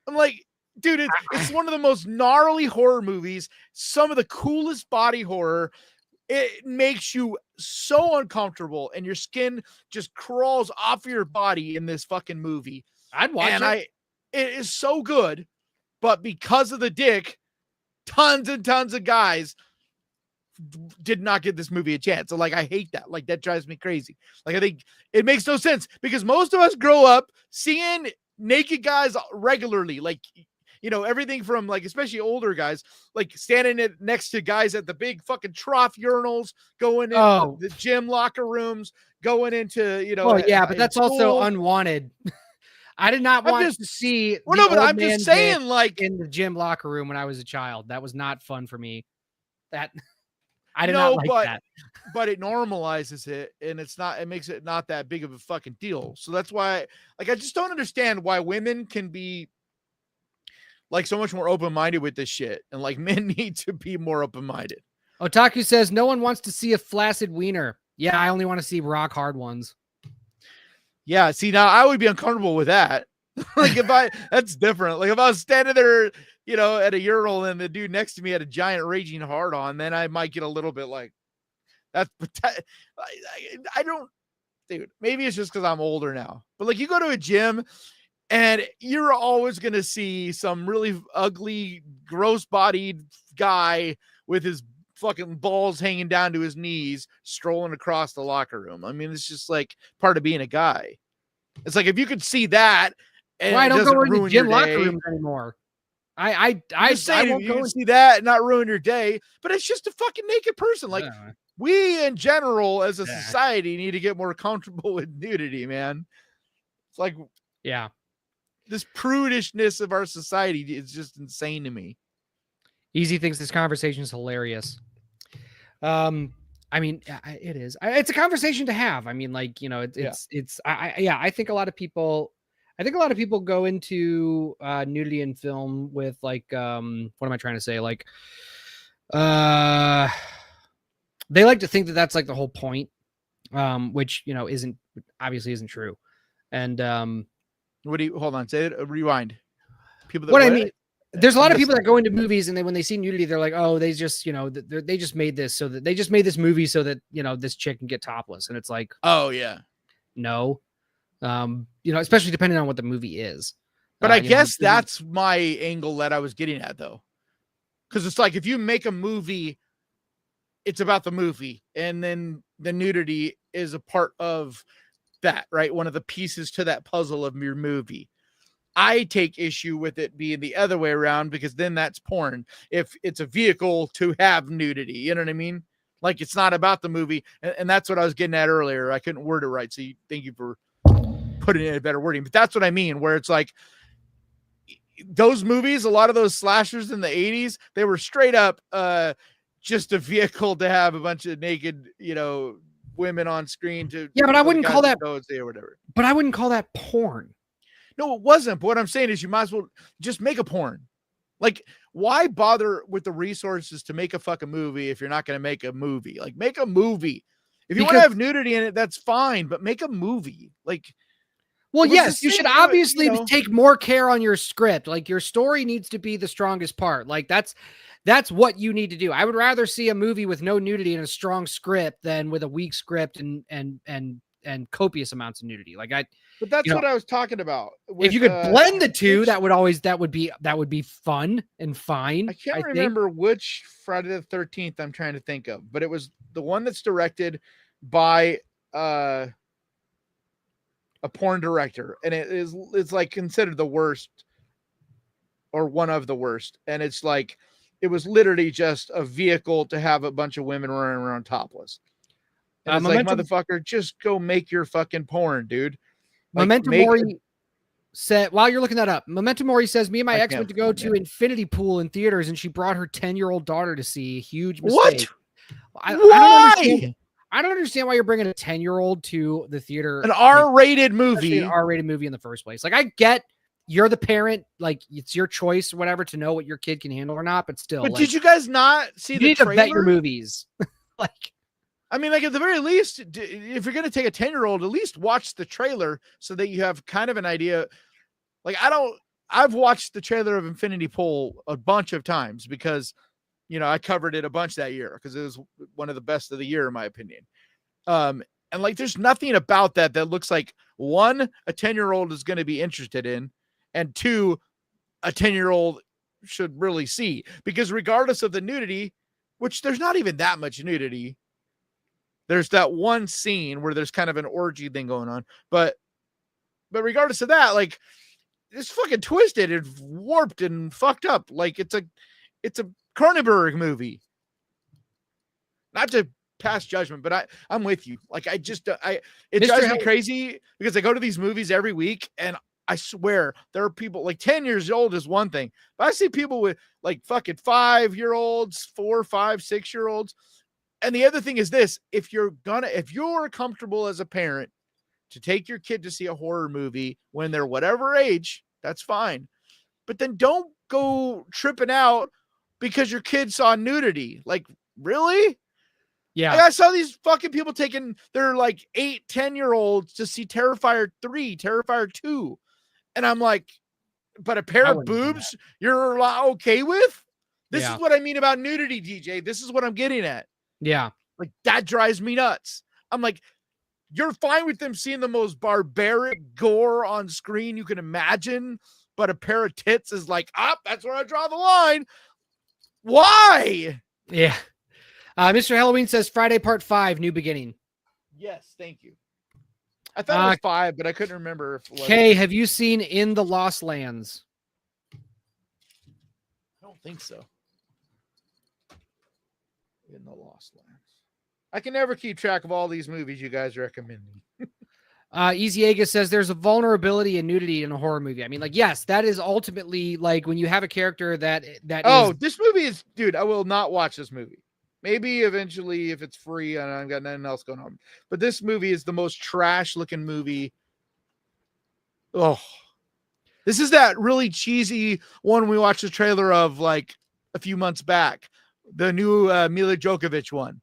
I'm like, dude, it's one of the most gnarly horror movies, some of the coolest body horror. It makes you so uncomfortable and your skin just crawls off your body in this fucking movie. I'd watch it. It is so good. But because of the dick, tons and tons of guys did not give this movie a chance. So like, I hate that. Like that drives me crazy. Like I think it makes no sense because most of us grow up seeing naked guys regularly. Like, you know, everything from like, especially older guys, like standing next to guys at the big fucking trough urinals, going into the gym locker rooms, going into, you know. Oh yeah, but that's also unwanted. I did not want to see. Well, no, but I'm just saying, like in the gym locker room when I was a child, that was not fun for me. That I did not like that. But it normalizes it, and it makes it not that big of a fucking deal. So that's why, like, I just don't understand why women can be like so much more open-minded with this shit, and like men need to be more open-minded. Otaku says no one wants to see a flaccid wiener. Yeah, I only want to see rock hard ones. Yeah, see, now I would be uncomfortable with that. Like that's different. Like if I was standing there, you know, at a urinal and the dude next to me had a giant raging hard on, then I might get a little bit like, that's, I don't, dude, maybe it's just because I'm older now, but like you go to a gym and you're always going to see some really ugly, gross bodied guy with his fucking balls hanging down to his knees, strolling across the locker room. I mean, it's just like part of being a guy. It's like, if you could see that, and I don't go into gym locker rooms anymore. I won't go and see that and not ruin your day, but it's just a fucking naked person. Like we in general as a society need to get more comfortable with nudity, man. It's like, this prudishness of our society is just insane to me. Easy thinks this conversation is hilarious. I mean, it is. It's a conversation to have. I mean, like, you know, I think a lot of people go into nudity in film with like, what am I trying to say? Like, they like to think that that's like the whole point, which, you know, obviously isn't true. And hold on, say it, rewind. People that I mean, there's a lot of people that go into movies and when they see nudity, they're like, oh, they just, you know, they just made this so that they just made this movie so that, you know, this chick can get topless. And it's like, oh yeah, no, you know, especially depending on what the movie is. But I guess that's my angle that I was getting at though. Because it's like if you make a movie, it's about the movie, and then the nudity is a part of that, right? One of the pieces to that puzzle of your movie. I take issue with it being the other way around, because then that's porn. If it's a vehicle to have nudity, you know what I mean? Like, it's not about the movie. And that's what I was getting at earlier. I couldn't word it right. So thank you for putting in a better wording, but that's what I mean, where it's like those movies, a lot of those slashers in the 80s, they were straight up, just a vehicle to have a bunch of naked, women on screen to. Yeah, but I wouldn't call that or whatever. But I wouldn't call that porn. No, it wasn't. But what I'm saying is you might as well just make a porn. Like, why bother with the resources to make a fucking movie if you're not going to make a movie? Like, make a movie. If you want to have nudity in it, that's fine, but make a movie. Like, well, yes, you should obviously take more care on your script. Like, your story needs to be the strongest part. Like, that's what you need to do. I would rather see a movie with no nudity and a strong script than with a weak script and copious amounts of nudity. But that's what I was talking about. If you could blend the two, that would be fun and fine. I can't remember which Friday the 13th I'm trying to think of, but it was the one that's directed by a porn director, and it's like considered the worst or one of the worst. And it's like, it was literally just a vehicle to have a bunch of women running around topless. And it's like, motherfucker, just go make your fucking porn, dude. Memento Mori said, while you're looking that up, Memento Mori says, me and my ex went to go to Infinity Pool in theaters, and she brought her 10-year-old daughter to see. Huge mistake. What? I don't understand why you're bringing a 10-year-old to the theater. An R-rated movie. An R-rated movie in the first place. Like, I get you're the parent, like, it's your choice or whatever to know what your kid can handle or not, but still. But did you guys not see the trailer? You need to vet your movies. I mean, like, at the very least, if you're going to take a 10-year-old, at least watch the trailer so that you have kind of an idea. Like, I've watched the trailer of Infinity Pool a bunch of times because, I covered it a bunch that year because it was one of the best of the year, in my opinion. And like, there's nothing about that looks like, one, a 10-year-old is going to be interested in, and two, a 10-year-old should really see, because regardless of the nudity, which there's not even that much nudity, there's that one scene where there's kind of an orgy thing going on, but regardless of that, like, it's fucking twisted and warped and fucked up. Like, it's a Cronenberg movie. Not to pass judgment, but I'm with you. Like, it drives me crazy because I go to these movies every week, and I swear there are people like 10 years old is one thing, but I see people with like fucking 5-year-olds, 4, 5, 6-year-olds. And the other thing is this: if you're comfortable as a parent to take your kid to see a horror movie when they're whatever age, that's fine. But then don't go tripping out because your kid saw nudity. Like, really? Yeah. Like, I saw these fucking people taking their like 8, 10-year-olds to see Terrifier 3, Terrifier 2. And I'm like, but a pair of boobs you're okay with? This is what I mean about nudity, DJ. This is what I'm getting at. Yeah. Like, that drives me nuts. I'm like, you're fine with them seeing the most barbaric gore on screen you can imagine, but a pair of tits is like, that's where I draw the line. Why? Yeah. Mr. Halloween says Friday Part 5, New Beginning. Yes, thank you. I thought it was 5, but I couldn't remember if it was. Okay, have you seen In the Lost Lands? I don't think so. In the Lost Lands. I can never keep track of all these movies you guys recommend me. Easy Aga says there's a vulnerability and nudity in a horror movie. I mean, like, yes, that is ultimately like when you have a character that this movie is, dude, I will not watch this movie. Maybe eventually if it's free and I've got nothing else going on. But this movie is the most trash looking movie. Oh, this is that really cheesy one we watched the trailer of like a few months back. The new Mila Djokovic one.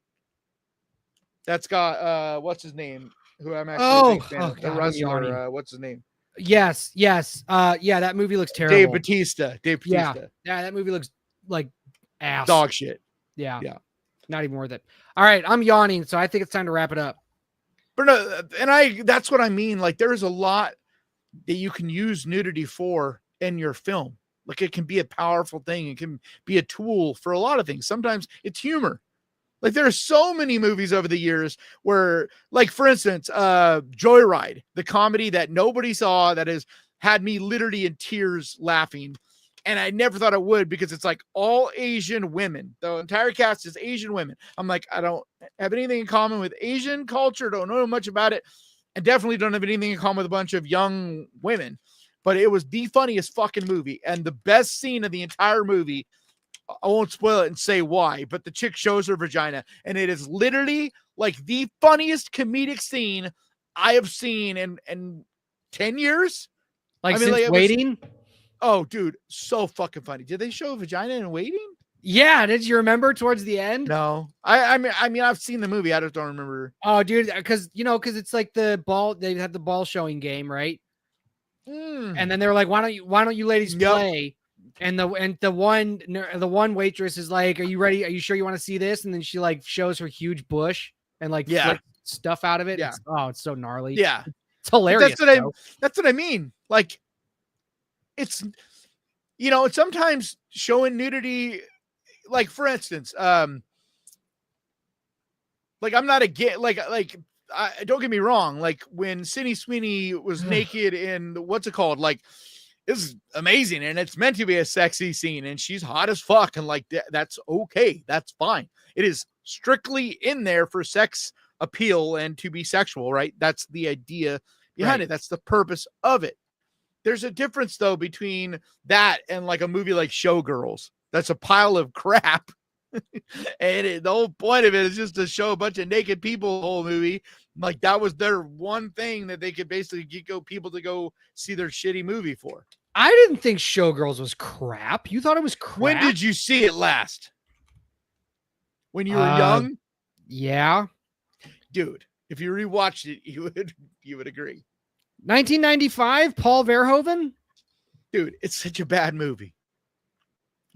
That's got what's his name? Who I'm actually a big fan of. The wrestler, what's his name? Yes. Yeah, that movie looks terrible. Dave Bautista. Yeah, that movie looks like ass. Dog shit. Yeah. Not even worth it. All right, I'm yawning, so I think it's time to wrap it up. But no, and that's what I mean. Like, there's a lot that you can use nudity for in your film. Like it can be a powerful thing. It can be a tool for a lot of things. Sometimes it's humor. Like there are so many movies over the years where, like for instance, Joyride, the comedy that nobody saw that has had me literally in tears laughing. And I never thought it would, because it's like all Asian women. The entire cast is Asian women. I'm like, I don't have anything in common with Asian culture. Don't know much about it. And definitely don't have anything in common with a bunch of young women. But it was the funniest fucking movie. And the best scene of the entire movie, I won't spoil it and say why, but the chick shows her vagina. And it is literally like the funniest comedic scene I have seen in 10 years. Like, I mean, since Waiting? Oh, dude, so fucking funny. Did they show vagina in Waiting? Yeah. Did you remember towards the end? No. I mean, I've seen the movie. I just don't remember. Oh, dude, because it's like the ball. They had the ball showing game, right? And then they were like, "Why don't you ladies play?" And the one waitress is like, "Are you ready? Are you sure you want to see this?" And then she like shows her huge bush and like flicks stuff out of it. Yeah. It's so gnarly. Yeah, it's hilarious. That's what I mean. Like, it's, it's sometimes showing nudity. Like for instance, like I'm not don't get me wrong. Like when Sydney Sweeney was naked in what's it called? Like, this is amazing. And it's meant to be a sexy scene and she's hot as fuck. And like, that's okay. That's fine. It is strictly in there for sex appeal and to be sexual, right? That's the idea behind it. That's the purpose of it. There's a difference though between that and like a movie like Showgirls. That's a pile of crap. And the whole point of it is just to show a bunch of naked people the whole movie. Like that was their one thing that they could basically get people to go see their shitty movie for. I didn't think Showgirls was crap. You thought it was crap? When did you see it last? When you were young? Yeah. Dude, if you rewatched it, you would agree. 1995, Paul Verhoeven? Dude, it's such a bad movie.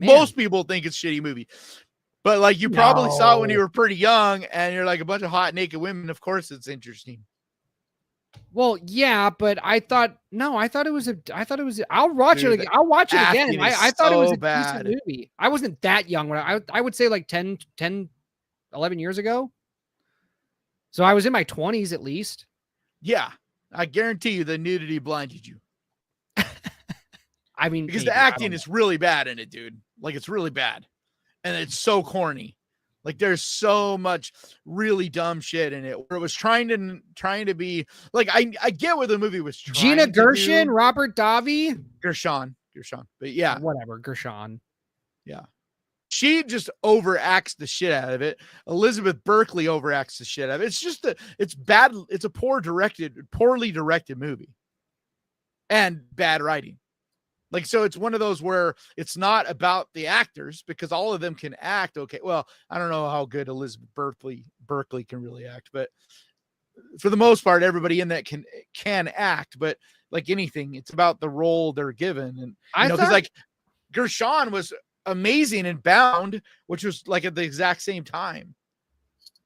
Man. Most people think it's a shitty movie. But like you probably saw it when you were pretty young and you're like a bunch of hot naked women. Of course it's interesting. Well, yeah, but I thought it was I'll watch it again. I'll watch it again. I thought it was a decent movie. I wasn't that young when I would say like 10, 11 years ago. So I was in my 20s at least. Yeah. I guarantee you the nudity blinded you. I mean, because the acting is really bad in it, dude. Like it's really bad. And it's so corny. Like there's so much really dumb shit in it where it was trying to be like, I get what the movie was trying Gina to Gershon, do. Robert Davi, Gershon. But yeah, whatever. Gershon. Yeah. She just overacts the shit out of it. Elizabeth Berkley overacts the shit out of it. It's just it's bad. It's a poorly directed movie and bad writing. Like, so it's one of those where it's not about the actors because all of them can act. Okay. Well, I don't know how good Elizabeth Berkley can really act, but for the most part, everybody in that can act, but like anything, it's about the role they're given. And because like Gershon was amazing in Bound, which was like at the exact same time,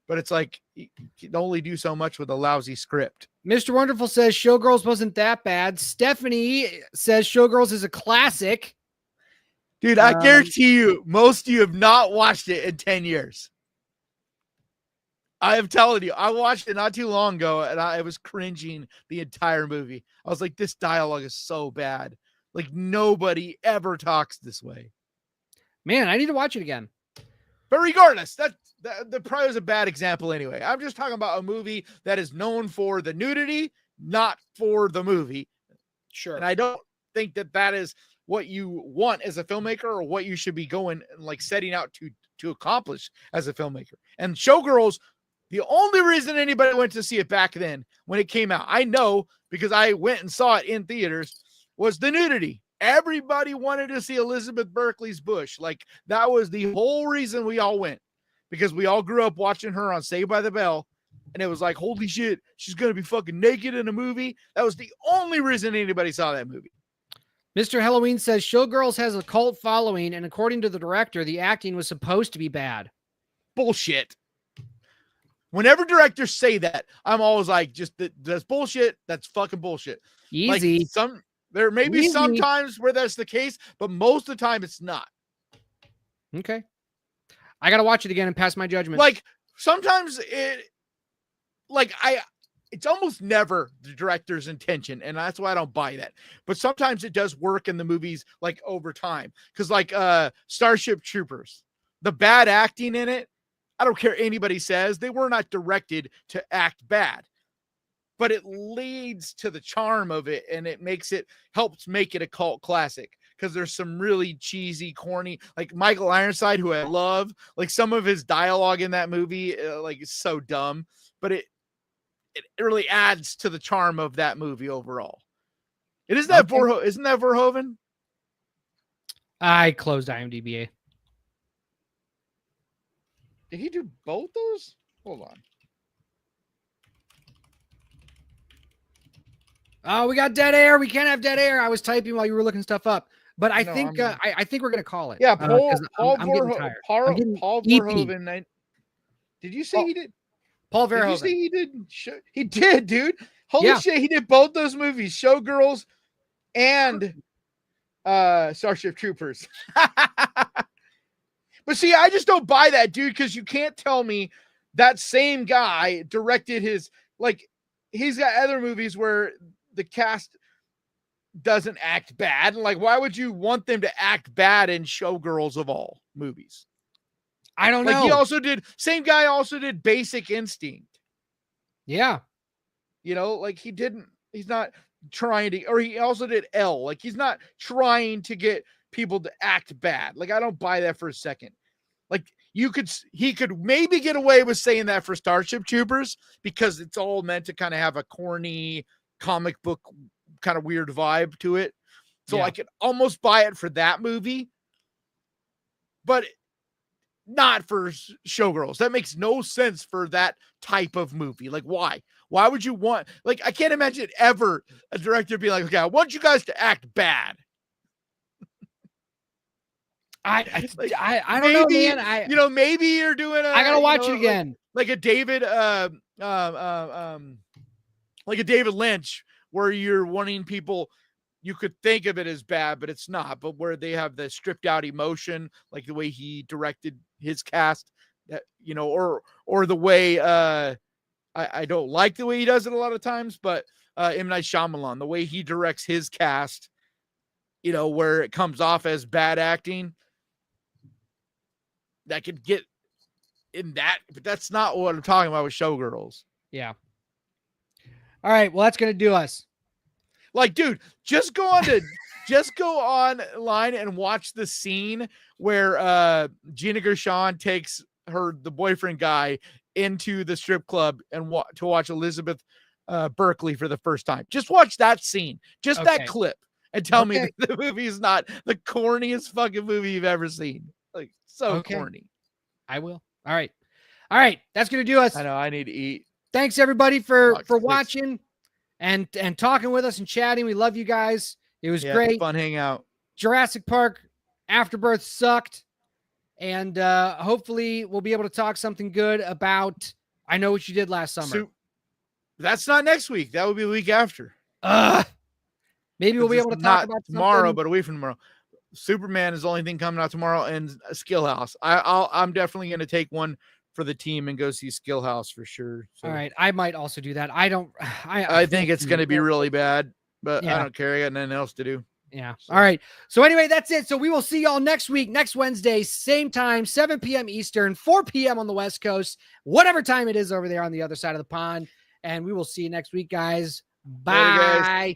but it's like you can only do so much with a lousy script. Mr. Wonderful says Showgirls wasn't that bad. Stephanie says Showgirls is a classic. Dude, I guarantee you, most of you have not watched it in 10 years. I am telling you, I watched it not too long ago and I was cringing the entire movie. I was like, this dialogue is so bad. Like nobody ever talks this way. Man, I need to watch it again. But regardless, that probably was a bad example anyway. I'm just talking about a movie that is known for the nudity, not for the movie. Sure. And I don't think that is what you want as a filmmaker or what you should be going and like setting out to accomplish as a filmmaker. And Showgirls, the only reason anybody went to see it back then when it came out, I know because I went and saw it in theaters, was the nudity. Everybody wanted to see Elizabeth Berkley's bush. Like that was the whole reason we all went, because we all grew up watching her on Saved by the Bell. And it was like, holy shit, she's going to be fucking naked in a movie. That was the only reason anybody saw that movie. Mr. Halloween says Showgirls has a cult following. And according to the director, the acting was supposed to be bad. Bullshit. Whenever directors say that, I'm always like, just that's bullshit. That's fucking bullshit. Easy. Like There may be some times where that's the case, but most of the time it's not. Okay. I got to watch it again and pass my judgment. Like sometimes it's almost never the director's intention, and that's why I don't buy that. But sometimes it does work in the movies like over time. Because like Starship Troopers, the bad acting in it, I don't care anybody says, they were not directed to act bad. But it leads to the charm of it, and it helps make it a cult classic. Because there's some really cheesy, corny, like Michael Ironside, who I love, like some of his dialogue in that movie, like is so dumb, but it really adds to the charm of that movie overall. Isn't that Verhoeven? I closed IMDb. Did he do both those? Hold on. Oh, we got dead air. We can't have dead air. I was typing while you were looking stuff up, but I think we're gonna call it. Yeah, Paul Verhoeven. Did you say he did? Paul Verhoeven. Did you say he did? He did, dude. Holy shit, he did both those movies, Showgirls and Starship Troopers. But see, I just don't buy that, dude, because you can't tell me that same guy directed he's got other movies where the cast doesn't act bad. Like, why would you want them to act bad in Showgirls of all movies? I don't know. Same guy also did Basic Instinct. Yeah. He's not trying to, or he also did L. Like, he's not trying to get people to act bad. Like, I don't buy that for a second. Like, he could maybe get away with saying that for Starship Troopers because it's all meant to kind of have a corny comic book kind of weird vibe to it. So I could almost buy it for that movie, but not for Showgirls. That makes no sense for that type of movie. Like, why? Why would you want, like, I can't imagine ever a director being like, okay, I want you guys to act bad. I don't know, man. Maybe you're doing I gotta watch it again. Like a David Lynch, where you're wanting people, you could think of it as bad, but it's not. But where they have the stripped out emotion, like the way he directed his cast, that or the way I don't like the way he does it a lot of times, but M. Night Shyamalan, the way he directs his cast, where it comes off as bad acting. That could get in that, but that's not what I'm talking about with Showgirls. Yeah. All right. Well, that's going to do us. Like, dude, just go online and watch the scene where Gina Gershon takes the boyfriend guy into the strip club and to watch Elizabeth Berkley for the first time. Just watch that scene, that clip, and tell me that the movie is not the corniest fucking movie you've ever seen. Like, so corny. I will. All right. That's going to do us. I know I need to eat. Thanks everybody for watching and talking with us and chatting. We love you guys. It was great. Fun hangout. Jurassic Park Afterbirth sucked. And hopefully we'll be able to talk something good about I Know What You Did Last Summer. That's not next week. That will be the week after. Maybe we'll be able to talk about tomorrow, but a week from tomorrow. Superman is the only thing coming out tomorrow, and Skill House. I'm definitely going to take one for the team and go see Skill House for sure. So. All right, I might also do that. I think it's going to be really bad, but I don't care. I got nothing else to do. Yeah. So. All right. So anyway, that's it. So we will see y'all next week, next Wednesday, same time, 7 p.m. Eastern, 4 p.m. on the West Coast, whatever time it is over there on the other side of the pond. And we will see you next week, guys. Bye. Later, guys.